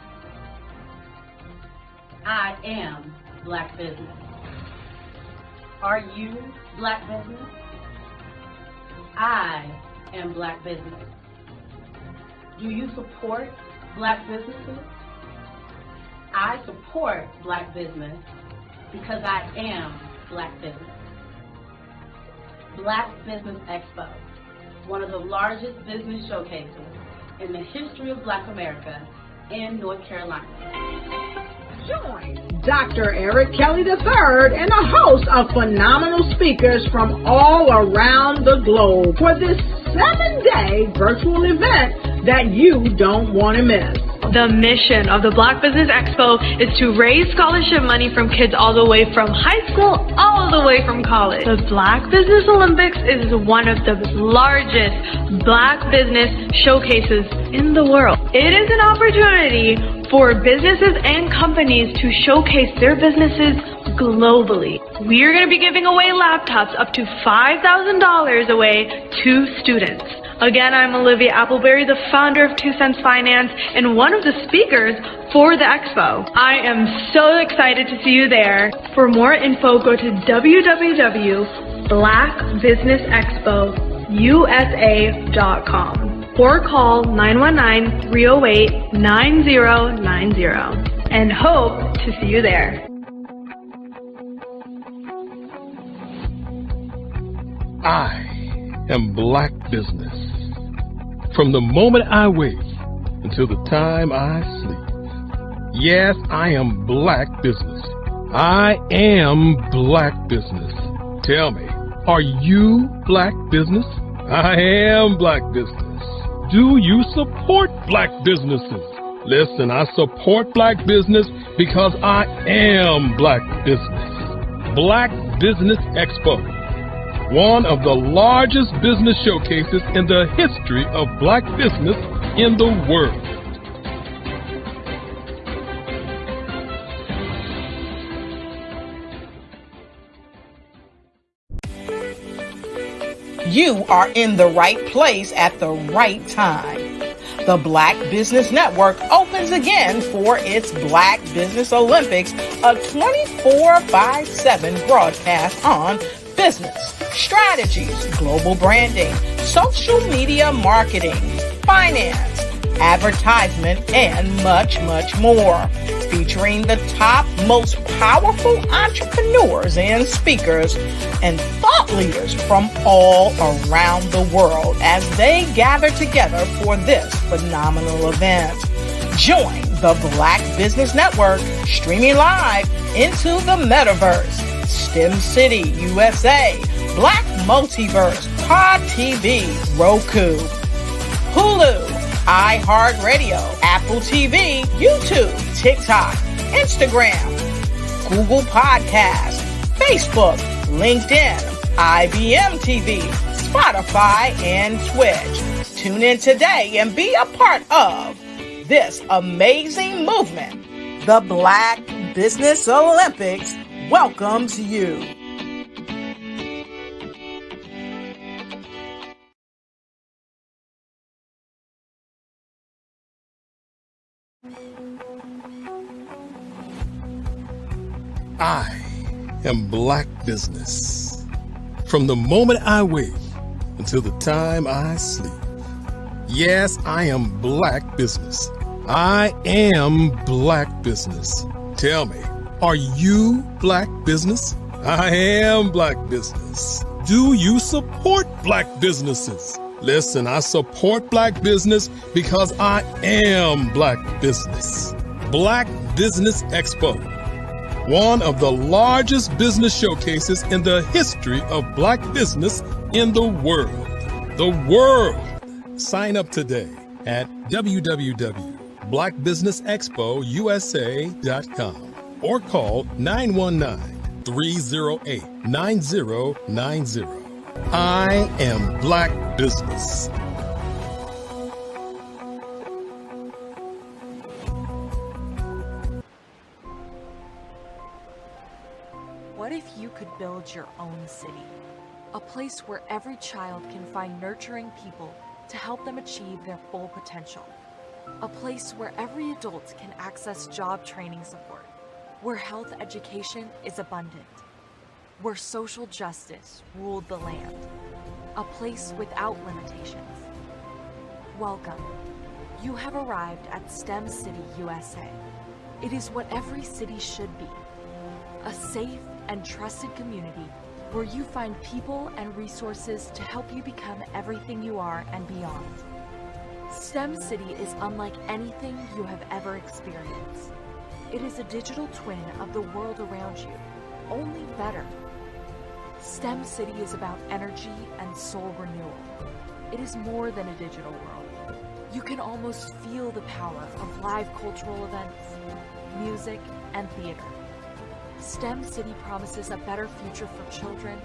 I am Black Business. Are you Black business? I am Black business. Do you support Black businesses? I support Black business because I am Black business. Black Business Expo, one of the largest business showcases in the history of Black America in North Carolina. Join Dr. Eric Kelly III and a host of phenomenal speakers from all around the globe for this 7-day virtual event that you don't want to miss. The mission of the Black Business Expo is to raise scholarship money from kids all the way from high school, all the way from college. The Black Business Olympics is one of the largest Black business showcases in the world. It is an opportunity for businesses and companies to showcase their businesses globally. We are going to be giving away laptops up to $5,000 away to students. Again, I'm Olivia Appleberry, the founder of 2 Cents Finance and one of the speakers for the expo. I am so excited to see you there. For more info, go to www.blackbusinessexpousa.com or call 919-308-9090 and hope to see you there. I am Black business. From the moment I wake until the time I sleep. Yes, I am Black business. I am Black business. Tell me, are you Black business? I am Black business. Do you support Black businesses? Listen, I support Black business because I am Black business. Black Business Expo, one of the largest business showcases in the history of Black business in the world. You are in the right place at the right time. The Black Business Network opens again for its Black Business Olympics, a 24/7 broadcast on business, strategies, global branding, social media marketing, finance, advertisement, and much, much more. Featuring the top, most powerful entrepreneurs and speakers and thought leaders from all around the world as they gather together for this phenomenal event. Join the Black Business Network streaming live into the metaverse. STEM City, USA, Black Multiverse, Pod TV, Roku, Hulu, iHeartRadio, Apple TV, YouTube, TikTok, Instagram, Google Podcasts, Facebook, LinkedIn, IBM TV, Spotify, and Twitch. Tune in today and be a part of this amazing movement. The Black Business Olympics welcomes you. I am Black business. From the moment I wake until the time I sleep. Yes, I am Black business. I am Black business. Tell me, are you Black business? I am Black business. Do you support Black businesses? Listen, I support Black business because I am Black business. Black Business Expo, one of the largest business showcases in the history of Black business in the world. The world. Sign up today at www.blackbusinessexpousa.com or call 919-308-9090. I am Black business. What if you could build your own city? A place where every child can find nurturing people to help them achieve their full potential. A place where every adult can access job training support, where health education is abundant. where social justice ruled the land, a place without limitations. Welcome. You have arrived at STEM City, USA. It is what every city should be, a safe and trusted community where you find people and resources to help you become everything you are and beyond. STEM City is unlike anything you have ever experienced. It is a digital twin of the world around you, only better. STEM City is about energy and soul renewal. It is more than a digital world. You can almost feel the power of live cultural events, music, and theater. STEM City promises a better future for children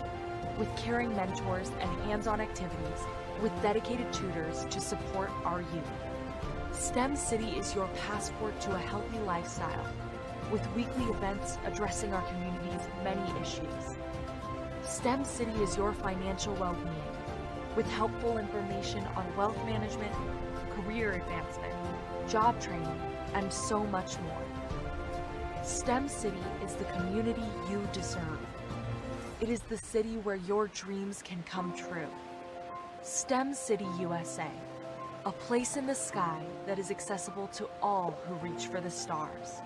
with caring mentors and hands-on activities with dedicated tutors to support our youth. STEM City is your passport to a healthy lifestyle with weekly events addressing our community's many issues. STEM City is your financial well-being with helpful information on wealth management, career advancement, job training, and so much more. STEM City is the community you deserve. It is the city where your dreams can come true. STEM City, USA, a place in the sky that is accessible to all who reach for the stars.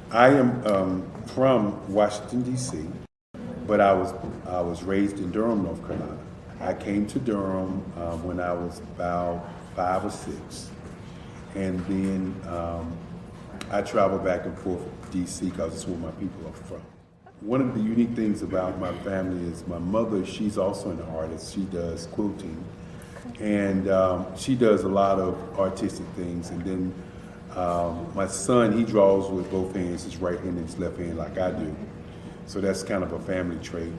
I am from Washington, D.C., but I was raised in Durham, North Carolina. I came to Durham when I was about 5 or 6, and then I traveled back and forth to D.C. because it's where my people are from. One of the unique things about my family is my mother, she's also an artist. She does quilting, and she does a lot of artistic things, and then my son, he draws with both hands, his right hand and his left hand like I do. So that's kind of a family trait.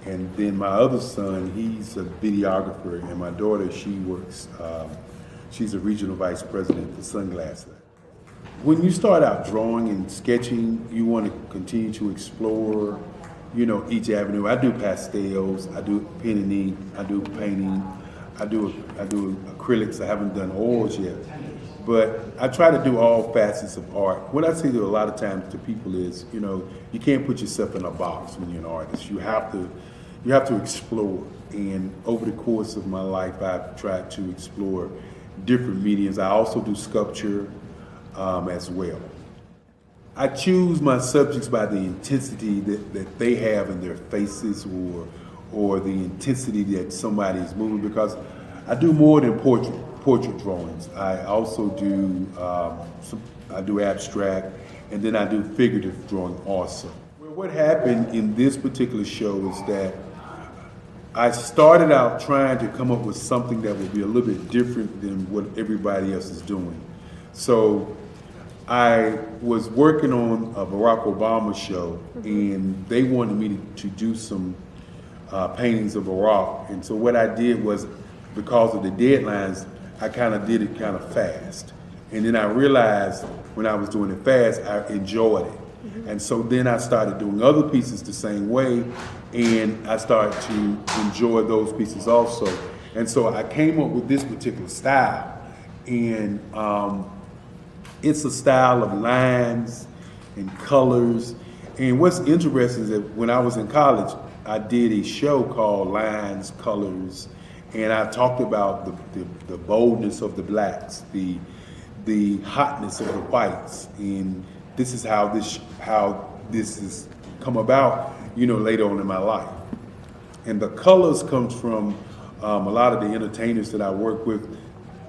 And then my other son, he's a videographer, and my daughter, she works, she's a regional vice president for Sunglasses. When you start out drawing and sketching, you want to continue to explore, you know, each avenue. I do pastels, I do pen and ink, I do painting, I do acrylics. I haven't done oils yet. But I try to do all facets of art. What I say to a lot of times to people is, you know, you can't put yourself in a box when you're an artist. You have to explore. And over the course of my life, I've tried to explore different mediums. I also do sculpture as well. I choose my subjects by the intensity that they have in their faces, or the intensity that somebody is moving, because I do more than portrait drawings. I also do I do abstract, and then I do figurative drawing also. Well, what happened in this particular show is that I started out trying to come up with something that would be a little bit different than what everybody else is doing. So I was working on a Barack Obama show, and they wanted me to do some paintings of Barack. And so what I did was, because of the deadlines, I kind of did it kind of fast. And then I realized when I was doing it fast, I enjoyed it. And so then I started doing other pieces the same way, and I started to enjoy those pieces also. And so I came up with this particular style, and it's a style of lines and colors. And what's interesting is that when I was in college, I did a show called Lines, Colors, and I talked about the boldness of the blacks, the hotness of the whites, and this is how this has come about, you know, later on in my life. And the colors comes from a lot of the entertainers that I work with,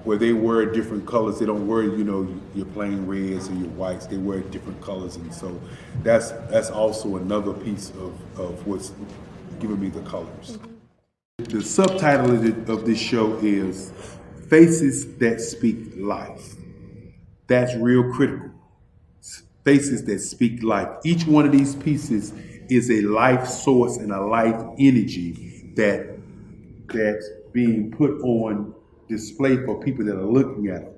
where they wear different colors. They don't wear, you know, your plain reds or your whites. They wear different colors, and so that's also another piece of what's giving me the colors. The subtitle of this show is faces that speak life. That's real critical. Faces that speak life. Each one of these pieces is a life source and a life energy that's being put on display for people that are looking at them.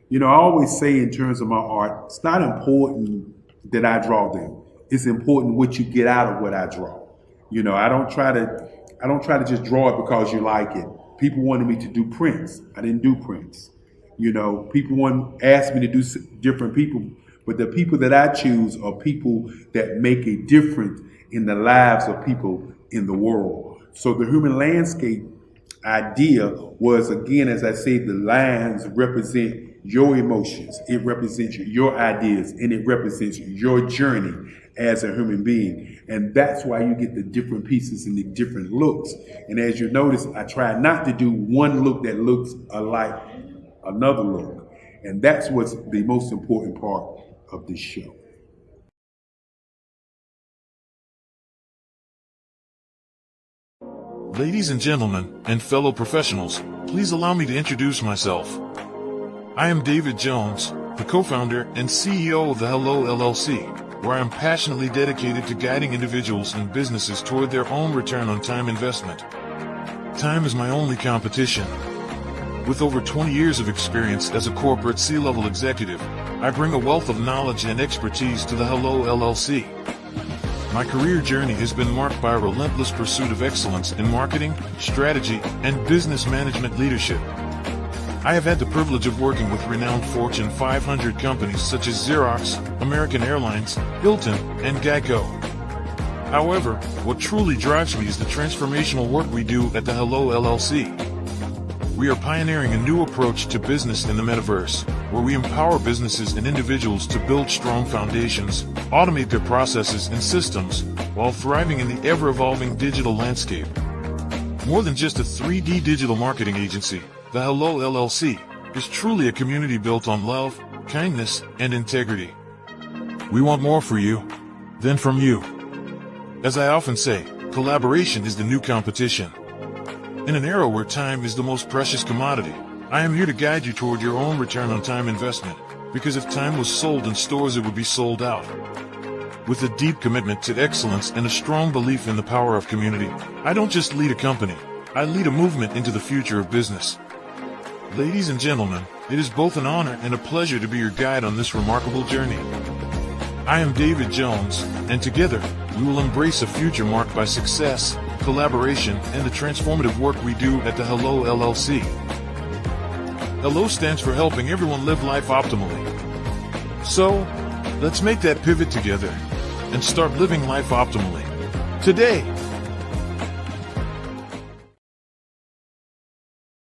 You know, I always say in terms of my art, it's not important that I draw them. It's important what you get out of what I draw. You know, I don't try to just draw it because you like it. People wanted me to do prints. I didn't do prints. You know, people asked me to do different people, but the people that I choose are people that make a difference in the lives of people in the world. So the human landscape idea was, again, as I say, the lines represent your emotions, it represents your ideas, and it represents your journey as a human being. And that's why you get the different pieces and the different looks. And as you notice, I try not to do one look that looks alike another look. And that's what's the most important part of this show. Ladies and gentlemen, and fellow professionals, please allow me to introduce myself. I am David Jones, the co-founder and CEO of the Hello LLC, where I am passionately dedicated to guiding individuals and businesses toward their own return on time investment. Time is my only competition. With over 20 years of experience as a corporate C-level executive, I bring a wealth of knowledge and expertise to the Hello LLC. My career journey has been marked by a relentless pursuit of excellence in marketing, strategy, and business management leadership. I have had the privilege of working with renowned Fortune 500 companies such as Xerox, American Airlines, Hilton, and Geico. However, what truly drives me is the transformational work we do at the Hello LLC. We are pioneering a new approach to business in the metaverse, where we empower businesses and individuals to build strong foundations, automate their processes and systems, while thriving in the ever-evolving digital landscape. More than just a 3D digital marketing agency, the Hello LLC is truly a community built on love, kindness, and integrity. We want more for you than from you. As I often say, collaboration is the new competition. In an era where time is the most precious commodity, I am here to guide you toward your own return on time investment, because if time was sold in stores, it would be sold out. With a deep commitment to excellence and a strong belief in the power of community, I don't just lead a company, I lead a movement into the future of business. Ladies and gentlemen, it is both an honor and a pleasure to be your guide on this remarkable journey. I am David Jones, and together, we will embrace a future marked by success, collaboration, and the transformative work we do at the Hello LLC. Hello stands for helping everyone live life optimally. So, let's make that pivot together and start living life optimally today.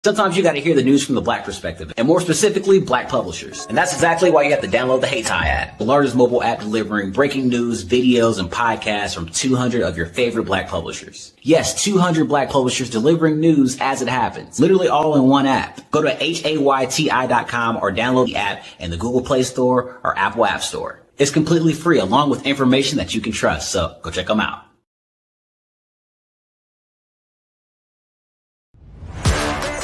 Sometimes you got to hear the news from the Black perspective, and more specifically, Black publishers. And that's exactly why you have to download the HeyTie app, the largest mobile app delivering breaking news, videos, and podcasts from 200 of your favorite Black publishers. Yes, 200 Black publishers delivering news as it happens, literally all in one app. Go to HAYTI.com or download the app in the Google Play Store or Apple App Store. It's completely free, along with information that you can trust, so go check them out.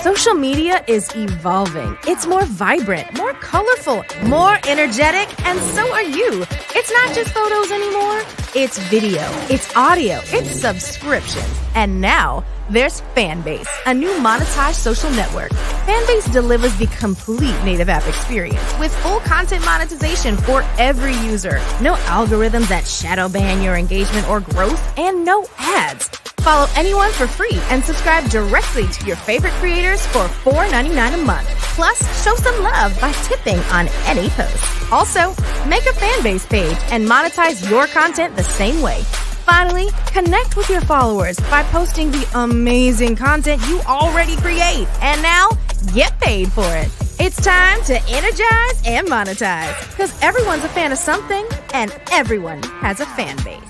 Social media is evolving. It's more vibrant, more colorful, more energetic, and so are you. It's not just photos anymore. It's video, it's audio, it's subscriptions. And now there's Fanbase, a new monetized social network. Fanbase delivers the complete native app experience with full content monetization for every user. No algorithms that shadow ban your engagement or growth, and no ads. Follow anyone for free and subscribe directly to your favorite creators for $4.99 a month. Plus, show some love by tipping on any post. Also, make a Fanbase page and monetize your content the same way. Finally, connect with your followers by posting the amazing content you already create. And now, get paid for it. It's time to energize and monetize, because everyone's a fan of something and everyone has a fan base.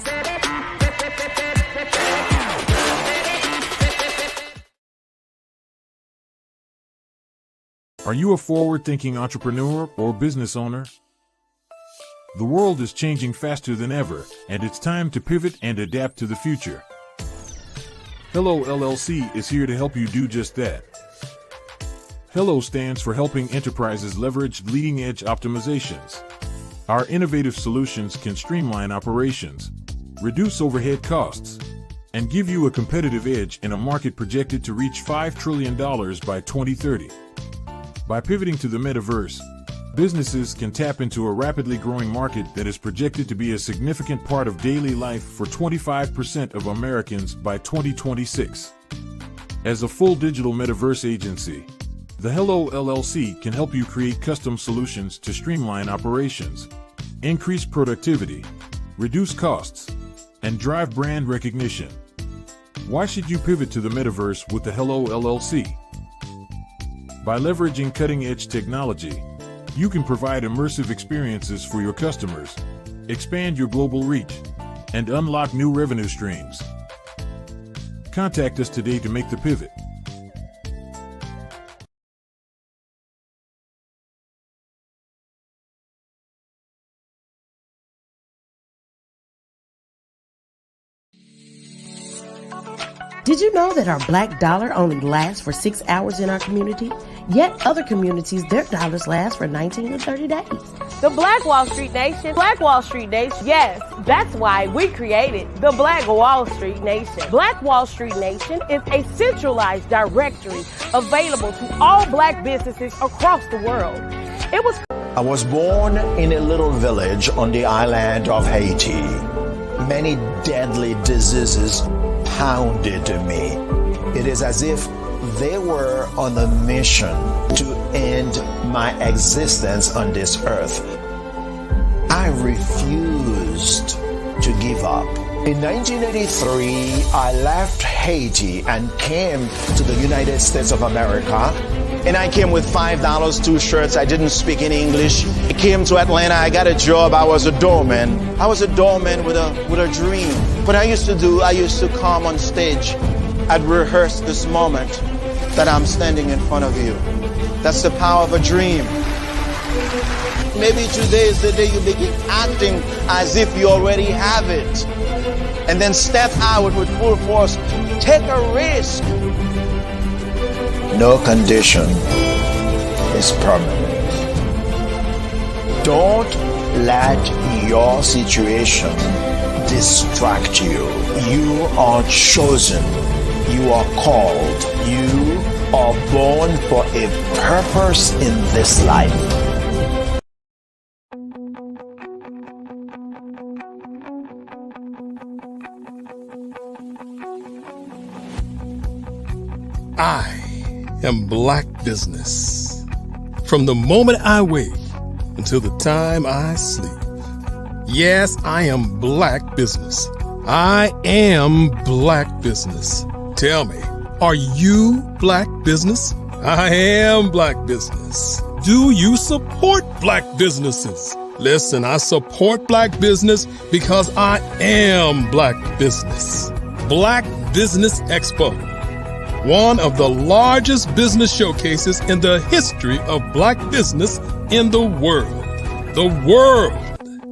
Are you a forward-thinking entrepreneur or business owner? The world is changing faster than ever, and it's time to pivot and adapt to the future. Hello LLC is here to help you do just that. Hello stands for helping enterprises leverage leading-edge optimizations. Our innovative solutions can streamline operations, reduce overhead costs, and give you a competitive edge in a market projected to reach $5 trillion by 2030. By pivoting to the metaverse, businesses can tap into a rapidly growing market that is projected to be a significant part of daily life for 25% of Americans by 2026. As a full digital metaverse agency, the Hello LLC can help you create custom solutions to streamline operations, increase productivity, reduce costs, and drive brand recognition. Why should you pivot to the metaverse with the Hello LLC? By leveraging cutting-edge technology, you can provide immersive experiences for your customers, expand your global reach, and unlock new revenue streams. Contact us today to make the pivot. Did you know that our black dollar only lasts for 6 hours in our community? Yet other communities, their dollars last for 19 to 30 days. The Black Wall Street Nation. Black Wall Street Nation. Yes, that's why we created the Black Wall Street Nation. Black Wall Street Nation is a centralized directory available to all black businesses across the world. I was born in a little village on the island of Haiti. Many deadly diseases pounded me. It is as if they were on a mission to end my existence on this earth. I refused to give up. In 1983, I left Haiti and came to the United States of America. And I came with $5, 2 shirts. I didn't speak any English. I came to Atlanta. I got a job. I was a doorman. I was a doorman with a dream. What I used to come on stage. I'd rehearse this moment that I'm standing in front of you. That's the power of a dream. Maybe today is the day you begin acting as if you already have it. And then step out with full force. Take a risk. No condition is permanent. Don't let your situation distract you. You are chosen. You are called. You are born for a purpose in this life. I am Black Business. From the moment I wake until the time I sleep. Yes, I am Black Business. I am Black Business. Tell me, are you Black Business? I am Black Business. Do you support Black businesses? Listen, I support Black business because I am Black Business. Black Business Expo, one of the largest business showcases in the history of Black business in the world. The world!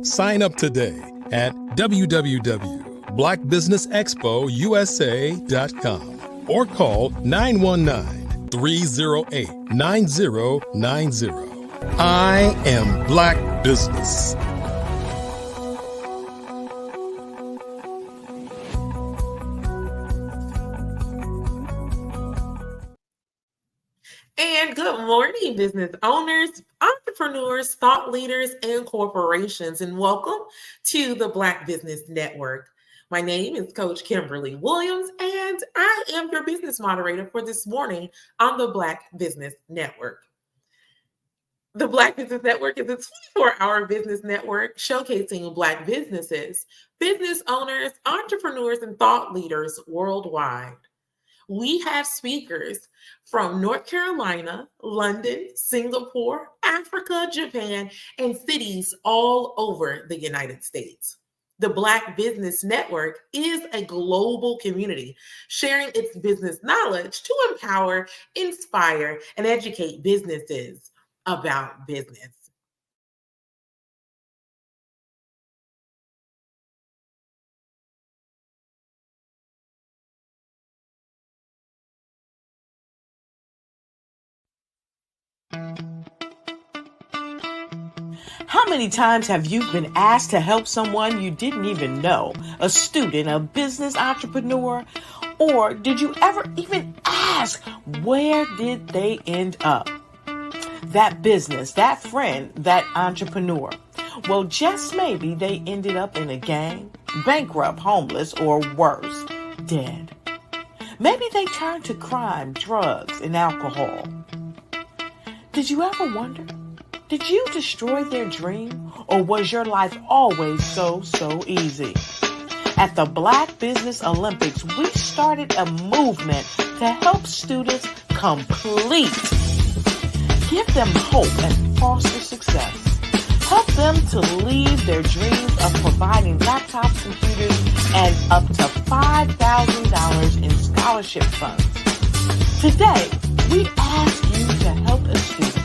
Sign up today at www.blackbusinessexpousa.com or call 919-308-9090. I am Black Business. And good morning, business owners, entrepreneurs, thought leaders, and corporations, and welcome to the Black Business Network. My name is Coach Kimberly Williams, and I am your business moderator for this morning on the Black Business Network. The Black Business Network is a 24-hour business network showcasing Black businesses, business owners, entrepreneurs, and thought leaders worldwide. We have speakers from North Carolina, London, Singapore, Africa, Japan, and cities all over the United States. The Black Business Network is a global community sharing its business knowledge to empower, inspire, and educate businesses about business. How many times have you been asked to help someone you didn't even know? A student, a business entrepreneur? Or did you ever even ask, where did they end up? That business, that friend, that entrepreneur. Well, just maybe they ended up in a gang, bankrupt, homeless, or worse, dead. Maybe they turned to crime, drugs, and alcohol. Did you ever wonder? Did you destroy their dream, or was your life always so easy? At the Black Business Olympics, we started a movement to help students complete. Give them hope and foster success. Help them to leave their dreams of providing laptops, computers, and up to $5,000 in scholarship funds. Today, we ask you to help a student,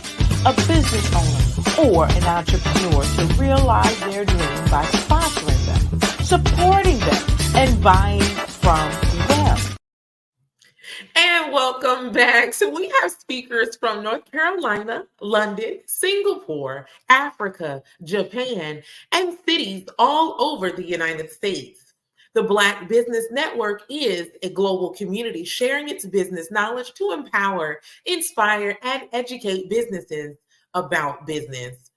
a business owner, or an entrepreneur to realize their dream by sponsoring them, supporting them, and buying from them. And welcome back. So we have speakers from North Carolina, London, Singapore, Africa, Japan, and cities all over the United States. The Black Business Network is a global community sharing its business knowledge to empower, inspire, and educate businesses about business.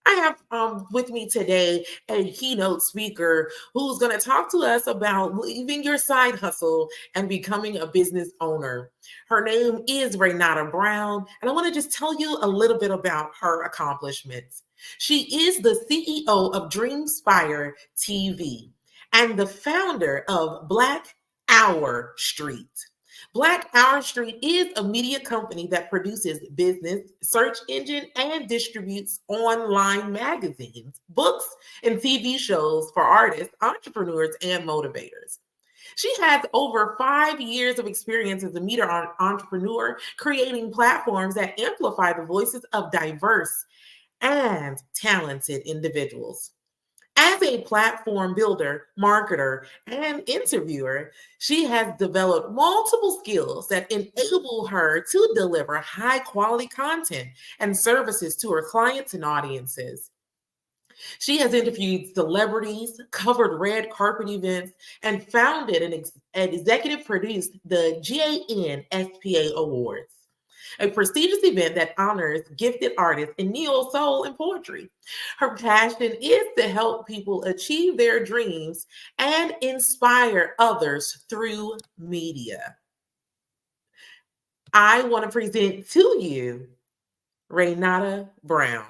I have with me today a keynote speaker who's going to talk to us about leaving your side hustle and becoming a business owner. Her name is Renata Brown, and I want to just tell you a little bit about her accomplishments. She is the CEO of Dreamspire TV and the founder of Black Hour Street. Black Hour Street is a media company that produces business, search engine, and distributes online magazines, books, and TV shows for artists, entrepreneurs, and motivators. She has over 5 years of experience as a media entrepreneur, creating platforms that amplify the voices of diverse and talented individuals. As a platform builder, marketer, and interviewer, she has developed multiple skills that enable her to deliver high quality content and services to her clients and audiences. She has interviewed celebrities, covered red carpet events, and founded and executive produced the GAN SPA Awards, a prestigious event that honors gifted artists in neo soul and poetry. Her passion is to help people achieve their dreams and inspire others through media. I want to present to you Renata Brown.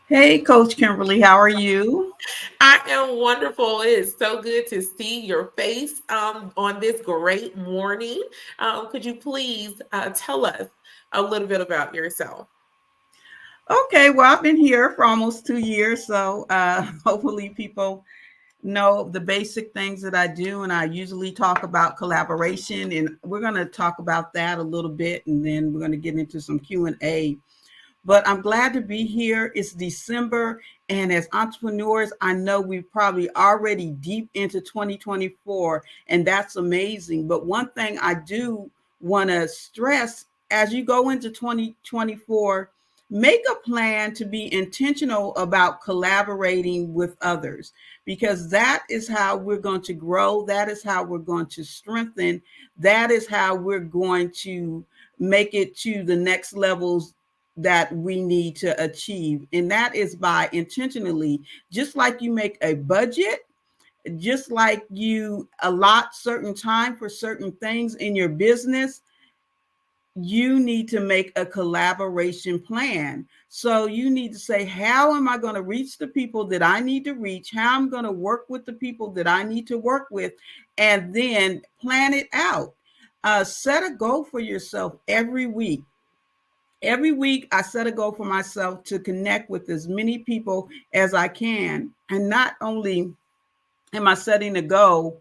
Hey, Coach Kimberly, how are you? I am wonderful. It is so good to see your face on this great morning. Could you please tell us a little bit about yourself? Okay, well, I've been here for almost 2 years, so hopefully people know the basic things that I do, and I usually talk about collaboration, and we're going to talk about that a little bit, and then we're going to get into some Q&A. But I'm glad to be here. It's December, and as entrepreneurs, I know we're probably already deep into 2024, and that's amazing. But one thing I do want to stress, as you go into 2024, make a plan to be intentional about collaborating with others, because that is how we're going to grow. That is how we're going to strengthen. That is how we're going to make it to the next levels that we need to achieve. And that is by intentionally, just like you make a budget, just like you allot certain time for certain things in your business, you need to make a collaboration plan. So you need to say, how am I going to reach the people that I need to reach? How I'm going to work with the people that I need to work with, and then plan it out. Set a goal for yourself every week. Every week, I set a goal for myself to connect with as many people as I can. And not only am I setting a goal,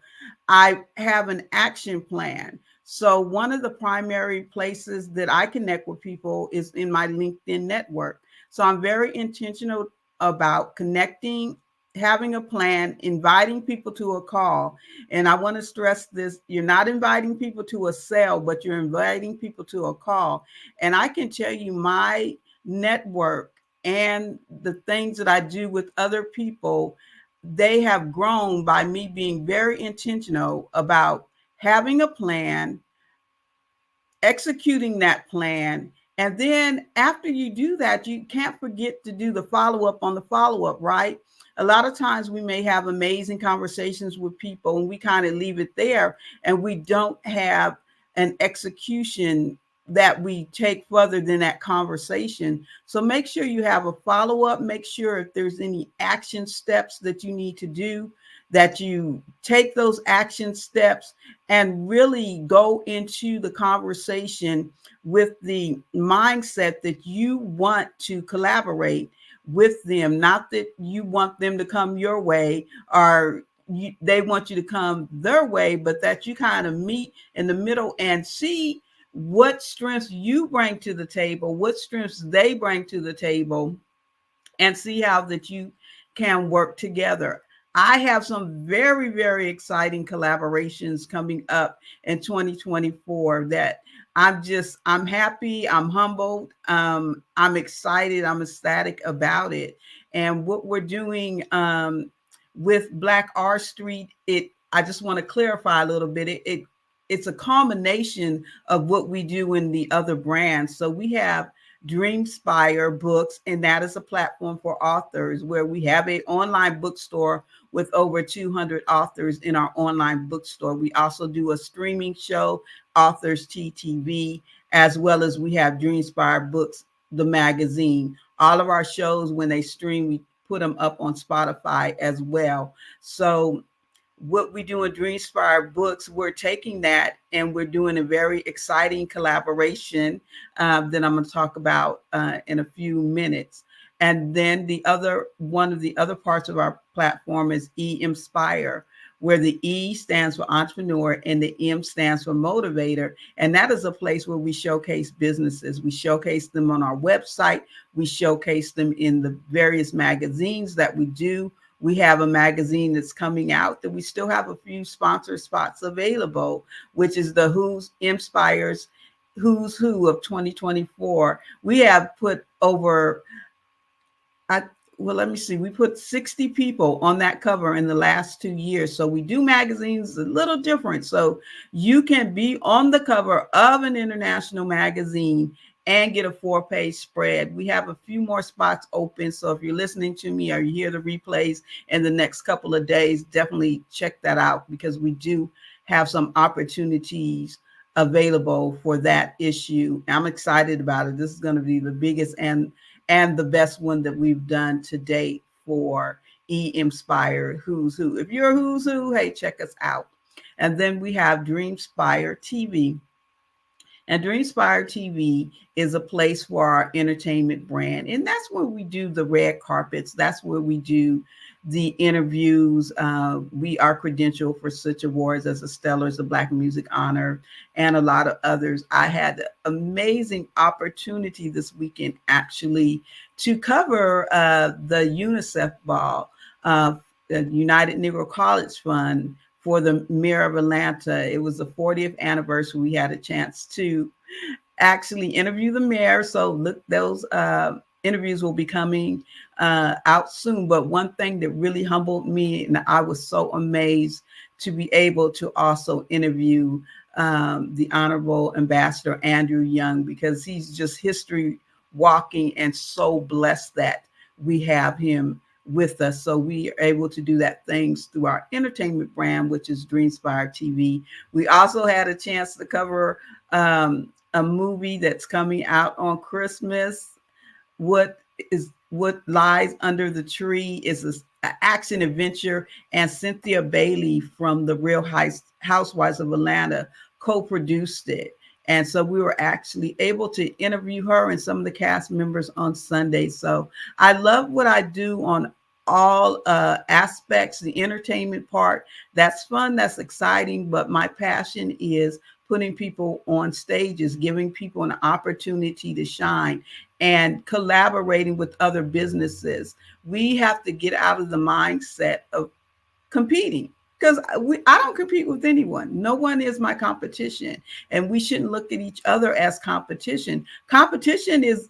I have an action plan. So one of the primary places that I connect with people is in my LinkedIn network. So I'm very intentional about connecting having a plan, inviting people to a call. And I want to stress this, you're not inviting people to a sale, but you're inviting people to a call. And I can tell you my network and the things that I do with other people, they have grown by me being very intentional about having a plan, executing that plan. And then after you do that, you can't forget to do the follow-up on the follow-up, right? A lot of times we may have amazing conversations with people and we kind of leave it there and we don't have an execution that we take further than that conversation. So make sure you have a follow-up, make sure if there's any action steps that you need to do, that you take those action steps and really go into the conversation with the mindset that you want to collaborate with them, not that you want them to come your way or they want you to come their way, but that you kind of meet in the middle and see what strengths you bring to the table, what strengths they bring to the table, and see how that you can work together. I have some very, very exciting collaborations coming up in 2024 that I'm happy, I'm humbled, I'm excited, I'm ecstatic about it. And what we're doing with Black R Street, I just want to clarify a little bit. It's a combination of what we do in the other brands. So we have Dreamspire Books, and that is a platform for authors where we have an online bookstore with over 200 authors in our online bookstore. We also do a streaming show, Authors TTV, as well as we have Dreamspire Books, the magazine. All of our shows, when they stream, we put them up on Spotify as well. So what we do in Dreamspire Books, we're taking that and we're doing a very exciting collaboration that I'm going to talk about in a few minutes. And then one of the other parts of our platform is E-Inspire, where the E stands for entrepreneur and the M stands for motivator. And that is a place where we showcase businesses. We showcase them on our website. We showcase them in the various magazines that we do. We have a magazine that's coming out that we still have a few sponsor spots available, which is the Who's Inspires Who's Who of 2024. We have put over, let me see, we put 60 people on that cover in the last 2 years. So we do magazines a little different. So you can be on the cover of an international magazine and get a 4-page spread. We have a few more spots open. So if you're listening to me or you hear the replays in the next couple of days, definitely check that out because we do have some opportunities available for that issue. I'm excited about it. This is going to be the biggest and the best one that we've done to date for E-Inspire Who's Who. If you're a Who's Who, hey, check us out. And then we have Dreamspire TV. And Dreamspire TV is a place for our entertainment brand. And that's where we do the red carpets. That's where we do the interviews. We are credentialed for such awards as the Stellars, the Black Music Honor, and a lot of others. I had the amazing opportunity this weekend actually to cover the UNICEF ball, the United Negro College Fund, for the Mayor of Atlanta. It was the 40th anniversary. We had a chance to actually interview the mayor. So look, those interviews will be coming out soon. But one thing that really humbled me, and I was so amazed to be able to also interview the Honorable Ambassador Andrew Young, because he's just history walking and so blessed that we have him with us. So we are able to do that things through our entertainment brand, which is Dreamspire TV. We also had a chance to cover a movie that's coming out on Christmas. What Lies Under the Tree is an action adventure, and Cynthia Bailey from the Real Housewives of Atlanta co-produced it. And so we were actually able to interview her and some of the cast members on Sunday. So I love what I do on all aspects, the entertainment part. That's fun, that's exciting, but my passion is putting people on stages, giving people an opportunity to shine, and collaborating with other businesses. We have to get out of the mindset of competing, because I don't compete with anyone. No one is my competition, and we shouldn't look at each other as competition. Competition is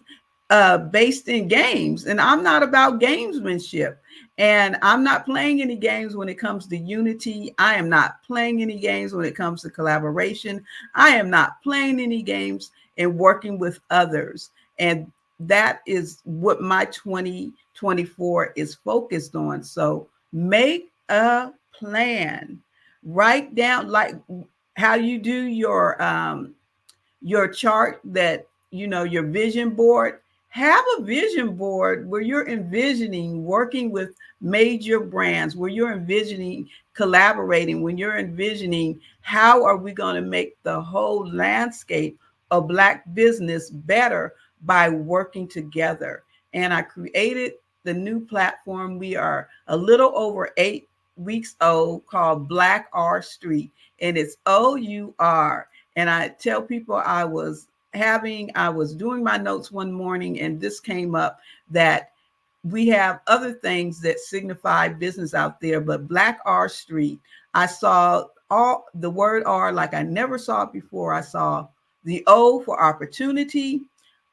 based in games, and I'm not about gamesmanship. And I'm not playing any games when it comes to unity. I am not playing any games when it comes to collaboration. I am not playing any games in working with others. And that is what my 2024 is focused on. So make a plan. Write down, like how you do your chart, that your vision board. Have a vision board where you're envisioning working with major brands, where you're envisioning collaborating, when you're envisioning how are we going to make the whole landscape of Black business better by working together. And I created the new platform. We are a little over 8 weeks old, called Black R Street, and it's OUR. And I tell people, I was doing my notes one morning, and this came up, that we have other things that signify business out there, but Black R Street, I saw all the word R like I never saw it before. I saw the O for opportunity.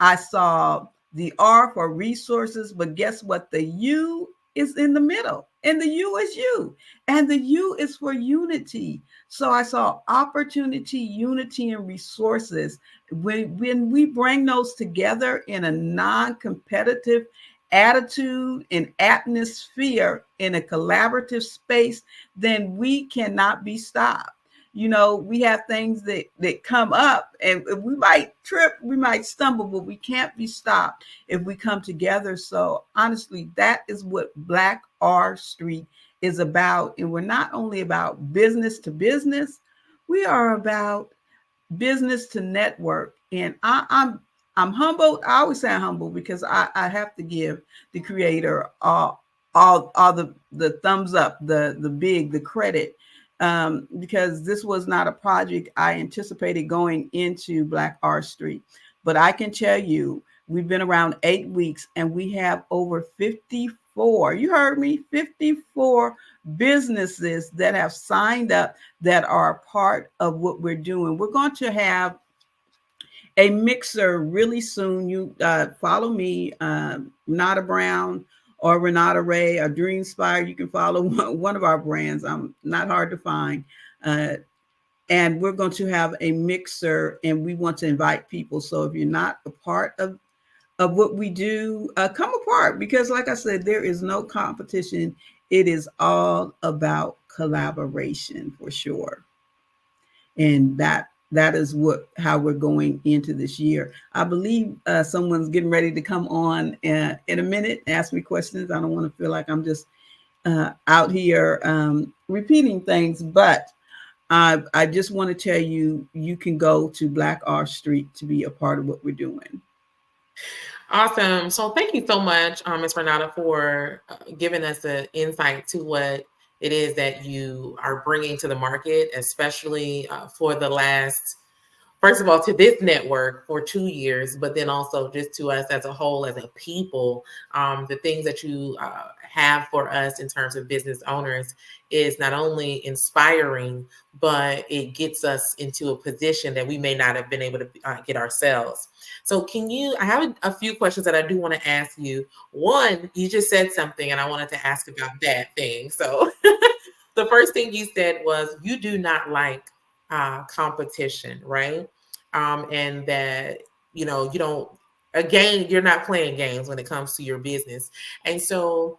I saw the R for resources, but guess what? The U is in the middle, and the U is you, and the U is for unity. So I saw opportunity, unity, and resources. When we bring those together in a non-competitive attitude and atmosphere, in a collaborative space, then we cannot be stopped. We have things that come up, and we might trip, we might stumble, but we can't be stopped if we come together. So honestly, that is what Black R Street is about. And we're not only about business to business, we are about business to network. And I'm humbled. I always say I'm humbled, because I have to give the creator all the thumbs up, the credit, because this was not a project I anticipated going into Black R Street. But I can tell you, we've been around 8 weeks, and we have over 54, you heard me, 54 businesses that have signed up, that are part of what we're doing. We're going to have a mixer really soon. You follow me, Renata Brown or Renata Ray or Dreamspire. You can follow one of our brands. I'm not hard to find. And we're going to have a mixer, and we want to invite people. So if you're not a part of what we do, come apart, because like I said, there is no competition. It is all about collaboration, for sure. And that is how we're going into this year. I believe someone's getting ready to come on in a minute, ask me questions. I don't want to feel like I'm just out here repeating things, but I just want to tell you, you can go to Black R Street to be a part of what we're doing. Awesome. So thank you so much, Ms. Renata, for giving us an insight to what it is that you are bringing to the market, especially for the last, first of all, to this network for 2 years, but then also just to us as a whole, as a people. The things that you have for us in terms of business owners is not only inspiring, but it gets us into a position that we may not have been able to get ourselves. So I have a few questions that I do want to ask you. One, you just said something, and I wanted to ask about that thing. So the first thing you said was you do not like competition, right? And that, you don't, again, you're not playing games when it comes to your business. And so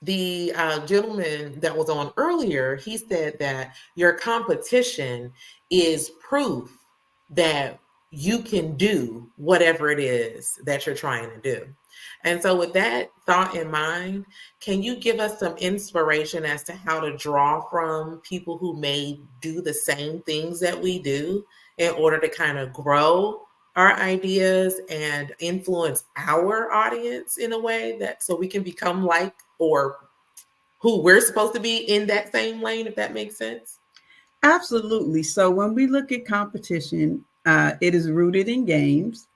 the gentleman that was on earlier, he said that your competition is proof that you can do whatever it is that you're trying to do. And so with that thought in mind, can you give us some inspiration as to how to draw from people who may do the same things that we do in order to kind of grow our ideas and influence our audience in a way that so we can become like or who we're supposed to be in that same lane, if that makes sense? Absolutely. So when we look at competition, it is rooted in games,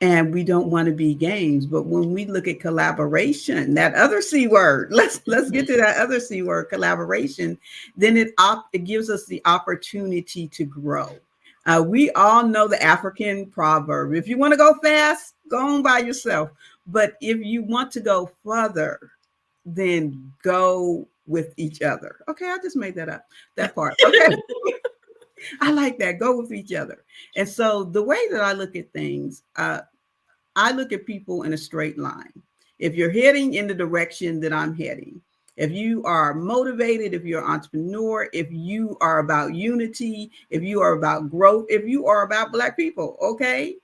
and we don't want to be games. But when we look at collaboration, that other C word, let's get to that other C word, collaboration, then it gives us the opportunity to grow. We all know the African proverb: if you want to go fast, go on by yourself. But if you want to go further, then go with each other. Okay, I just made that up, that part. Okay. I like that. Go with each other. And so the way that I look at things, I look at people in a straight line. If you're heading in the direction that I'm heading, if you are motivated, if you're an entrepreneur, if you are about unity, if you are about growth, if you are about Black people, okay,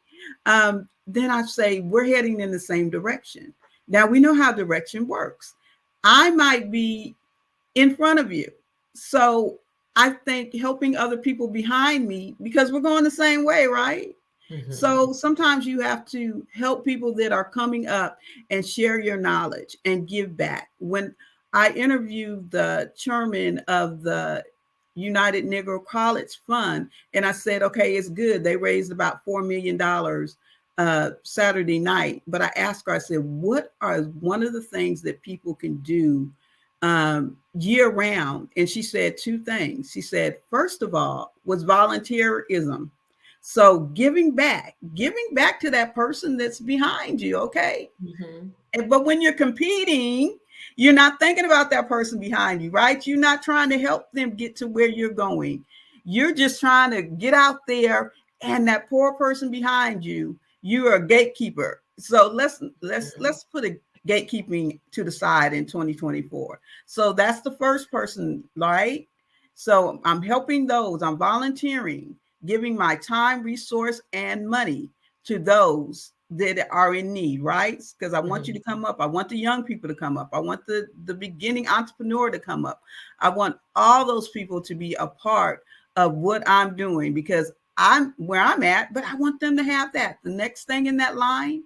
then I say we're heading in the same direction. Now we know how direction works. I might be in front of you. So I think helping other people behind me, because we're going the same way, right? So sometimes you have to help people that are coming up and share your knowledge and give back. When I interviewed the chairman of the United Negro College Fund, and I said, okay, it's good. They raised about $4 million Saturday night. But I asked her, I said, what are one of the things that people can do year round? And she said two things. She said, first of all, was volunteerism. So giving back to that person that's behind you. Okay. But when you're competing, you're not thinking about that person behind you, right? You're not trying to help them get to where you're going. You're just trying to get out there, and that poor person behind you, you're a gatekeeper. So let's put a gatekeeping to the side in 2024. So that's the first person, right? So I'm helping those, I'm volunteering, giving my time, resource, and money to those that are in need, right? Because I want you to come up. I want the young people to come up. I want the beginning entrepreneur to come up. I want all those people to be a part of what I'm doing, because I'm where I'm at, but I want them to have that. The next thing in that line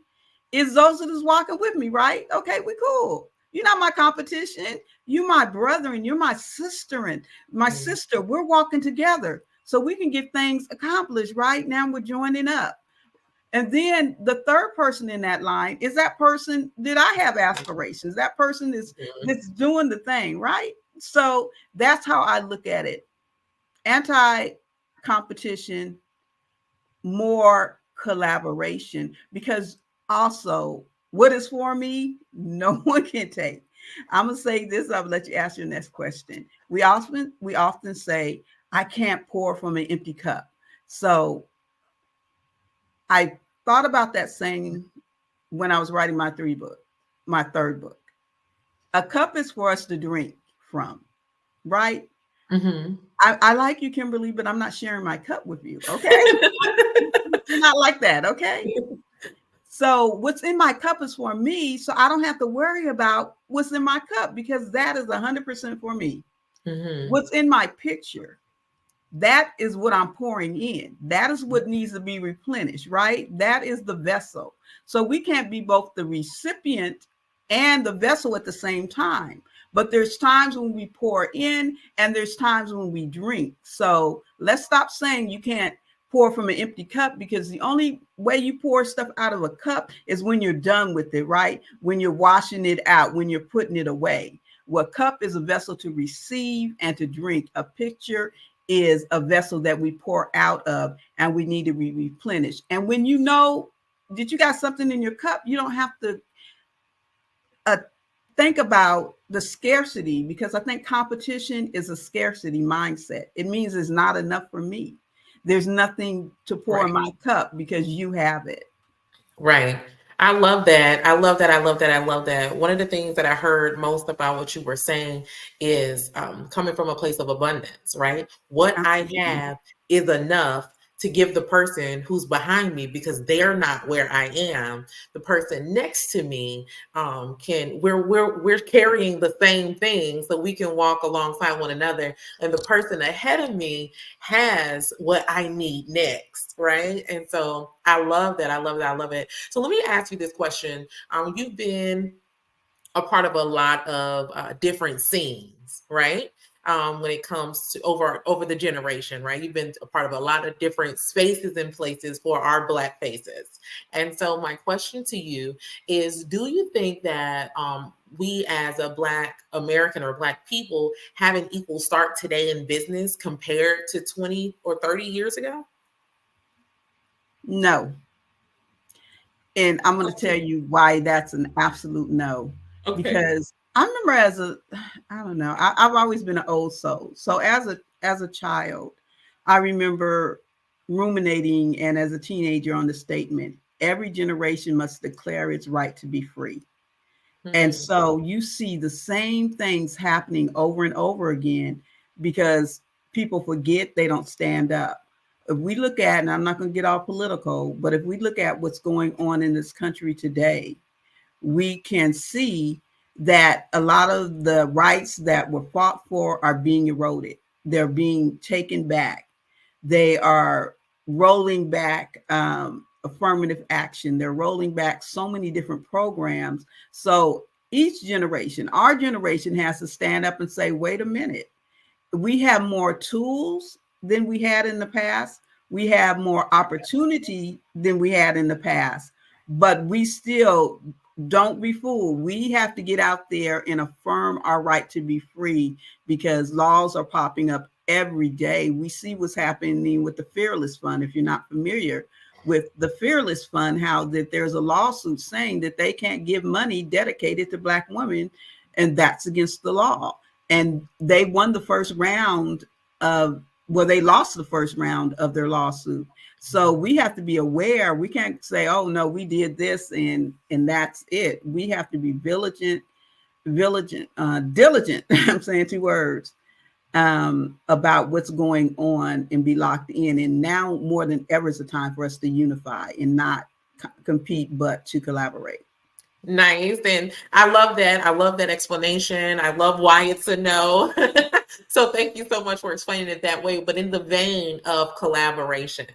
is those that is walking with me, right? Okay, we cool. You're not my competition. You're my brother, and you're my sister, and my sister. We're walking together so we can get things accomplished. Right now, we're joining up. And then the third person in that line is that person that I have aspirations. That person that's doing the thing, right? So that's how I look at it. Anti-competition, more collaboration, because also what is for me, no one can take. I'm gonna say this, I'll let you ask your next question. We often say, I can't pour from an empty cup. So I thought about that saying when I was writing my third book. A cup is for us to drink from, right? I like you, Kimberly, but I'm not sharing my cup with you, okay? You're not like that, okay? So what's in my cup is for me, so I don't have to worry about what's in my cup, because that is 100% for me. What's in my picture, that is what I'm pouring in. That is what needs to be replenished, right? That is the vessel. So we can't be both the recipient and the vessel at the same time. But there's times when we pour in, and there's times when we drink. So let's stop saying you can't pour from an empty cup, because the only way you pour stuff out of a cup is when you're done with it, right? When you're washing it out, when you're putting it away. Well, cup is a vessel to receive and to drink. A picture is a vessel that we pour out of, and we need to be replenished. And when you know that you got something in your cup, you don't have to think about the scarcity, because I think competition is a scarcity mindset. It means it's not enough for me. There's nothing to pour in my cup because you have it. Right. I love that. I love that. I love that. I love that. One of the things that I heard most about what you were saying is coming from a place of abundance, right? What I have is enough to give the person who's behind me, because they're not where I am. The person next to me we're carrying the same thing, so we can walk alongside one another. And the person ahead of me has what I need next, right? And so I love that. I love that. I love it. So let me ask you this question. You've been a part of a lot of different scenes, right? when it comes to over the generation, right? You've been a part of a lot of different spaces and places for our Black faces. And so my question to you is, do you think that we as a Black American or Black people have an equal start today in business compared to 20 or 30 years ago? No. And I'm going to tell you why that's an absolute no. Okay. Because I remember I don't know, I've always been an old soul. So as a child, I remember ruminating and as a teenager on the statement, every generation must declare its right to be free. And so you see the same things happening over and over again because people forget, they don't stand up. If we look at, and I'm not going to get all political, but if we look at what's going on in this country today, we can see that a lot of the rights that were fought for are being eroded. They're being taken back. They are rolling back affirmative action. They're rolling back so many different programs. So each generation, our generation, has to stand up and say, wait a minute, we have more tools than we had in the past. We have more opportunity than we had in the past, but we still don't be fooled. We have to get out there and affirm our right to be free because laws are popping up every day. We see what's happening with the Fearless Fund. If you're not familiar with the Fearless Fund, how that there's a lawsuit saying that they can't give money dedicated to Black women, and that's against the law. And they won the first round of, well, they lost the first round of their lawsuit. So we have to be aware. We can't say, oh no, we did this and that's it. We have to be diligent. I'm saying two words about what's going on and be locked in. And now more than ever is the time for us to unify and not compete, but to collaborate. Nice. And I love that. I love that explanation. I love why it's a no. So thank you so much for explaining it that way. But in the vein of collaboration,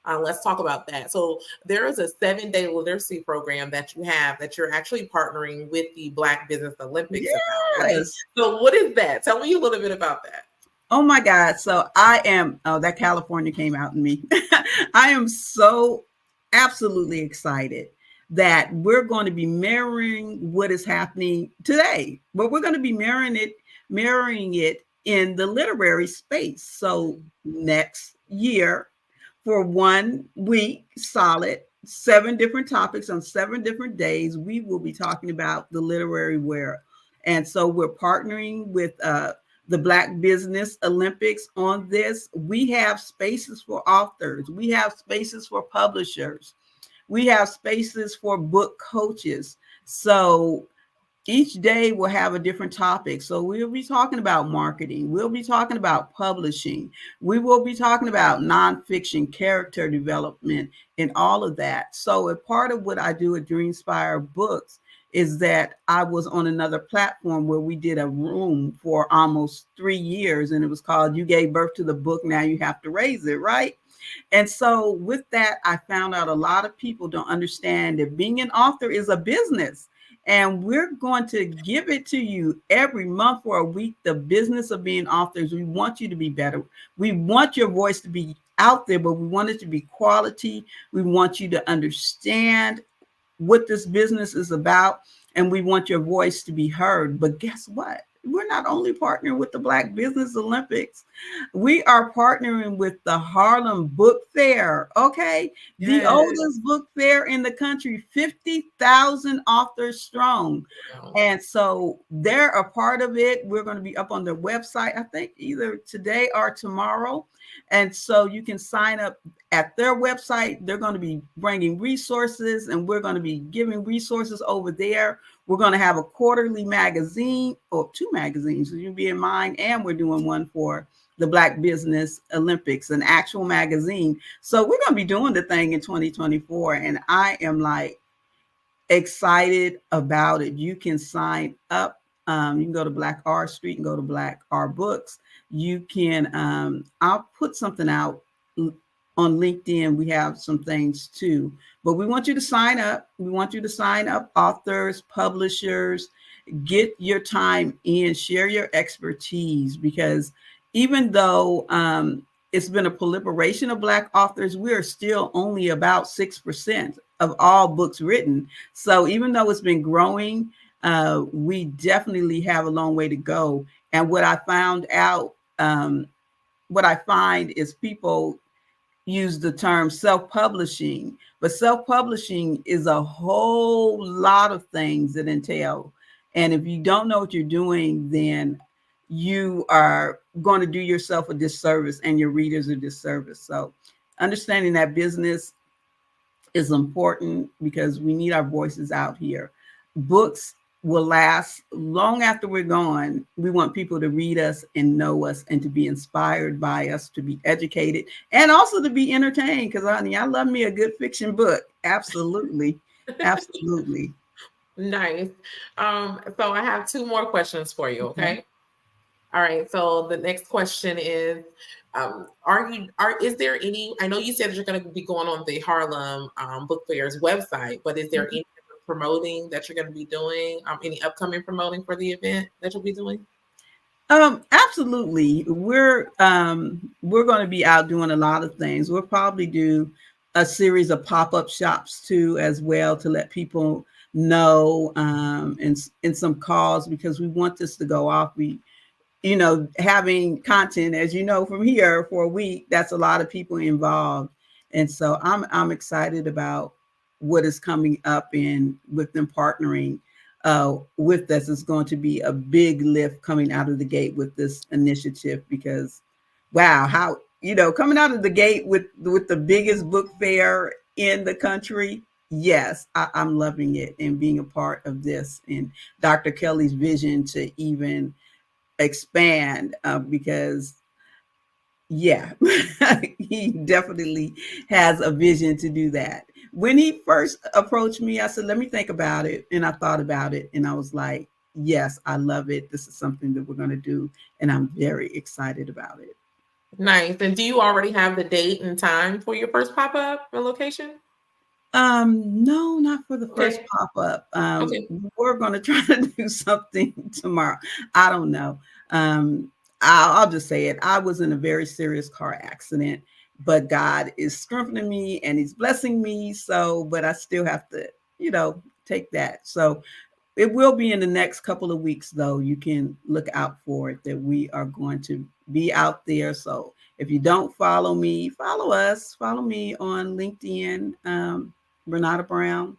let's talk about that. So there is a 7-day literacy program that you have that you're actually partnering with the Black Business Olympics about, right? So what is that? Tell me a little bit about that. Oh my God. So that California came out in me. I am so absolutely excited that we're going to be mirroring what is happening today, but we're going to be mirroring it in the literary space. So next year, for 1 week solid, 7 different topics on 7 different days, we will be talking about the literary world. And so we're partnering with the Black Business Olympics on this. We have spaces for authors. We have spaces for publishers. We have spaces for book coaches. So each day we'll have a different topic. So we'll be talking about marketing. We'll be talking about publishing. We will be talking about nonfiction, character development, and all of that. So a part of what I do at Dreamspire Books is that I was on another platform where we did a room for almost 3 years, and it was called You Gave Birth to the Book, Now You Have to Raise It, right? And so with that, I found out a lot of people don't understand that being an author is a business. And we're going to give it to you every month for a week, the business of being authors. We want you to be better. We want your voice to be out there, but we want it to be quality. We want you to understand what this business is about, and we want your voice to be heard. But guess what? We're not only partnering with the Black Business Olympics, we are partnering with the Harlem Book Fair, okay? Yes. The oldest book fair in the country, 50,000 authors strong. Wow. And so they're a part of it. We're going to be up on their website, I think either today or tomorrow. And so you can sign up at their website. They're going to be bringing resources, and we're going to be giving resources over there. We're going to have a quarterly magazine, or 2 magazines, so you'll be in mine, and we're doing one for the Black Business Olympics, an actual magazine. So we're going to be doing the thing in 2024, and I am like excited about it. You can sign up. You can go to Black R Street and go to Black R Books. You can, I'll put something out on LinkedIn. We have some things too, but we want you to sign up. We want you to sign up authors, publishers. get your time in, share your expertise, because even though it's been a proliferation of Black authors, we are still only about 6% of all books written. So even though it's been growing, we definitely have a long way to go. And what I found out, what I find is people use the term self-publishing, but self-publishing is a whole lot of things that entail. And if you don't know what you're doing, then you are going to do yourself a disservice and your readers a disservice. So understanding that business is important because we need our voices out here. Books will last long after we're gone. We want people to read us and know us and to be inspired by us, to be educated, and also to be entertained. Because honey, I love me a good fiction book. Absolutely. Absolutely. Nice. So I have two more questions for you. Okay. All right. So the next question is, is there any, I know you said that you're going to be going on the Harlem Book Fair's website, but is there any promoting that you're going to be doing? Any upcoming promoting for the event that you'll be doing? Absolutely. We're going to be out doing a lot of things. We'll probably do a series of pop-up shops too, as well, to let people know, and some calls, because we want this to go off. Having content, as you know, from here for a week, that's a lot of people involved. And so I'm excited about what is coming up, and with them partnering with us is going to be a big lift coming out of the gate with this initiative, because wow, how, coming out of the gate with the biggest book fair in the country. Yes, I'm loving it and being a part of this, and Dr. Kelly's vision to even expand, because yeah, he definitely has a vision to do that. When he first approached me, I said, let me think about it. And I thought about it, and I was like, yes, I love it. This is something that we're going to do. And I'm very excited about it. Nice. And do you already have the date and time for your first pop-up and location? No, not for the first pop-up. We're going to try to do something tomorrow. I don't know. I'll just say it. I was in a very serious car accident, but God is strengthening me and he's blessing me. So, but I still have to, take that. So it will be in the next couple of weeks, though. You can look out for it, that we are going to be out there. So if you don't follow me, follow us. Follow me on LinkedIn, Renata Brown.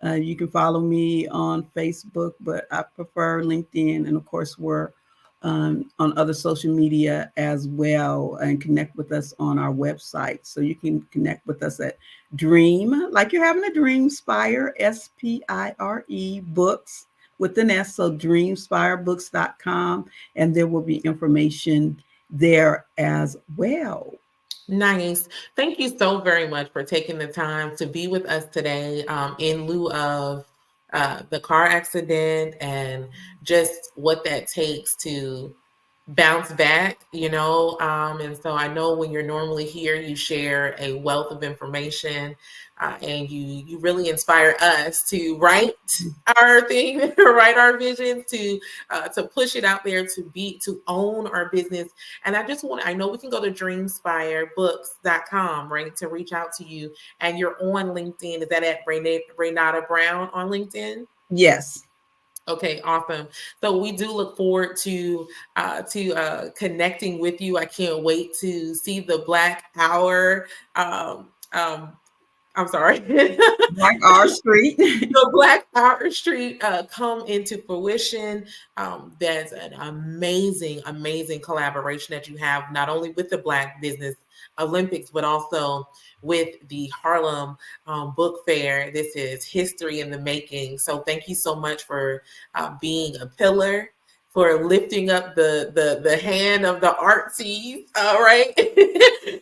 You can follow me on Facebook, but I prefer LinkedIn. And of course, we're on other social media as well, and connect with us on our website. So you can connect with us at Dream, like you're having a dream, Spire, SPIRE books with an S. So dreamspirebooks.com. And there will be information there as well. Nice. Thank you so very much for taking the time to be with us today, in lieu of the car accident and just what that takes to bounce back, and so I know when you're normally here, you share a wealth of information, and you really inspire us to write our thing, write our vision, to push it out there, to own our business. And I know we can go to dreamspirebooks.com, right, to reach out to you. And you're on LinkedIn. Is that at Renata Brown on LinkedIn? Yes. Okay, awesome. So we do look forward to connecting with you. I can't wait to see the Black Hour. I'm sorry. Black Hour Street. The Black Hour Street come into fruition. That's an amazing, amazing collaboration that you have, not only with the Black Business Olympics, but also with the Harlem Book Fair. This is history in the making. So thank you so much for being a pillar, for lifting up the hand of the artsies, right?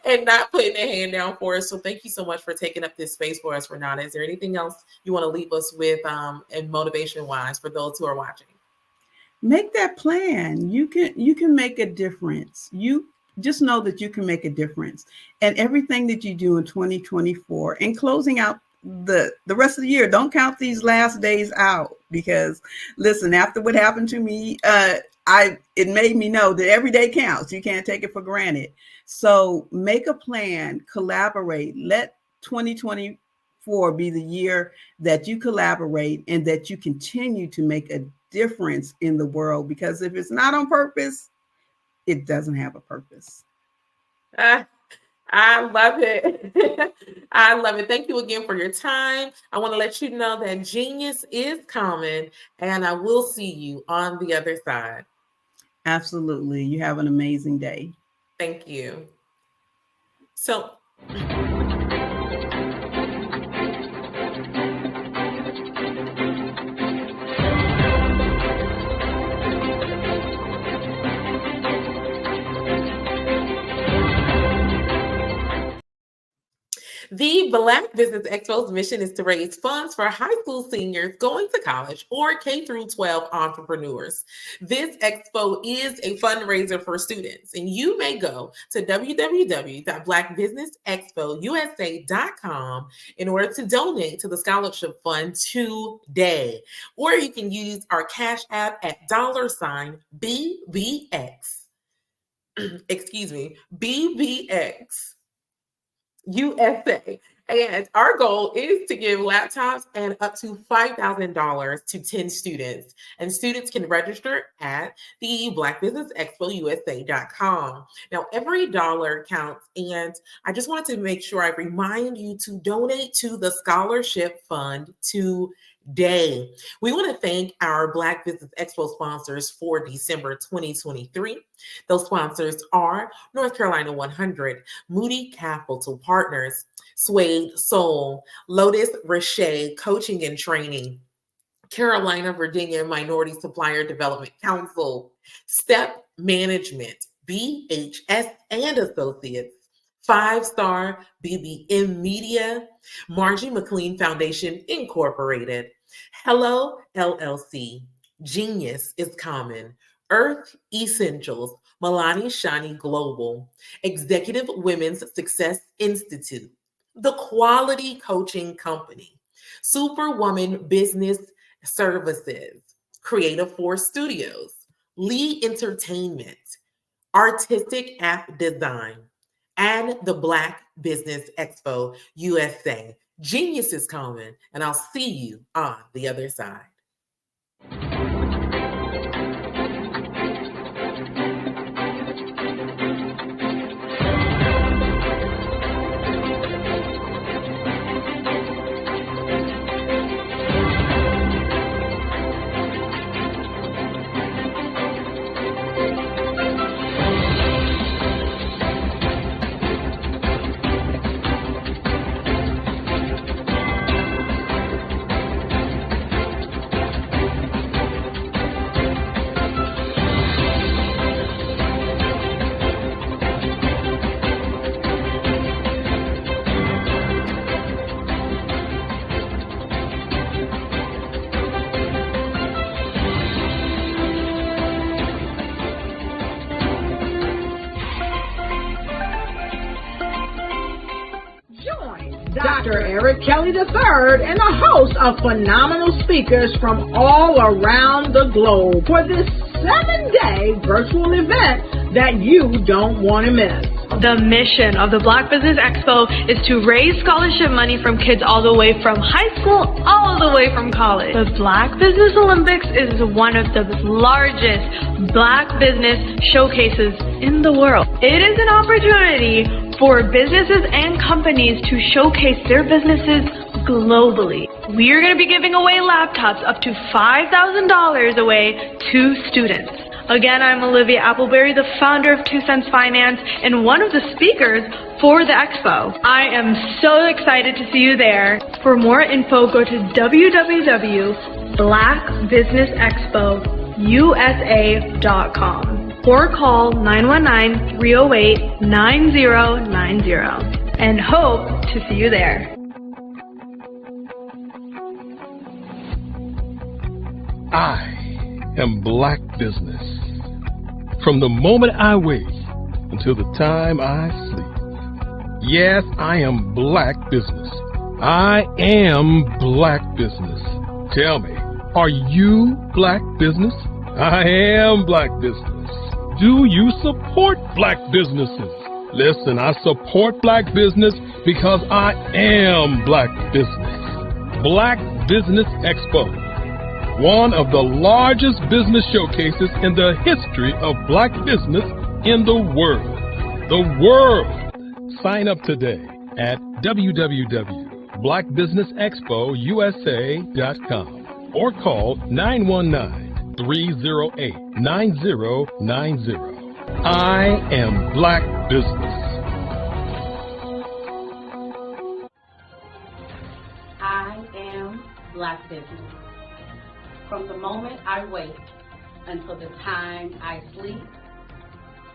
And not putting a hand down for us. So thank you so much for taking up this space for us, Renata. Is there anything else you want to leave us with, and motivation-wise, for those who are watching? Make that plan. You can make a difference. You just know that you can make a difference. And everything that you do in 2024, and closing out the rest of the year. Don't count these last days out, because listen, after what happened to me, it made me know that every day counts. You can't take it for granted. So make a plan, collaborate. Let 2024 be the year that you collaborate and that you continue to make a difference in the world, because if it's not on purpose, it doesn't have a purpose. I love it. I love it. Thank you again for your time. I want to let you know that genius is common, and I will see you on the other side. Absolutely. You have an amazing day. Thank you. So, the Black Business Expo's mission is to raise funds for high school seniors going to college or K-12 entrepreneurs. This expo is a fundraiser for students, and you may go to www.blackbusinessexpousa.com in order to donate to the scholarship fund today. Or you can use our Cash App at $BBX. Excuse me, BBX. USA. And our goal is to give laptops and up to $5,000 to 10 students. And students can register at the blackbusinessexpousa.com. Now, every dollar counts. And I just wanted to make sure I remind you to donate to the scholarship fund today. We want to thank our Black Business Expo sponsors for December 2023. Those sponsors are North Carolina 100, Moody Capital Partners, Suede Soul, Lotus Richey Coaching and Training, Carolina, Virginia Minority Supplier Development Council, Step Management, BHS and Associates, 5-Star BBM Media, Margie McLean Foundation Incorporated, Hello LLC, Genius is Common, Earth Essentials, Milani Shani Global, Executive Women's Success Institute, The Quality Coaching Company, Superwoman Business Services, Creative Force Studios, Lee Entertainment, Artistic App Design, and the Black Business Expo USA. Genius is common, and I'll see you on the other side. Dr. Eric Kelly III and a host of phenomenal speakers from all around the globe for this 7-day virtual event that you don't want to miss. The mission of the Black Business Expo is to raise scholarship money from kids all the way from high school, all the way from college. The Black Business Olympics is one of the largest Black business showcases in the world. It is an opportunity for businesses and companies to showcase their businesses globally. We are going to be giving away laptops up to $5,000 away to students. Again, I'm Olivia Appleberry, the founder of 2 Cents Finance and one of the speakers for the expo. I am so excited to see you there. For more info, go to www.blackbusinessexpousa.com or call 919-308-9090 and hope to see you there. I am Black Business. From the moment I wake until the time I sleep. Yes, I am Black Business. I am Black business. Tell me, are you Black business? I am Black business. Do you support Black businesses? Listen, I support Black business because I am Black business. Black Business Expo, one of the largest business showcases in the history of Black business in the world. The world! Sign up today at www.blackbusinessexpousa.com or call 919-308-9090. I am Black business. I am Black business. From the moment I wake until the time I sleep,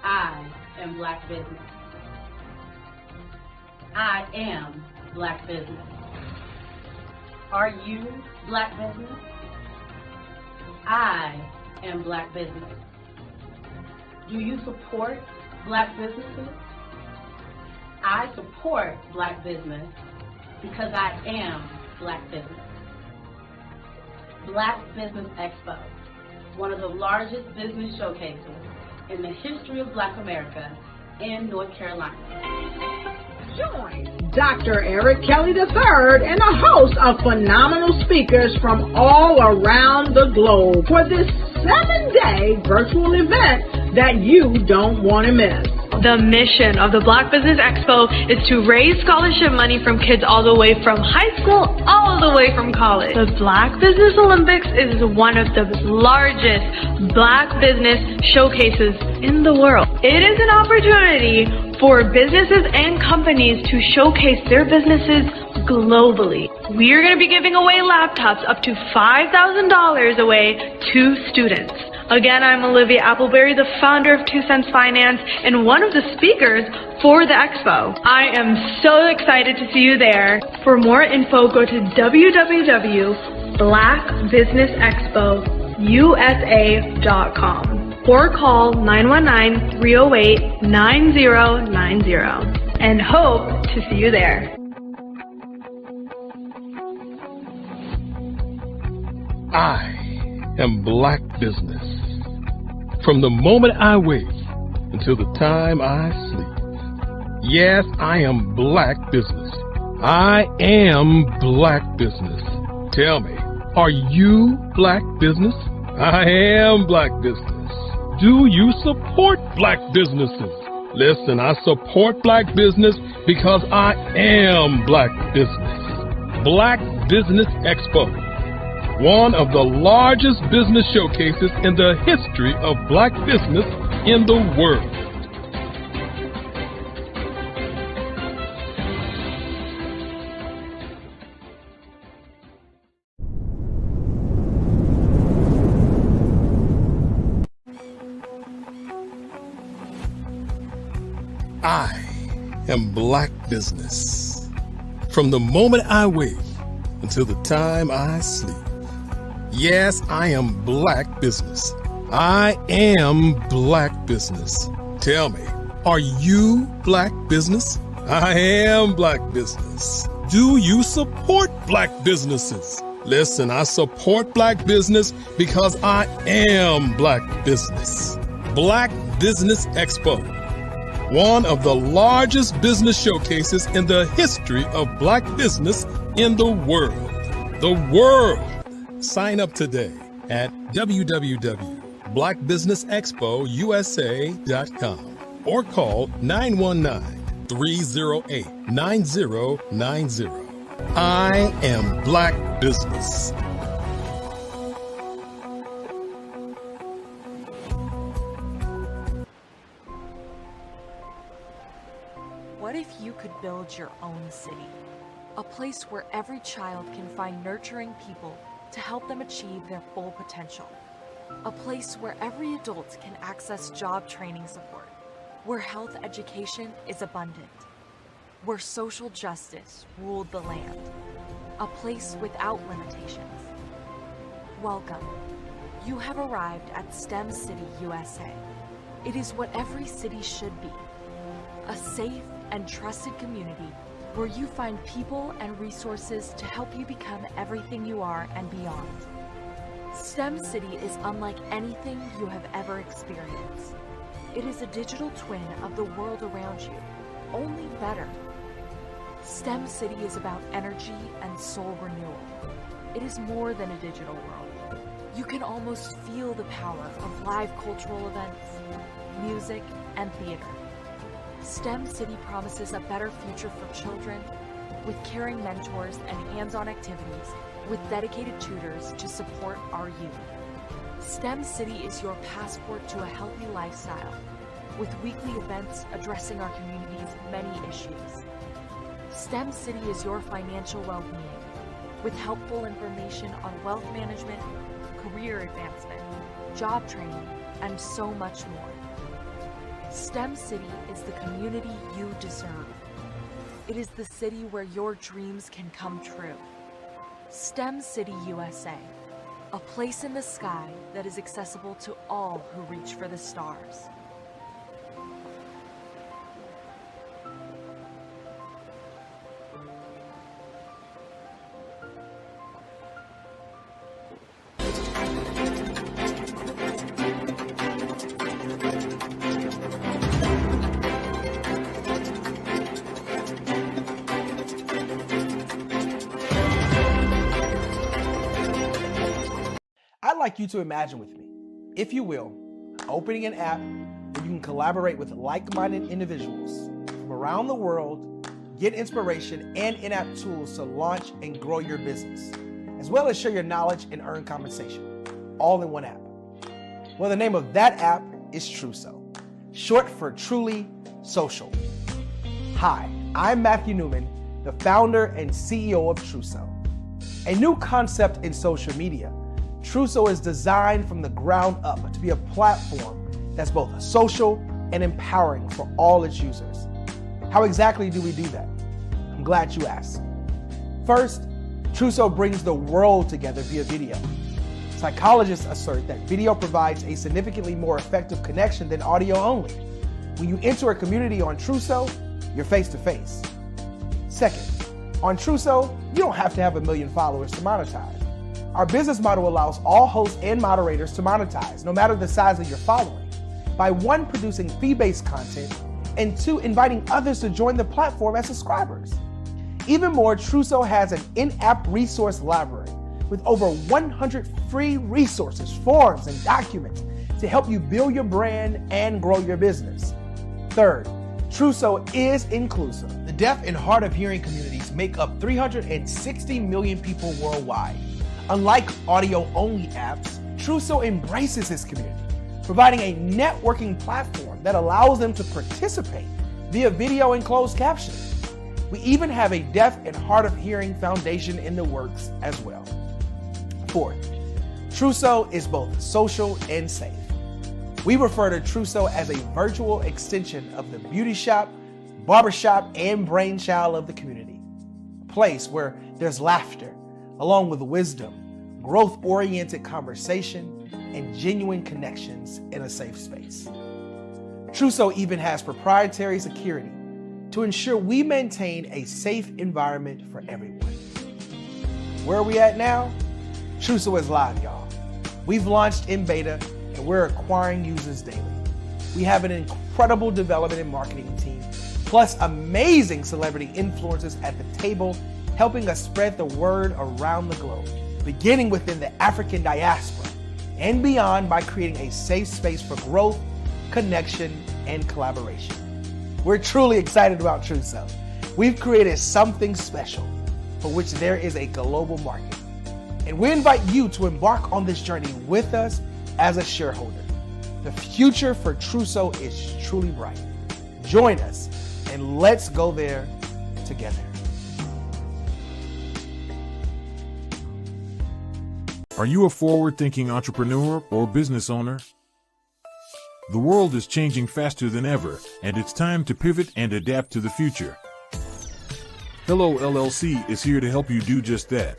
I am Black business. I am Black business. Are you Black business? I am Black business. Do you support Black businesses? I support Black business because I am Black business. Black Business Expo, one of the largest business showcases in the history of Black America in North Carolina. Join Dr. Eric Kelly III and a host of phenomenal speakers from all around the globe for this 7-day virtual event that you don't want to miss. The mission of the Black Business Expo is to raise scholarship money from kids all the way from high school all the way from college. The Black Business Olympics is one of the largest Black business showcases in the world. It is an opportunity for businesses and companies to showcase their businesses globally. We are going to be giving away laptops up to $5,000 away to students. Again, I'm Olivia Appleberry, the founder of 2 Cents Finance and one of the speakers for the expo. I am so excited to see you there. For more info, go to www.blackbusinessexpousa.com or call 919-308-9090 and hope to see you there. I am Black business. From the moment I wake until the time I sleep. Yes, I am Black business. I am Black business. Tell me, are you Black business? I am Black business. Do you support Black businesses? Listen, I support Black business because I am Black business. Black Business Expo, one of the largest business showcases in the history of Black business in the world. I am Black business. From the moment I wake until the time I sleep. Yes, I am Black business. I am Black business. Tell me, are you Black business? I am Black business. Do you support Black businesses? Listen, I support Black business because I am Black business. Black Business Expo, one of the largest business showcases in the history of Black business in the world. The world! Sign up today at www.blackbusinessexpousa.com or call 919-308-9090. I am Black business. What if you could build your own city? A place where every child can find nurturing people to help them achieve their full potential. A place where every adult can access job training support, where health education is abundant, where social justice ruled the land. A place without limitations. Welcome. You have arrived at STEM City USA. It is what every city should be. A safe and trusted community where you find people and resources to help you become everything you are and beyond. STEM City is unlike anything you have ever experienced. It is a digital twin of the world around you, only better. STEM City is about energy and soul renewal. It is more than a digital world. You can almost feel the power of live cultural events, music, and theater. STEM City promises a better future for children with caring mentors and hands-on activities with dedicated tutors to support our youth. STEM City is your passport to a healthy lifestyle with weekly events addressing our community's many issues. STEM City is your financial well-being with helpful information on wealth management, career advancement, job training, and so much more. STEM City is the community you deserve. It is the city where your dreams can come true. STEM City USA, a place in the sky that is accessible to all who reach for the stars. I'd like you to imagine with me, if you will, opening an app where you can collaborate with like-minded individuals from around the world, get inspiration and in-app tools to launch and grow your business, as well as share your knowledge and earn compensation, all in one app. Well, the name of that app is Truso, short for Truly Social. Hi, I'm Matthew Newman, the founder and CEO of Truso, a new concept in social media. Truso is designed from the ground up to be a platform that's both social and empowering for all its users. How exactly do we do that? I'm glad you asked. First, Truso brings the world together via video. Psychologists assert that video provides a significantly more effective connection than audio only. When you enter a community on Truso, you're face to face. Second, on Truso, you don't have to have 1 million followers to monetize. Our business model allows all hosts and moderators to monetize, no matter the size of your following, by 1, producing fee-based content, and 2, inviting others to join the platform as subscribers. Even more, Truso has an in-app resource library with over 100 free resources, forms, and documents to help you build your brand and grow your business. Third, Truso is inclusive. The deaf and hard of hearing communities make up 360 million people worldwide. Unlike audio-only apps, Truso embraces this community, providing a networking platform that allows them to participate via video and closed captioning. We even have a deaf and hard of hearing foundation in the works as well. Fourth, Truso is both social and safe. We refer to Truso as a virtual extension of the beauty shop, barbershop, and brainchild of the community. A place where there's laughter, along with wisdom, growth-oriented conversation, and genuine connections in a safe space. Truso even has proprietary security to ensure we maintain a safe environment for everyone. Where are we at now? Truso is live, y'all. We've launched in beta, and we're acquiring users daily. We have an incredible development and marketing team, plus amazing celebrity influencers at the table, helping us spread the word around the globe, beginning within the African diaspora and beyond by creating a safe space for growth, connection, and collaboration. We're truly excited about Truso. We've created something special for which there is a global market. And we invite you to embark on this journey with us as a shareholder. The future for Truso is truly bright. Join us and let's go there together. Are you a forward-thinking entrepreneur or business owner? The world is changing faster than ever, and it's time to pivot and adapt to the future. Hello LLC is here to help you do just that.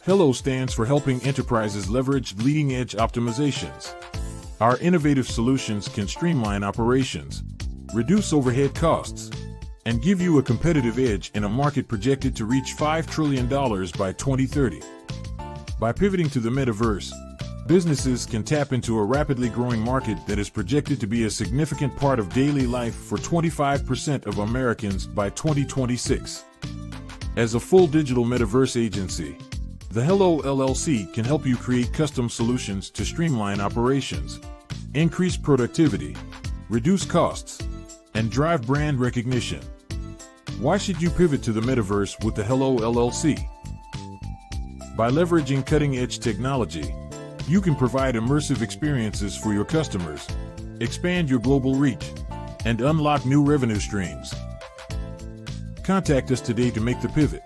Hello stands for helping enterprises leverage leading-edge optimizations. Our innovative solutions can streamline operations, reduce overhead costs, and give you a competitive edge in a market projected to reach $5 trillion by 2030. By pivoting to the metaverse, businesses can tap into a rapidly growing market that is projected to be a significant part of daily life for 25% of Americans by 2026. As a full digital metaverse agency, the Hello LLC can help you create custom solutions to streamline operations, increase productivity, reduce costs, and drive brand recognition. Why should you pivot to the metaverse with the Hello LLC? By leveraging cutting-edge technology, you can provide immersive experiences for your customers, expand your global reach, and unlock new revenue streams. Contact us today to make the pivot.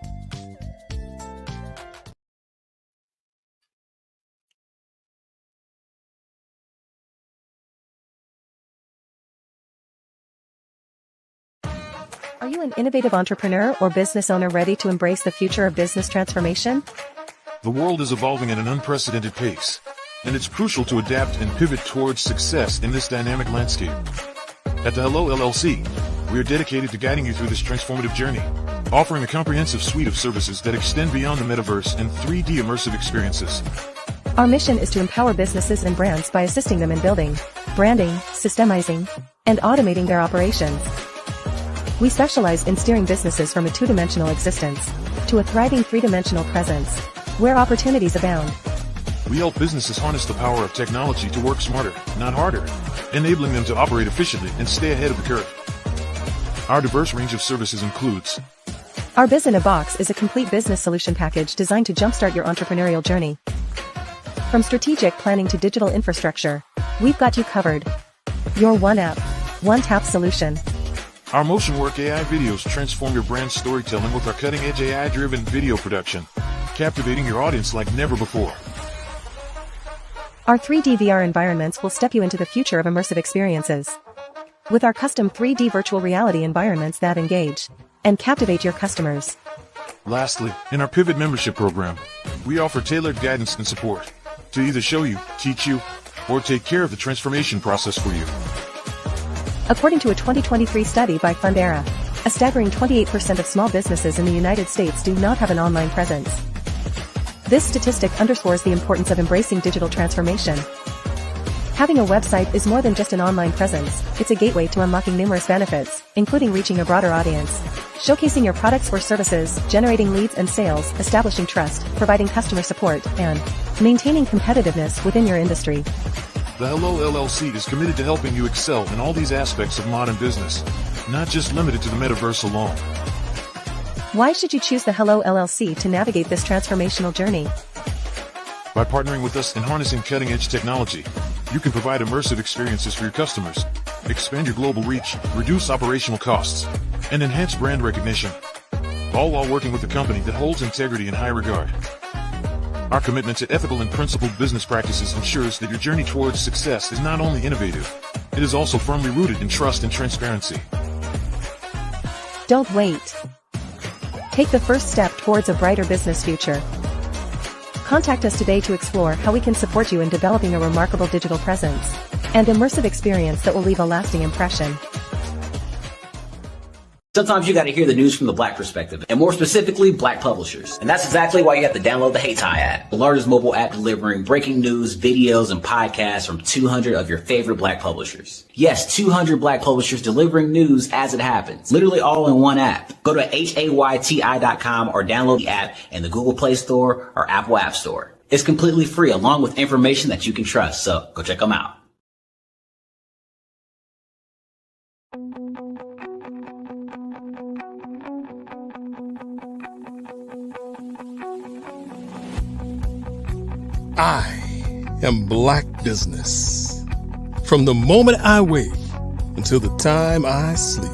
Are you an innovative entrepreneur or business owner ready to embrace the future of business transformation? The world is evolving at an unprecedented pace, and it's crucial to adapt and pivot towards success in this dynamic landscape. At the Hello LLC, we are dedicated to guiding you through this transformative journey, offering a comprehensive suite of services that extend beyond the metaverse and 3D immersive experiences. Our mission is to empower businesses and brands by assisting them in building, branding, systemizing, and automating their operations. We specialize in steering businesses from a two-dimensional existence to a thriving three-dimensional presence, where opportunities abound. We help businesses harness the power of technology to work smarter, not harder, enabling them to operate efficiently and stay ahead of the curve. Our diverse range of services includes: Our Biz in a Box is a complete business solution package designed to jumpstart your entrepreneurial journey. From strategic planning to digital infrastructure, we've got you covered. Your one app, one tap solution. Our Motion Work AI videos transform your brand storytelling with our cutting-edge AI-driven video production, captivating your audience like never before. Our 3D VR environments will step you into the future of immersive experiences. With our custom 3D virtual reality environments that engage and captivate your customers. Lastly, in our Pivot membership program, we offer tailored guidance and support to either show you, teach you, or take care of the transformation process for you. According to a 2023 study by Fundera, a staggering 28% of small businesses in the United States do not have an online presence. This statistic underscores the importance of embracing digital transformation. Having a website is more than just an online presence, it's a gateway to unlocking numerous benefits, including reaching a broader audience, showcasing your products or services, generating leads and sales, establishing trust, providing customer support, and maintaining competitiveness within your industry. The Hello LLC is committed to helping you excel in all these aspects of modern business, not just limited to the metaverse alone. Why should you choose the Hello LLC to navigate this transformational journey? By partnering with us and harnessing cutting-edge technology, you can provide immersive experiences for your customers, expand your global reach, reduce operational costs, and enhance brand recognition, all while working with a company that holds integrity in high regard. Our commitment to ethical and principled business practices ensures that your journey towards success is not only innovative, it is also firmly rooted in trust and transparency. Don't wait. Take the first step towards a brighter business future. Contact us today to explore how we can support you in developing a remarkable digital presence and immersive experience that will leave a lasting impression. Sometimes you got to hear the news from the Black perspective, and more specifically, Black publishers. And that's exactly why you have to download the Hey Tie app, the largest mobile app delivering breaking news, videos, and podcasts from 200 of your favorite Black publishers. Yes, 200 Black publishers delivering news as it happens, literally all in one app. Go to HAYTI.com or download the app in the Google Play Store or Apple App Store. It's completely free, along with information that you can trust, so go check them out. I am Black Business. From the moment I wake until the time I sleep.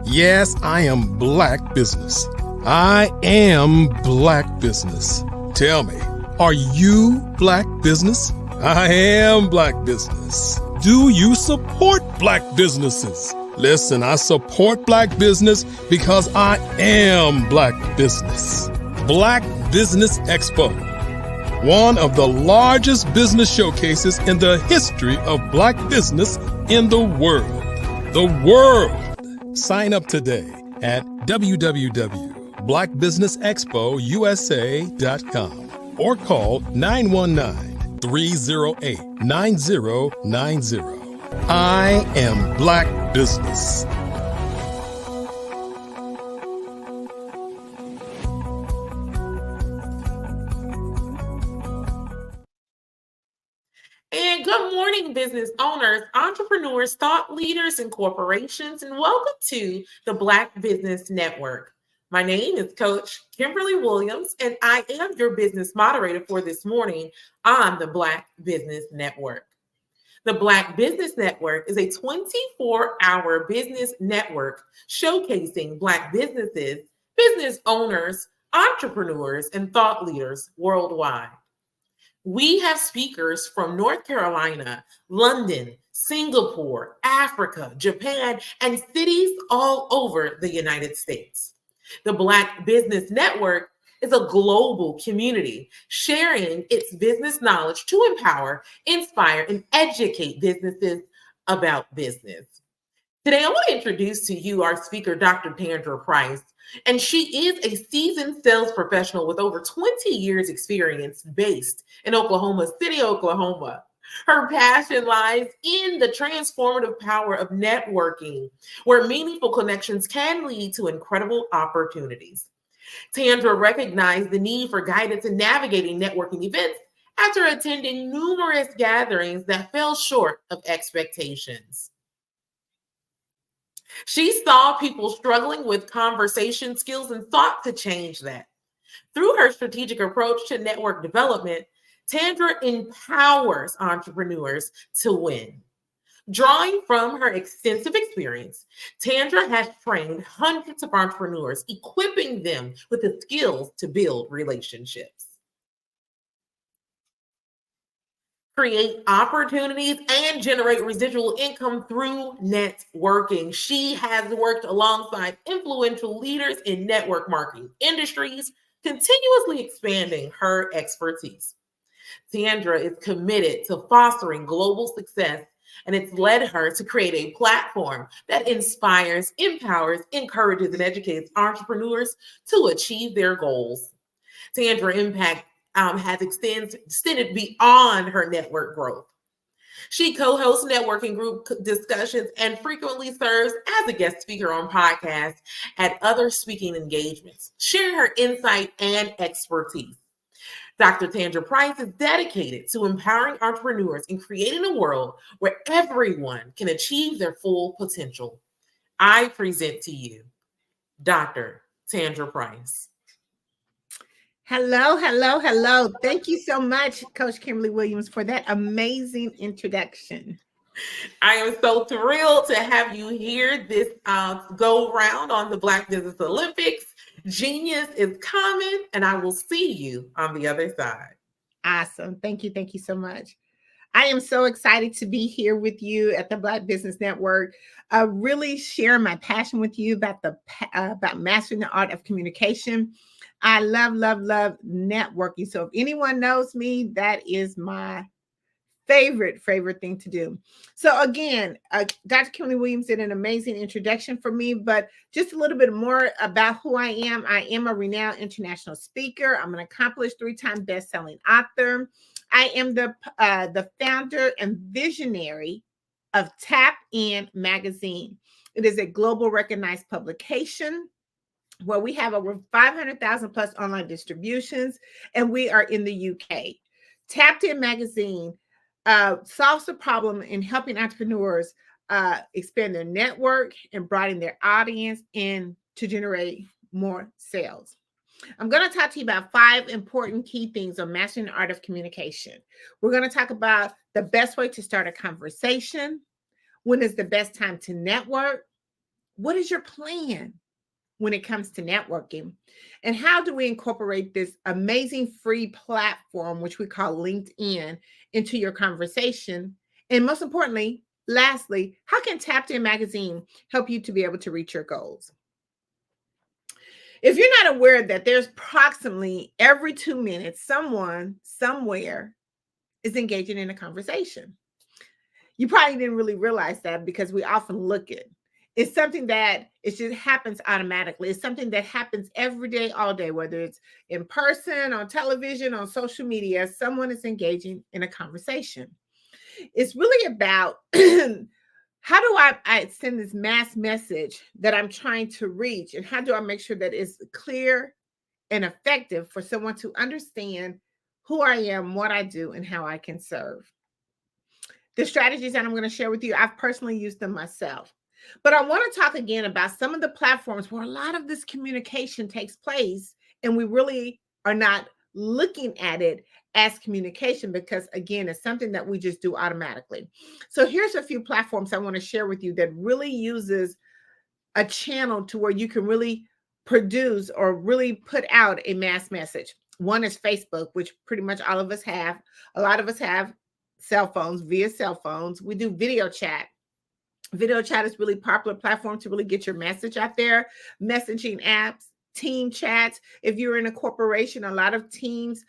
Yes, I am Black Business. I am Black Business. Tell me, are you Black Business? I am Black Business. Do you support Black businesses? Listen, I support Black business because I am Black Business. Black Business Expo. One of the largest business showcases in the history of Black business in the world. The world. Sign up today at www.blackbusinessexpousa.com or call 919-308-9090. I am Black Business. And good morning, business owners, entrepreneurs, thought leaders, and corporations, and welcome to the Black Business Network. My name is Coach Kimberly Williams, and I am your business moderator for this morning on the Black Business Network. The Black Business Network is a 24-hour business network showcasing Black businesses, business owners, entrepreneurs, and thought leaders worldwide. We have speakers from North Carolina, London, Singapore, Africa, Japan, and cities all over the United States. The Black Business Network is a global community sharing its business knowledge to empower, inspire, and educate businesses about business. Today, I want to introduce to you our speaker, Dr. Tandra Price, and she is a seasoned sales professional with over 20 years experience based in Oklahoma City, Oklahoma. Her passion lies in the transformative power of networking, where meaningful connections can lead to incredible opportunities. Tandra recognized the need for guidance in navigating networking events after attending numerous gatherings that fell short of expectations. She saw people struggling with conversation skills and sought to change that. Through her strategic approach to network development, Tandra empowers entrepreneurs to win. Drawing from her extensive experience, Tandra has trained hundreds of entrepreneurs, equipping them with the skills to build relationships, create opportunities, and generate residual income through networking. She has worked alongside influential leaders in network marketing industries, continuously expanding her expertise. Tandra is committed to fostering global success, and it's led her to create a platform that inspires, empowers, encourages, and educates entrepreneurs to achieve their goals. Tandra impact has extended beyond her network growth. She co-hosts networking group discussions and frequently serves as a guest speaker on podcasts at other speaking engagements, sharing her insight and expertise. Dr. Tandra Price is dedicated to empowering entrepreneurs and creating a world where everyone can achieve their full potential. I present to you Dr. Tandra Price. Hello, hello, hello. Thank you so much, Coach Kimberly Williams, for that amazing introduction. I am so thrilled to have you here this go round on the Black Business Olympics. Genius is coming, and I will see you on the other side. Awesome. Thank you. Thank you so much. I am so excited to be here with you at the Black Business Network, really share my passion with you about mastering the art of communication. I love, love, love networking. So if anyone knows me, that is my favorite thing to do. So again, Dr. Kimberly Williams did an amazing introduction for me, but just a little bit more about who I am. I am a renowned international speaker. I'm an accomplished 3-time best-selling author. I am the founder and visionary of Tap In Magazine. It is a global recognized publication where we have over 500,000 plus online distributions, and we are in the UK. Tapped In Magazine solves the problem in helping entrepreneurs expand their network and broaden their audience and to generate more sales. I'm going to talk to you about 5 important key things on mastering the art of communication. We're going to talk about the best way to start a conversation. When is the best time to network? What is your plan when it comes to networking? And how do we incorporate this amazing free platform, which we call LinkedIn, into your conversation? And most importantly, lastly, how can Tapped In Magazine help you to be able to reach your goals? If you're not aware that there's approximately every 2 minutes, someone somewhere is engaging in a conversation. You probably didn't really realize that because we often look at It's something that it just happens automatically. It's something that happens every day, all day, whether it's in person, on television, on social media, someone is engaging in a conversation. It's really about how do I send this mass message that I'm trying to reach, and how do I make sure that it's clear and effective for someone to understand who I am, what I do, and how I can serve. The strategies that I'm going to share with you, I've personally used them myself. But I want to talk again about some of the platforms where a lot of this communication takes place, and we really are not looking at it as communication because, again, it's something that we just do automatically. So here's a few platforms I want to share with you that really uses a channel to where you can really produce or really put out a mass message. One is Facebook, which pretty much all of us have. A lot of us have cell phones, via cell phones. We do video chat. Video chat is really popular platform to really get your message out there. Messaging apps, team chats. If you're in a corporation, a lot of teams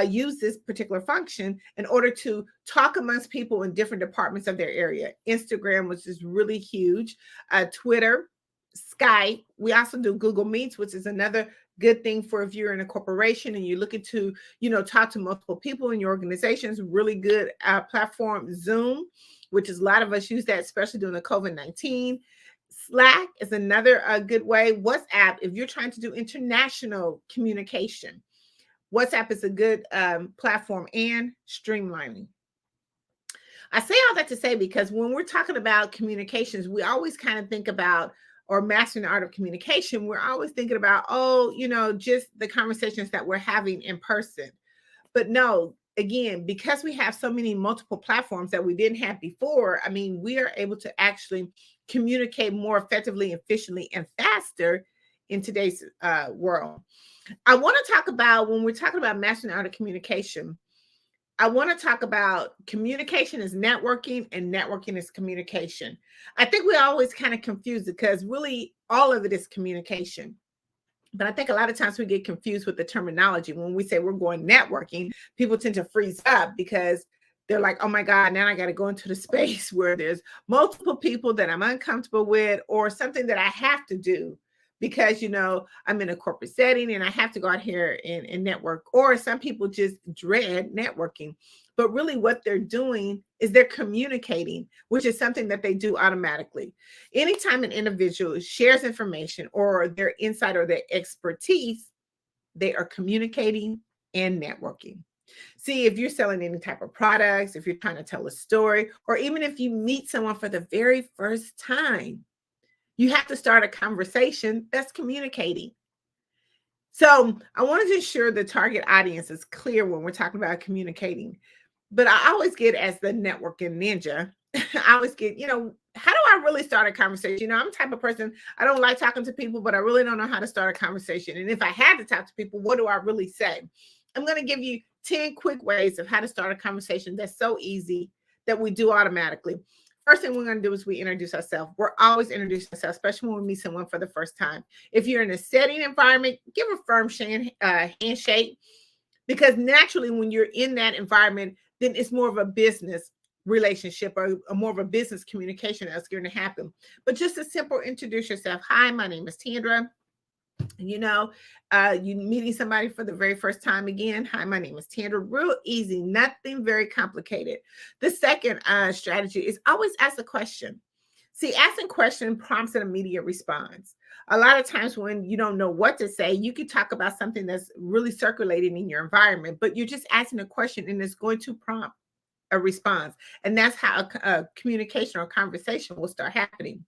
use this particular function in order to talk amongst people in different departments of their area. Instagram, which is really huge. Twitter, Skype. We also do Google Meets, which is another good thing for if you're in a corporation and you're looking to, talk to multiple people in your organizations. Really good platform. Zoom, which is a lot of us use that, especially during the COVID-19. Slack is another good way. WhatsApp, if you're trying to do international communication, WhatsApp is a good platform, and streamlining. I say all that to say because when we're talking about communications, we always kind of think about, or mastering the art of communication, we're always thinking about, just the conversations that we're having in person. But no, again, because we have so many multiple platforms that we didn't have before, we are able to actually communicate more effectively, efficiently, and faster in today's world. I want to talk about, when we're talking about mastering the art of communication, I want to talk about communication is networking and networking is communication. I think we always kind of confuse it because really all of it is communication. But I think a lot of times we get confused with the terminology. When we say we're going networking, people tend to freeze up because they're like, oh my God, now I got to go into the space where there's multiple people that I'm uncomfortable with, or something that I have to do because, I'm in a corporate setting and I have to go out here and network. Or some people just dread networking. But really what they're doing is they're communicating, which is something that they do automatically. Anytime an individual shares information or their insight or their expertise, they are communicating and networking. See, if you're selling any type of products, if you're trying to tell a story, or even if you meet someone for the very first time, you have to start a conversation that's communicating. So I want to ensure the target audience is clear when we're talking about communicating. But I always get, as the networking ninja, I always get, how do I really start a conversation? I'm the type of person, I don't like talking to people, but I really don't know how to start a conversation. And if I had to talk to people, what do I really say? I'm going to give you 10 quick ways of how to start a conversation that's so easy that we do automatically. First thing we're going to do is we introduce ourselves. We're always introducing ourselves, especially when we meet someone for the first time. If you're in a setting environment, give a firm handshake, because naturally when you're in that environment, then it's more of a business relationship or more of a business communication that's going to happen. But just a simple introduce yourself. Hi, my name is Tandra. You meeting somebody for the very first time again. Hi, my name is Tandra. Real easy, nothing very complicated. The second strategy is always ask a question. See, asking question prompts an immediate response. A lot of times when you don't know what to say, you could talk about something that's really circulating in your environment, but you're just asking a question and it's going to prompt a response. And that's how a communication or conversation will start happening.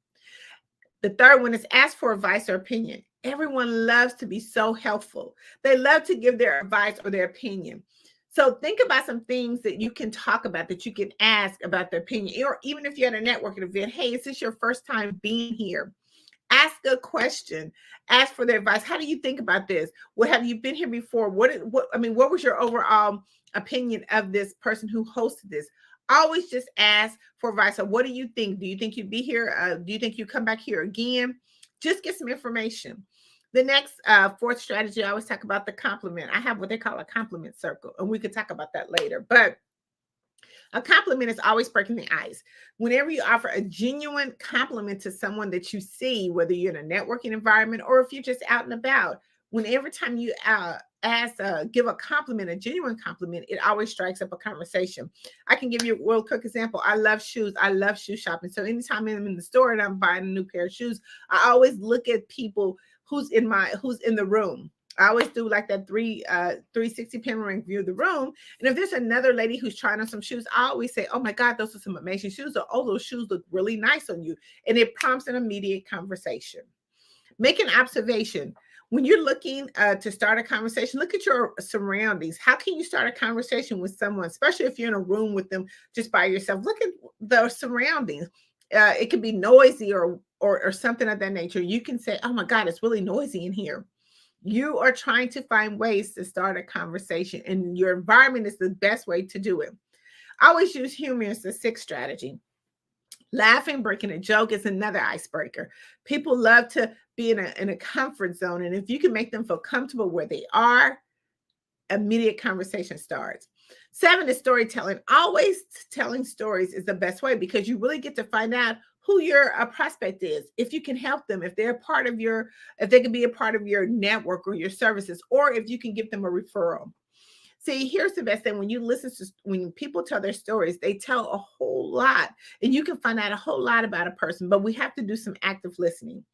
The third one is ask for advice or opinion. Everyone loves to be so helpful. They love to give their advice or their opinion. So think about some things that you can talk about, that you can ask about their opinion. Or even if you're at a networking event, hey, is this your first time being here? Ask a question. Ask for their advice. How do you think about this? What have you been here before? What was your overall opinion of this person who hosted this? Always just ask for advice. So what do you think? Do you think you'd be here? Do you think you come back here again? Just get some information. The next fourth strategy, I always talk about the compliment. I have what they call a compliment circle, and we could talk about that later. But A compliment is always breaking the ice. Whenever you offer a genuine compliment to someone that you see, whether you're in a networking environment or if you're just out and about, whenever time you give a compliment, a genuine compliment, it always strikes up a conversation. I can give you a real quick example. I love shoes. I love shoe shopping. So anytime I'm in the store and I'm buying a new pair of shoes, I always look at people who's in the room. I always do like that 360 panoramic view of the room. And if there's another lady who's trying on some shoes, I always say, oh my God, those are some amazing shoes. Or, oh, those shoes look really nice on you. And it prompts an immediate conversation. Make an observation. When you're looking to start a conversation, look at your surroundings. How can you start a conversation with someone, especially if you're in a room with them just by yourself? Look at the surroundings. It could be noisy or something of that nature. You can say, oh my God, it's really noisy in here. You are trying to find ways to start a conversation, and your environment is the best way to do it. I always use humor as the sixth strategy. Laughing, breaking a joke is another icebreaker. People love to be in a comfort zone, and if you can make them feel comfortable where they are, immediate conversation starts. 7 is storytelling. Always telling stories is the best way because you really get to find out who your prospect is, if you can help them, if they can be a part of your network or your services, or if you can give them a referral. See, here's the best thing. When people tell their stories, they tell a whole lot, and you can find out a whole lot about a person, but we have to do some active listening.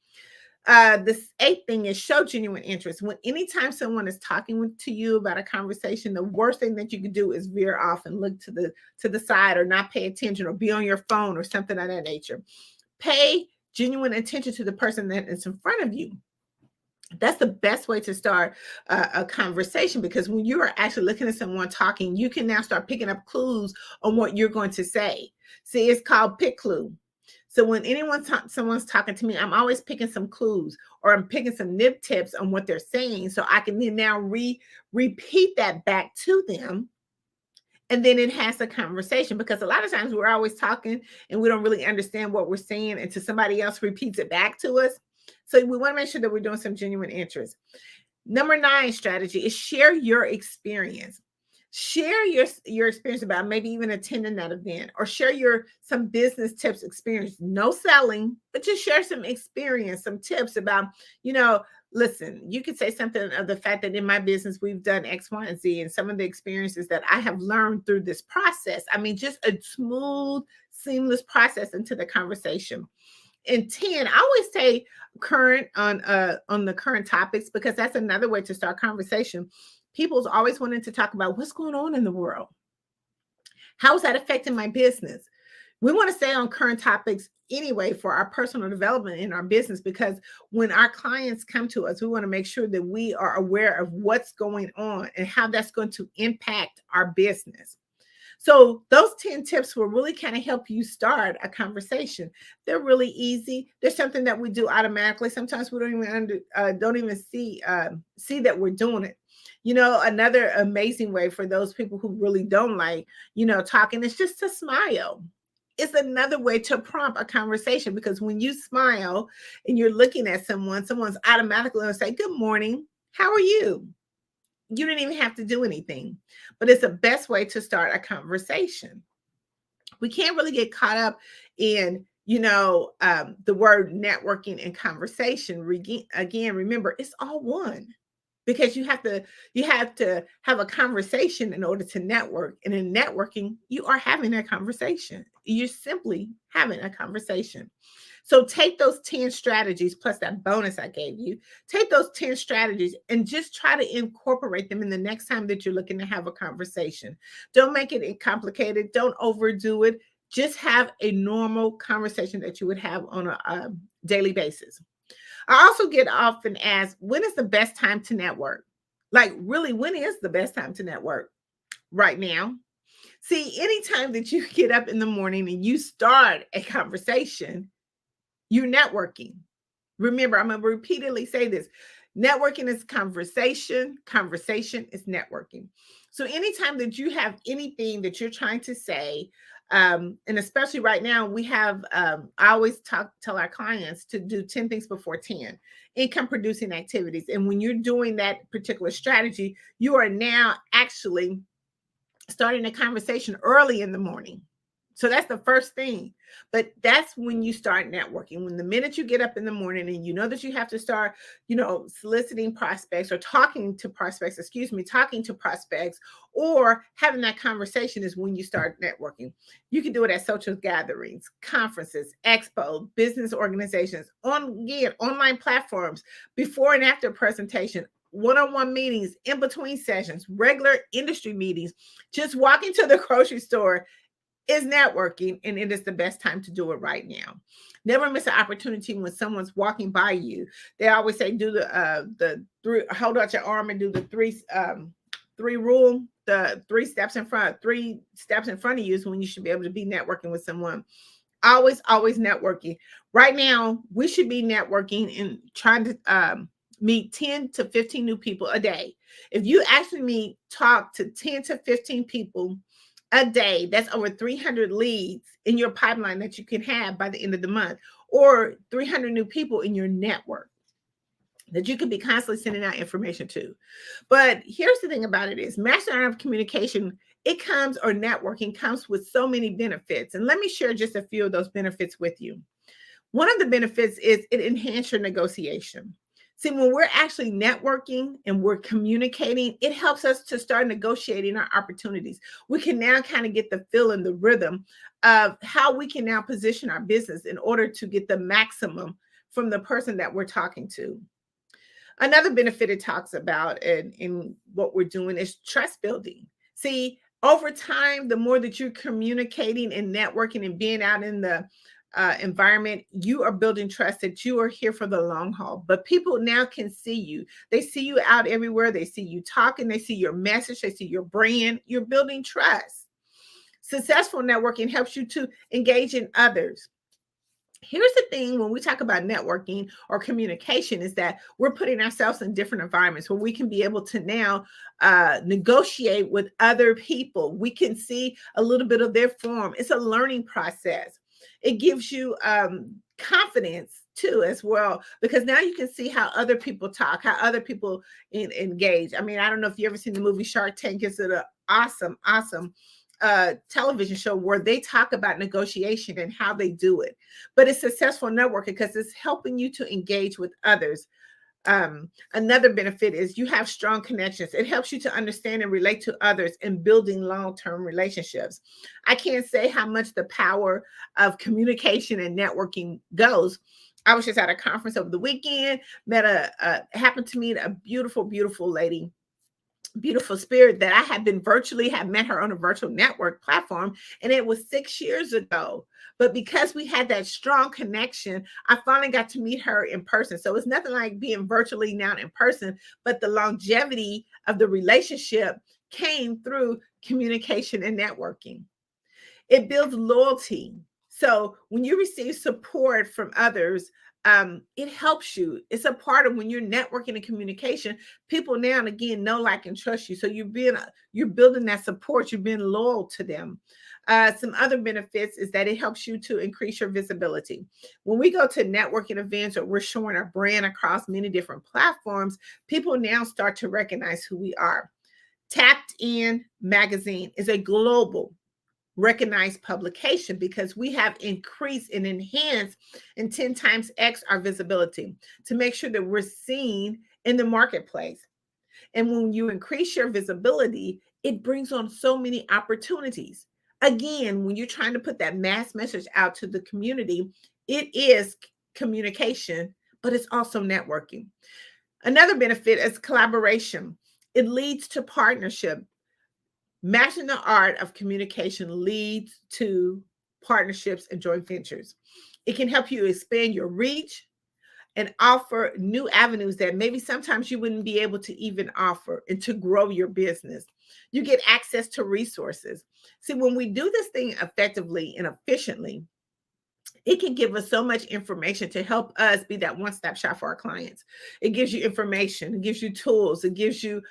This 8th thing is show genuine interest. Anytime someone is talking to you about a conversation, the worst thing that you can do is veer off and look to the side or not pay attention or be on your phone or something of that nature. Pay genuine attention to the person that is in front of you. That's the best way to start a conversation, because when you are actually looking at someone talking, you can now start picking up clues on what you're going to say. See, it's called pick clue. So when someone's talking to me, I'm always picking some clues, or I'm picking some nip tips on what they're saying, so I can then now repeat that back to them. And then it has a conversation, because a lot of times we're always talking and we don't really understand what we're saying until somebody else repeats it back to us. So we want to make sure that we're doing some genuine interest. Number 9 strategy is share your experience. Share your experience about maybe even attending that event, or share some business tips, experience. No selling, but just share some experience, some tips about, listen, you could say something of the fact that in my business, we've done X, Y, and Z, and some of the experiences that I have learned through this process. I mean, just a smooth, seamless process into the conversation. And 10, I always say current on the current topics, because that's another way to start conversation. People's always wanting to talk about what's going on in the world. How is that affecting my business? We want to stay on current topics anyway for our personal development in our business, because when our clients come to us, we want to make sure that we are aware of what's going on and how that's going to impact our business. So those 10 tips will really kind of help you start a conversation. They're really easy. They're something that we do automatically. Sometimes we don't even see that we're doing it. Another amazing way for those people who really don't like, talking, is just to smile. It's another way to prompt a conversation, because when you smile and you're looking at someone's automatically going to say, good morning, how are you? You didn't even have to do anything, but it's the best way to start a conversation. We can't really get caught up in, the word networking and conversation. Again, remember, it's all one, because you have to have a conversation in order to network. And in networking, you are having a conversation. You're simply having a conversation. So take those 10 strategies plus that bonus I gave you. Take those 10 strategies and just try to incorporate them in the next time that you're looking to have a conversation. Don't make it complicated. Don't overdo it. Just have a normal conversation that you would have on a daily basis. I also get often asked, when is the best time to network? Like, really, when is the best time to network? Right now. See, anytime that you get up in the morning and you start a conversation, you're networking. Remember, I'm going to repeatedly say this. Networking is conversation. Conversation is networking. So anytime that you have anything that you're trying to say, and especially right now, we have, I always tell our clients to do 10 things before 10, income producing activities. And when you're doing that particular strategy, you are now actually starting a conversation early in the morning. So that's the first thing. But that's when you start networking. When the minute you get up in the morning and you know that you have to start, soliciting prospects or talking to prospects, or having that conversation is when you start networking. You can do it at social gatherings, conferences, expos, business organizations, online platforms, before and after presentation, one-on-one meetings, in between sessions, regular industry meetings, just walking to the grocery store is networking, and it is the best time to do it right now. Never miss an opportunity when someone's walking by you. They always say, do the three, hold out your arm and do the three rule, the 3 steps in front of you is when you should be able to be networking with someone. Always networking. Right now, we should be networking and trying to meet 10 to 15 new people a day. If you actually talk to 10 to 15 people a day, that's over 300 leads in your pipeline that you can have by the end of the month, or 300 new people in your network that you could be constantly sending out information to. But here's the thing about it is mastering of communication, networking comes with so many benefits. And let me share just a few of those benefits with you. One of the benefits is it enhances your negotiation. See, when we're actually networking and we're communicating, it helps us to start negotiating our opportunities. We can now kind of get the feel and the rhythm of how we can now position our business in order to get the maximum from the person that we're talking to. Another benefit it talks about in what we're doing is trust building. See, over time, the more that you're communicating and networking and being out in the environment, you are building trust that you are here for the long haul. But people now can see you. They see you out everywhere. They see you talking. They see your message. They see your brand. You're building trust. Successful networking helps you to engage in others. Here's the thing when we talk about networking or communication is that we're putting ourselves in different environments where we can be able to now negotiate with other people. We can see a little bit of their form. It's a learning process. It gives you confidence too as well, because now you can see how other people talk, how other people engage. I mean, I don't know if you ever seen the movie Shark Tank. It's an awesome television show where they talk about negotiation and how they do it. But it's successful networking because it's helping you to engage with others. Another benefit is you have strong connections. It helps you to understand and relate to others and building long-term relationships. I can't say how much the power of communication and networking goes. I was just at a conference over the weekend, happened to meet a beautiful, beautiful lady, beautiful spirit that I have met her on a virtual network platform, and it was 6 years ago. But because we had that strong connection, I finally got to meet her in person. So it's nothing like being virtually now in person, but the longevity of the relationship came through communication and networking. It builds loyalty. So when you receive support from others, it helps you. It's a part of when you're networking and communication, people now and again know, like, and trust you. So you're building that support. You're being loyal to them. Some other benefits is that it helps you to increase your visibility. When we go to networking events or we're showing our brand across many different platforms, people now start to recognize who we are. Tapped In magazine is a global recognized publication because we have increased and enhanced and 10 times X our visibility to make sure that we're seen in the marketplace. And when you increase your visibility, it brings on so many opportunities. Again, when you're trying to put that mass message out to the community, it is communication, but it's also networking. Another benefit is collaboration. It leads to partnership. Mastering the art of communication leads to partnerships and joint ventures. It can help you expand your reach and offer new avenues that maybe sometimes you wouldn't be able to even offer, and to grow your business. You get access to resources. See, when we do this thing effectively and efficiently, it can give us so much information to help us be that one-stop shop for our clients. It gives you information, it gives you tools, it gives you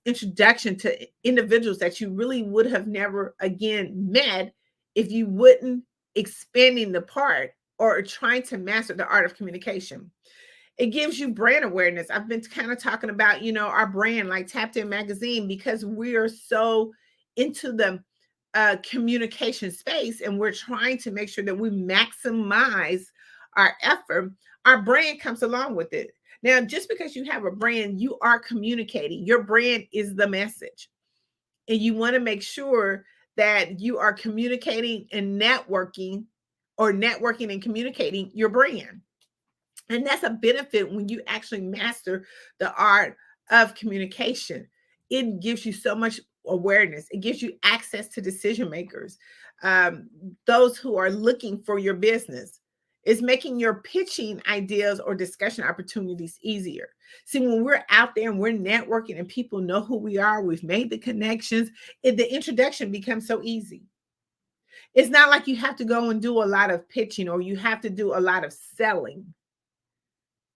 introduction to individuals that you really would have never again met if you wouldn't expanding the part or trying to master the art of communication. It gives you brand awareness. I've been kind of talking about, our brand like Tapped In magazine, because we are so into the communication space, and we're trying to make sure that we maximize our effort, our brand comes along with it. Now, just because you have a brand, you are communicating. Your brand is the message. And you want to make sure that you are communicating and networking, or networking and communicating your brand. And that's a benefit when you actually master the art of communication. It gives you so much awareness. It gives you access to decision makers, those who are looking for your business. It's making your pitching ideas or discussion opportunities easier. See, when we're out there and we're networking and people know who we are, we've made the connections, the introduction becomes so easy. It's not like you have to go and do a lot of pitching or you have to do a lot of selling.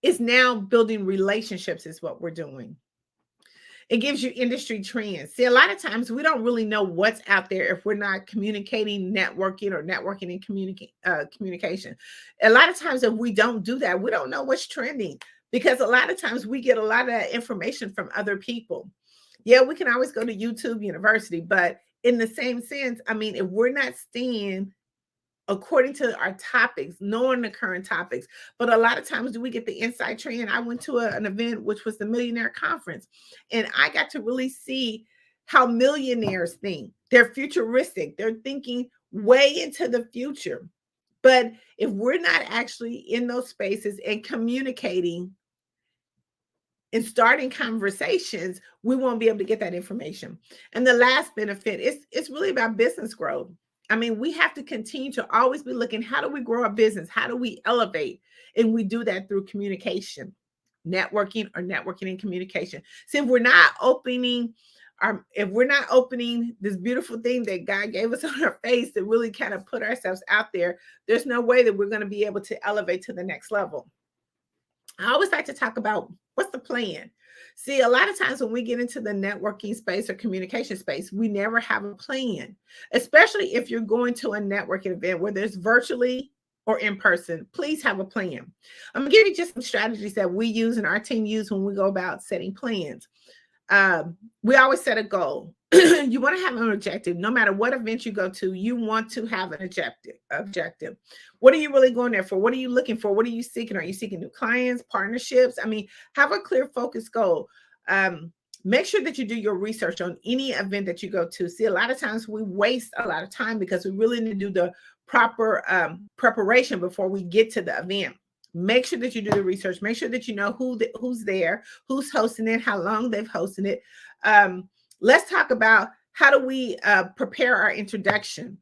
It's now building relationships is what we're doing. It gives you industry trends. See, a lot of times we don't really know what's out there if we're not communicating, networking, or networking and communication. A lot of times if we don't do that, we don't know what's trending, because a lot of times we get a lot of information from other people. Yeah, we can always go to YouTube University, but in the same sense, I mean, if we're not staying according to our topics, knowing the current topics. But a lot of times do we get the inside trend? I went to an event, which was the Millionaire Conference, and I got to really see how millionaires think. They're futuristic. They're thinking way into the future. But if we're not actually in those spaces and communicating and starting conversations, we won't be able to get that information. And the last benefit is it's really about business growth. I mean, we have to continue to always be looking, how do we grow our business? How do we elevate? And we do that through communication, networking and communication. So if we're not opening this beautiful thing that God gave us on our face to really kind of put ourselves out there, there's no way that we're going to be able to elevate to the next level. I always like to talk about what's the plan. See, a lot of times when we get into the networking space or communication space, we never have a plan, especially if you're going to a networking event, whether it's virtually or in person. Please have a plan. I'm going to give you just some strategies that we use and our team use when we go about setting plans. We always set a goal. You want to have an objective. No matter what event you go to, you want to have an objective. What are you really going there for? What are you looking for? What are you seeking? Are you seeking new clients, partnerships? I mean, have a clear focus goal. Make sure that you do your research on any event that you go to. See, a lot of times we waste a lot of time because we really need to do the proper preparation before we get to the event. Make sure that you do the research. Make sure that you know who's there, who's hosting it, how long they've hosted it. Let's talk about how do we prepare our introduction.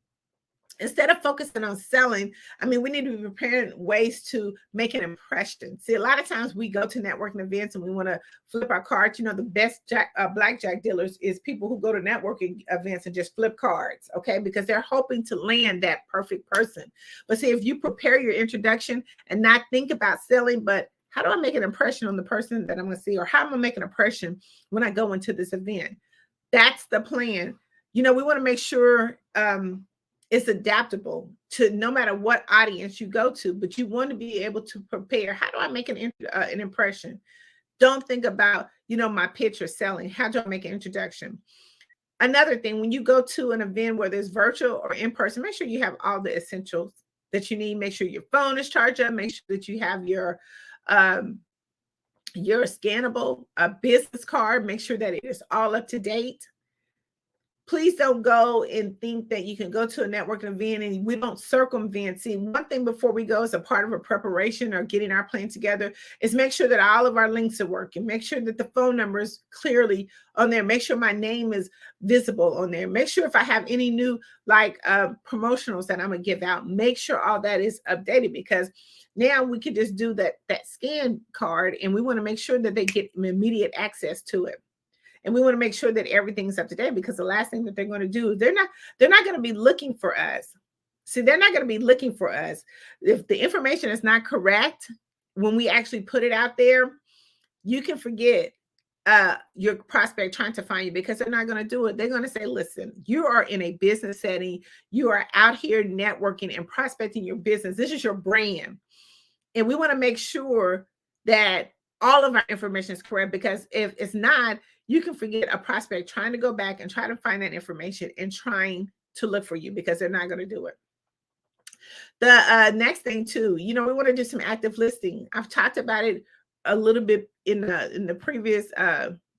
Instead of focusing on selling, I mean, we need to be preparing ways to make an impression. See, a lot of times we go to networking events and we want to flip our cards. You know, the best blackjack dealers is people who go to networking events and just flip cards, okay? Because they're hoping to land that perfect person. But see, if you prepare your introduction and not think about selling, but how do I make an impression on the person that I'm going to see, or how am I make an impression when I go into this event? That's the plan. You know, we want to make sure it's adaptable to no matter what audience you go to, but you want to be able to prepare. How do I make an impression? Don't think about, you know, my pitch or selling. How do I make an introduction? Another thing, when you go to an event, whether it's virtual or in person, make sure you have all the essentials that you need. Make sure your phone is charged up. Make sure that you have your scannable business card. Make sure that it is all up to date. Please don't go and think that you can go to a networking event and we don't circumvent. See, one thing before we go as a part of a preparation or getting our plan together is make sure that all of our links are working. Make sure that the phone number is clearly on there. Make sure my name is visible on there. Make sure if I have any new promotionals that I'm going to give out, make sure all that is updated, because now we can just do that scan card, and we want to make sure that they get immediate access to it. And we want to make sure that everything's up to date, because the last thing that they're going to do, they're not going to be looking for us. See, they're not going to be looking for us. If the information is not correct, when we actually put it out there, you can forget your prospect trying to find you, because they're not going to do it. They're going to say, listen, you are in a business setting. You are out here networking and prospecting your business. This is your brand. And we want to make sure that all of our information is correct, because if it's not, you can forget a prospect trying to go back and try to find that information and trying to look for you, because they're not going to do it. The next thing too, we want to do some active listening. I've talked about it a little bit in the previous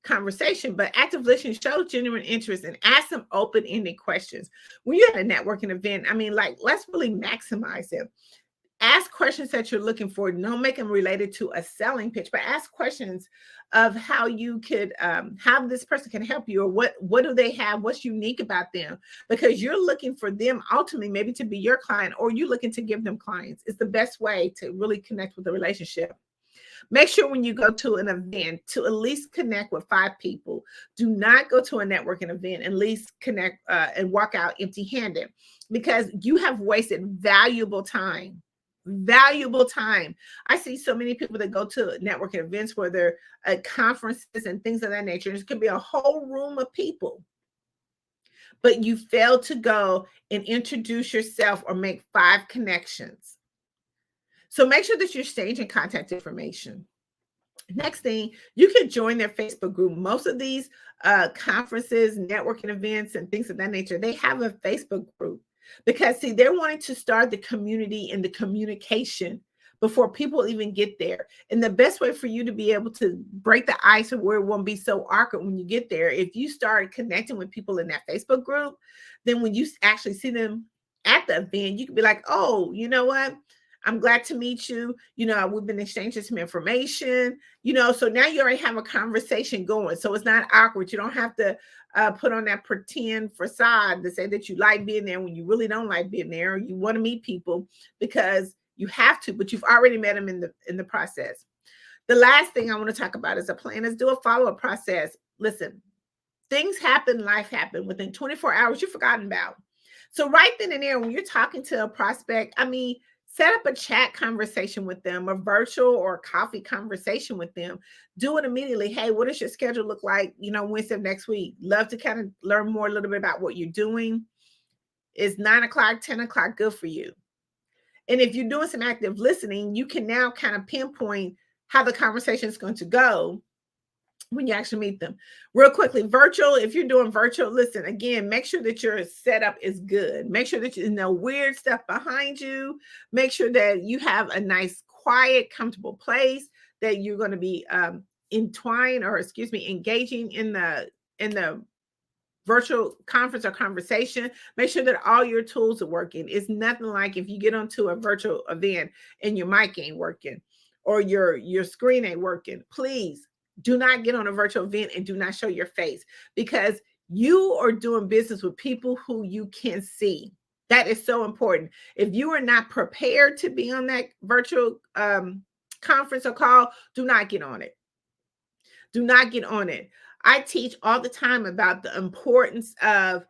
conversation, but active listening shows genuine interest and ask some open-ended questions. When you're at a networking event, let's really maximize it. Ask questions that you're looking for. Don't make them related to a selling pitch, but ask questions of how you could, how this person can help you, or what do they have, what's unique about them, because you're looking for them ultimately maybe to be your client, or you're looking to give them clients. It's the best way to really connect with the relationship. Make sure when you go to an event to at least connect with 5 people. Do not go to a networking event and at least connect and walk out empty-handed, because you have wasted valuable time. Valuable time. I see so many people that go to networking events where they're at conferences and things of that nature. It could be a whole room of people, but you fail to go and introduce yourself or make 5 connections. So make sure that you're staging contact information. Next thing, you can join their Facebook group. Most of these conferences, networking events, and things of that nature, they have a Facebook group. Because see, they're wanting to start the community and the communication before people even get there. And the best way for you to be able to break the ice of where it won't be so awkward when you get there, if you start connecting with people in that Facebook group, then when you actually see them at the event, you can be like, oh, you know what? I'm glad to meet you. We've been exchanging some information, so now you already have a conversation going. So it's not awkward. You don't have to put on that pretend facade to say that you like being there when you really don't like being there, or you want to meet people because you have to, but you've already met them in the process. The last thing I want to talk about is a plan. Is do a follow-up process. Listen, things happen, life happen. Within 24 hours, you've forgotten about. So right then and there, when you're talking to a prospect, set up a chat conversation with them, a virtual or a coffee conversation with them. Do it immediately. Hey, what does your schedule look like, Wednesday of next week? Love to kind of learn more a little bit about what you're doing. Is 9 o'clock, 10 o'clock good for you? And if you're doing some active listening, you can now kind of pinpoint how the conversation is going to go when you actually meet them. Real quickly, virtual, if you're doing virtual, listen, again, make sure that your setup is good. Make sure that there's no weird stuff behind you. Make sure that you have a nice, quiet, comfortable place that you're going to be engaging in the virtual conference or conversation. Make sure that all your tools are working. It's nothing like if you get onto a virtual event and your mic ain't working or your screen ain't working. Please do not get on a virtual event and do not show your face, because you are doing business with people who you can see. That is so important. If you are not prepared to be on that virtual conference or call, do not get on it. Do not get on it. I teach all the time about the importance of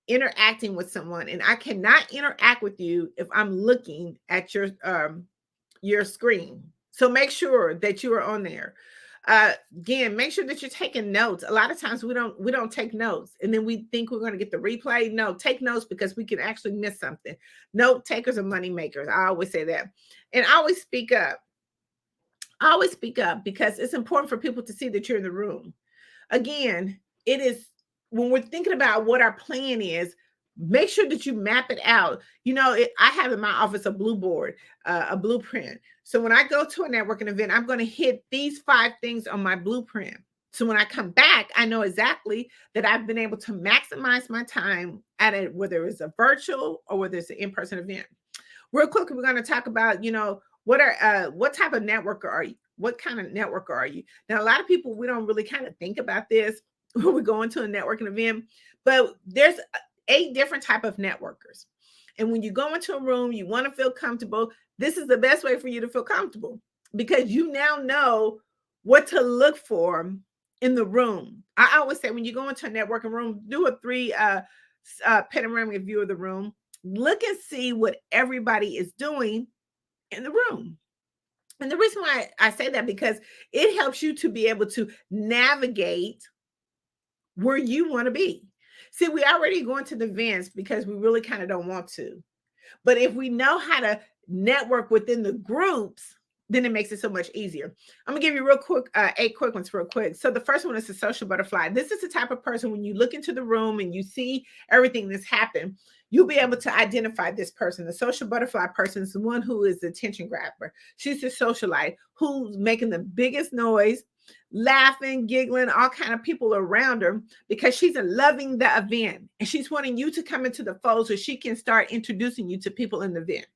interacting with someone, and I cannot interact with you if I'm looking at your screen. So make sure that you are on there. Again, make sure that you're taking notes. A lot of times we don't take notes, and then we think we're going to get the replay. No, take notes, because we can actually miss something. Note takers are money makers. I always say that. And I always speak up. Because it's important for people to see that you're in the room. Again, it is when we're thinking about what our plan is, make sure that you map it out. I have in my office a blue board, a blueprint. So when I go to a networking event, I'm going to hit these 5 things on my blueprint. So when I come back, I know exactly that I've been able to maximize my time at it, whether it's a virtual or whether it's an in-person event. Real quick, we're going to talk about, what type of networker are you? What kind of networker are you? Now, a lot of people, we don't really kind of think about this when we go into a networking event, but there's 8 different type of networkers. And when you go into a room, you want to feel comfortable. This is the best way for you to feel comfortable, because you now know what to look for in the room. I always say when you go into a networking room, do a 3 panoramic view of the room. Look and see what everybody is doing in the room. And the reason why I say that, because it helps you to be able to navigate where you want to be. See, we already going to the events because we really kind of don't want to. But if we know how to network within the groups, then it makes it so much easier. I'm gonna give you real quick, 8 quick ones real quick. So the first one is the social butterfly. This is the type of person, when you look into the room and you see everything that's happened, you'll be able to identify this person. The social butterfly person is the one who is the attention grabber. She's the socialite who's making the biggest noise, laughing, giggling, all kind of people around her, because she's loving the event and she's wanting you to come into the fold so she can start introducing you to people in the event.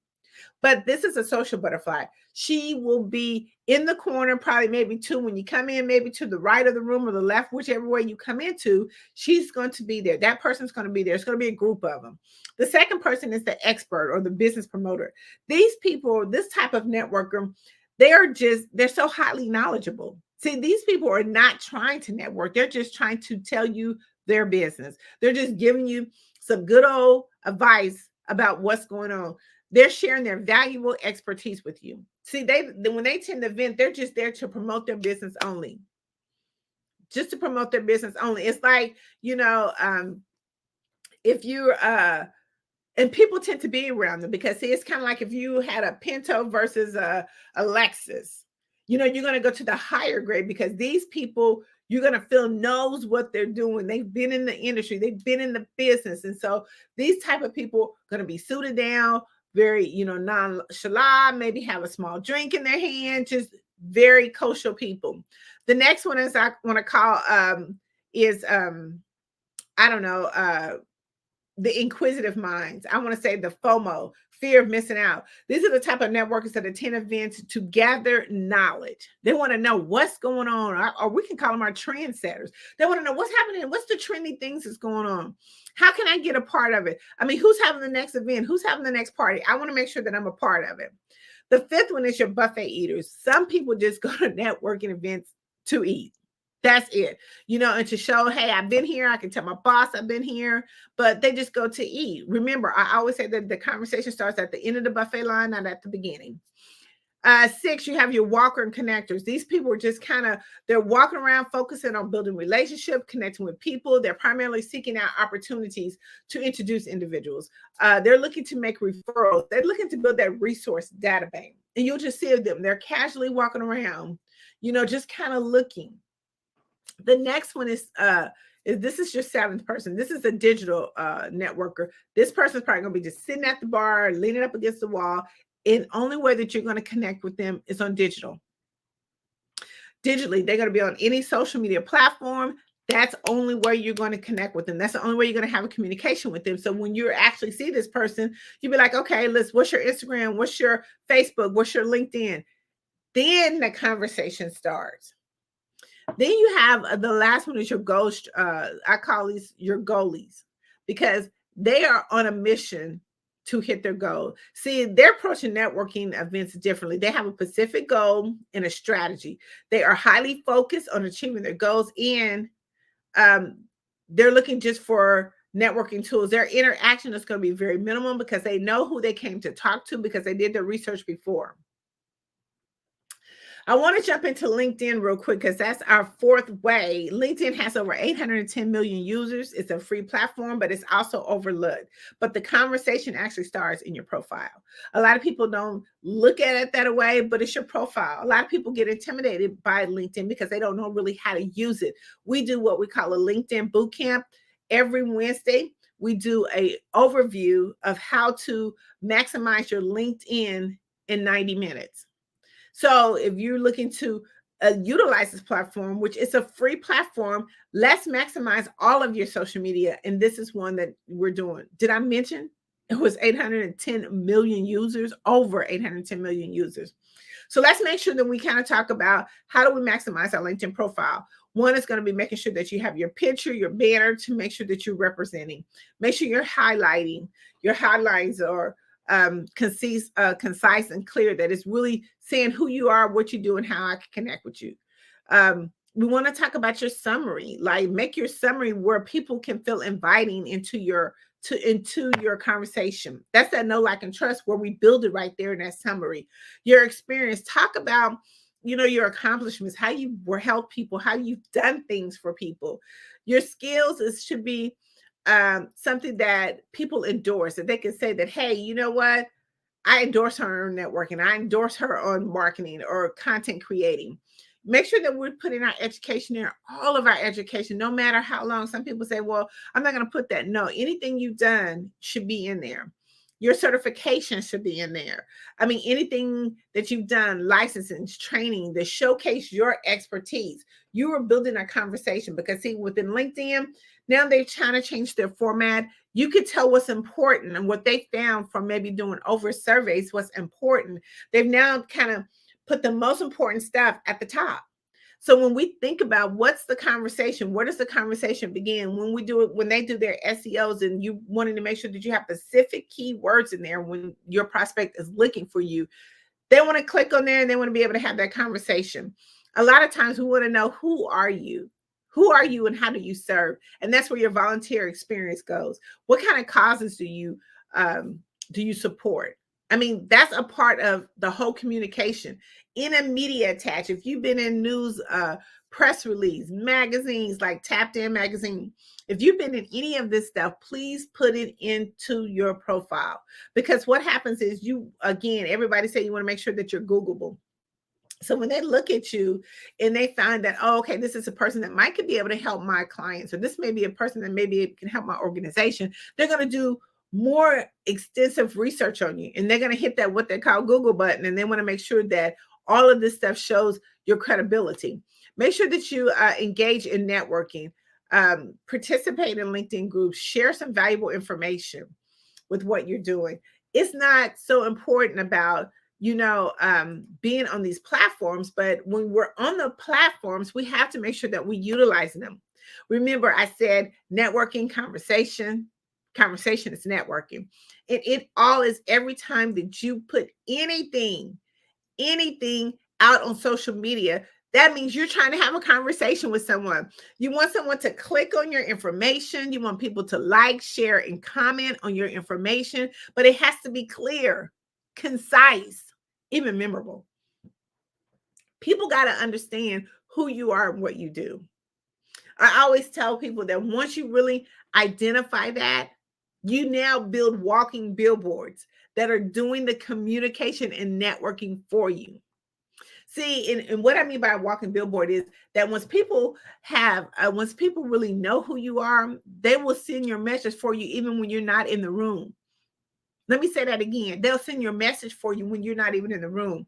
But this is a social butterfly. She will be in the corner, probably maybe two when you come in, maybe to the right of the room or the left, whichever way you come into, she's going to be there. That person's going to be there. It's going to be a group of them. The second person is the expert or the business promoter. These people, this type of networker, they're so highly knowledgeable. See, these people are not trying to network. They're just trying to tell you their business. They're just giving you some good old advice about what's going on. They're sharing their valuable expertise with you. See, when they attend the event, they're just there to promote their business only. Just to promote their business only. It's like, if you're, and people tend to be around them because, see, it's kind of like if you had a Pinto versus a Lexus. You're going to go to the higher grade because these people, you're going to feel knows what they're doing. They've been in the industry. They've been in the business. And so these type of people are going to be suited down, very, nonchalant, maybe have a small drink in their hand, just very kosher people. The next one is I want to call the inquisitive minds. I want to say the FOMO, fear of missing out. These are the type of networkers that attend events to gather knowledge. They want to know what's going on, or we can call them our trendsetters. They want to know what's happening, what's the trendy things that's going on. How can I get a part of it? I mean, who's having the next event? Who's having the next party? I want to make sure that I'm a part of it. The fifth one is your buffet eaters. Some people just go to networking events to eat. That's it, and to show, hey, I've been here. I can tell my boss I've been here, but they just go to eat. Remember, I always say that the conversation starts at the end of the buffet line, not at the beginning. 6, you have your walker and connectors. These people are just they're walking around focusing on building relationship, connecting with people. They're primarily seeking out opportunities to introduce individuals. They're looking to make referrals. They're looking to build that resource database. And you'll just see them. They're casually walking around, just kind of looking. The next one is this is your 7th person. This is a digital networker. This person's probably going to be just sitting at the bar, leaning up against the wall. And only way that you're going to connect with them is on digital. Digitally, they're going to be on any social media platform. That's only where you're going to connect with them. That's the only way you're going to have a communication with them. So when you actually see this person, you'll be like, okay, what's your Instagram? What's your Facebook? What's your LinkedIn? Then the conversation starts. Then you have the last one is your ghost. I call these your goalies because they are on a mission to hit their goal. See, they're approaching networking events differently. They have a specific goal and a strategy. They are highly focused on achieving their goals, and they're looking just for networking tools. Their interaction is going to be very minimum because they know who they came to talk to because they did their research before. I want to jump into LinkedIn real quick because that's our 4th way. LinkedIn has over 810 million users. It's a free platform, but it's also overlooked. But the conversation actually starts in your profile. A lot of people don't look at it that way, but it's your profile. A lot of people get intimidated by LinkedIn because they don't know really how to use it. We do what we call a LinkedIn boot camp every Wednesday. We do an overview of how to maximize your LinkedIn in 90 minutes. So if you're looking to utilize this platform, which is a free platform, let's maximize all of your social media. And this is one that we're doing. Did I mention it was 810 million users, over 810 million users? So let's make sure that we kind of talk about how do we maximize our LinkedIn profile. One is going to be making sure that you have your picture, your banner to make sure that you're representing. Make sure you're highlighting. Your highlights are concise and clear, that it's really saying who you are, what you do, and how I can connect with you. We want to talk about your summary, like make your summary where people can feel inviting into your conversation. That's that know, like, and trust where we build it right there in that summary. Your experience, talk about, your accomplishments, how you helped people, how you've done things for people. Your skills should be something that people endorse, that they can say that, hey, you know what? I endorse her on networking. I endorse her on marketing or content creating. Make sure that we're putting our education there, all of our education, no matter how long. Some people say, well, I'm not going to put that. No, anything you've done should be in there. Your certification should be in there. I mean, anything that you've done, licensing, training, that showcase your expertise. You are building a conversation because see, within LinkedIn, now they're trying to change their format. You could tell what's important and what they found from maybe doing over surveys, what's important. They've now kind of put the most important stuff at the top. So when we think about what's the conversation, where does the conversation begin? When we do it, when they do their SEOs and you wanting to make sure that you have specific keywords in there when your prospect is looking for you, they want to click on there and they want to be able to have that conversation. A lot of times we want to know, who are you? Who are you and how do you serve? And that's where your volunteer experience goes. What kind of causes do you support? I mean, that's a part of the whole communication. In a media attach, if you've been in news, press release, magazines like Tapped In magazine, if you've been in any of this stuff, please put it into your profile. Because what happens is everybody say you want to make sure that you're Googleable. So when they look at you and they find that, oh, okay, this is a person that might could be able to help my clients, or this may be a person that maybe can help my organization, they're going to do more extensive research on you. And they're going to hit that, what they call Google button. And they want to make sure that all of this stuff shows your credibility. Make sure that you engage in networking, participate in LinkedIn groups, share some valuable information with what you're doing. It's not so important about, being on these platforms, but when we're on the platforms, we have to make sure that we utilize them. Remember, I said networking, conversation is networking. It all is every time that you put anything out on social media, that means you're trying to have a conversation with someone. You want someone to click on your information. You want people to like, share, and comment on your information, but it has to be clear, concise, even memorable. People got to understand who you are and what you do. I always tell people that once you really identify that, you now build walking billboards that are doing the communication and networking for you. See, and what I mean by a walking billboard is that once people really know who you are, they will send your message for you even when you're not in the room. Let me say that again. They'll send your message for you when you're not even in the room.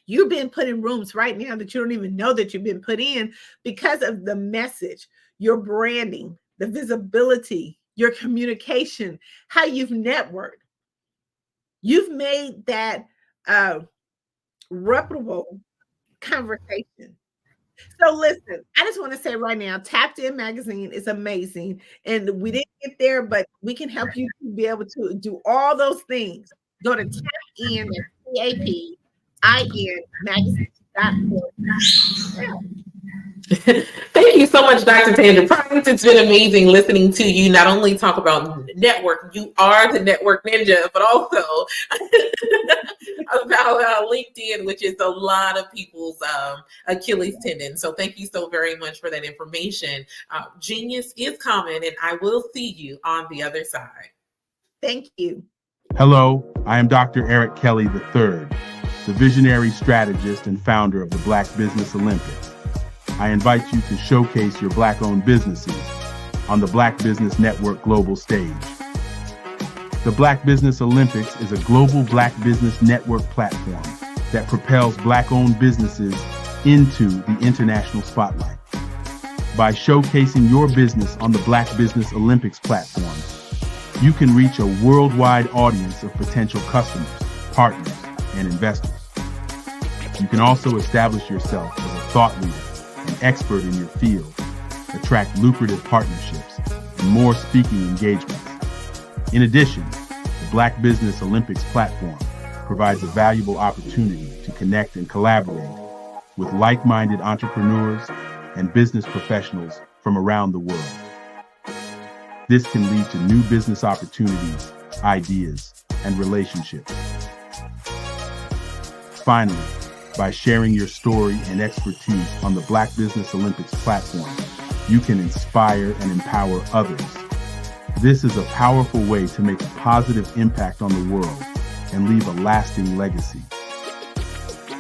You've been put in rooms right now that you don't even know that you've been put in because of the message, your branding, the visibility, your communication, how you've networked. You've made that reputable conversation. So listen, I just want to say right now, Tapped In magazine is amazing. And we didn't get there, but we can help you to be able to do all those things. Go to TAPIN, TAPIN magazine.org. Thank you so much, Dr. Tandra Price. It's been amazing listening to you not only talk about network, you are the network ninja, but also about LinkedIn, which is a lot of people's Achilles tendon. So thank you so very much for that information. Genius is coming, and I will see you on the other side. Thank you. Hello, I am Dr. Eric Kelly III, the visionary strategist and founder of the Black Business Olympics. I invite you to showcase your Black-owned businesses on the Black Business Network global stage. The Black Business Olympics is a global Black Business Network platform that propels Black-owned businesses into the international spotlight. By showcasing your business on the Black Business Olympics platform, you can reach a worldwide audience of potential customers, partners, and investors. You can also establish yourself as a thought leader, an expert in your field, attract lucrative partnerships, and more speaking engagements. In addition, the Black Business Olympics platform provides a valuable opportunity to connect and collaborate with like-minded entrepreneurs and business professionals from around the world. This can lead to new business opportunities, ideas, and relationships. Finally, by sharing your story and expertise on the Black Business Olympics platform, you can inspire and empower others. This is a powerful way to make a positive impact on the world and leave a lasting legacy.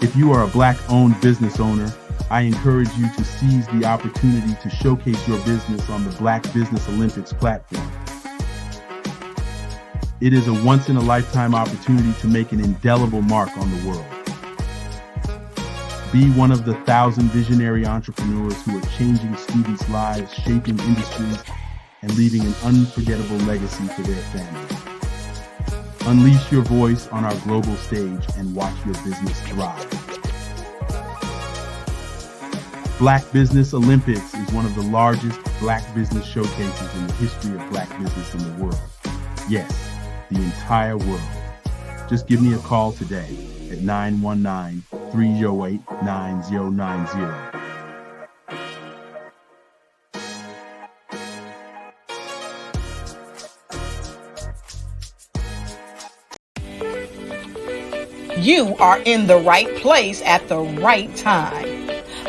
If you are a Black-owned business owner, I encourage you to seize the opportunity to showcase your business on the Black Business Olympics platform. It is a once-in-a-lifetime opportunity to make an indelible mark on the world. Be one of the 1,000 visionary entrepreneurs who are changing students' lives, shaping industries, and leaving an unforgettable legacy for their families. Unleash your voice on our global stage and watch your business thrive. Black Business Olympics is one of the largest Black business showcases in the history of Black business in the world. Yes, the entire world. Just give me a call today at 919-308-9090. You are in the right place at the right time.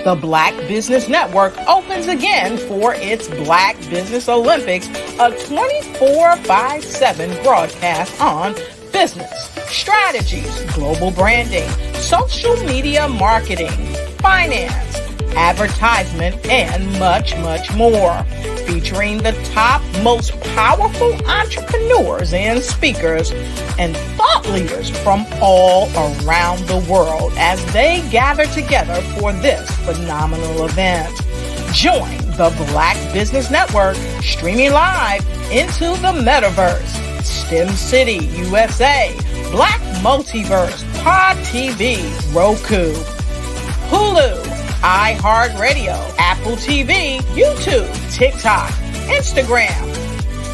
The Black Business Network opens again for its Black Business Olympics, a 24/7 broadcast on business, strategies, global branding, social media marketing, finance, advertisement, and much, much more. Featuring the top, most powerful entrepreneurs and speakers and thought leaders from all around the world as they gather together for this phenomenal event. Join the Black Business Network streaming live into the metaverse, STEM City, USA, Black Multiverse, Pod TV, Roku, Hulu, iHeartRadio, Apple TV, YouTube, TikTok, Instagram,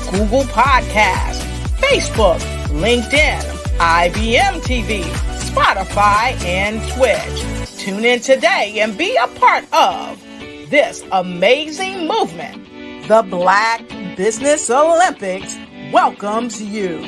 Google Podcasts, Facebook, LinkedIn, IBM TV, Spotify, and Twitch. Tune in today and be a part of this amazing movement. The Black Business Olympics welcomes you.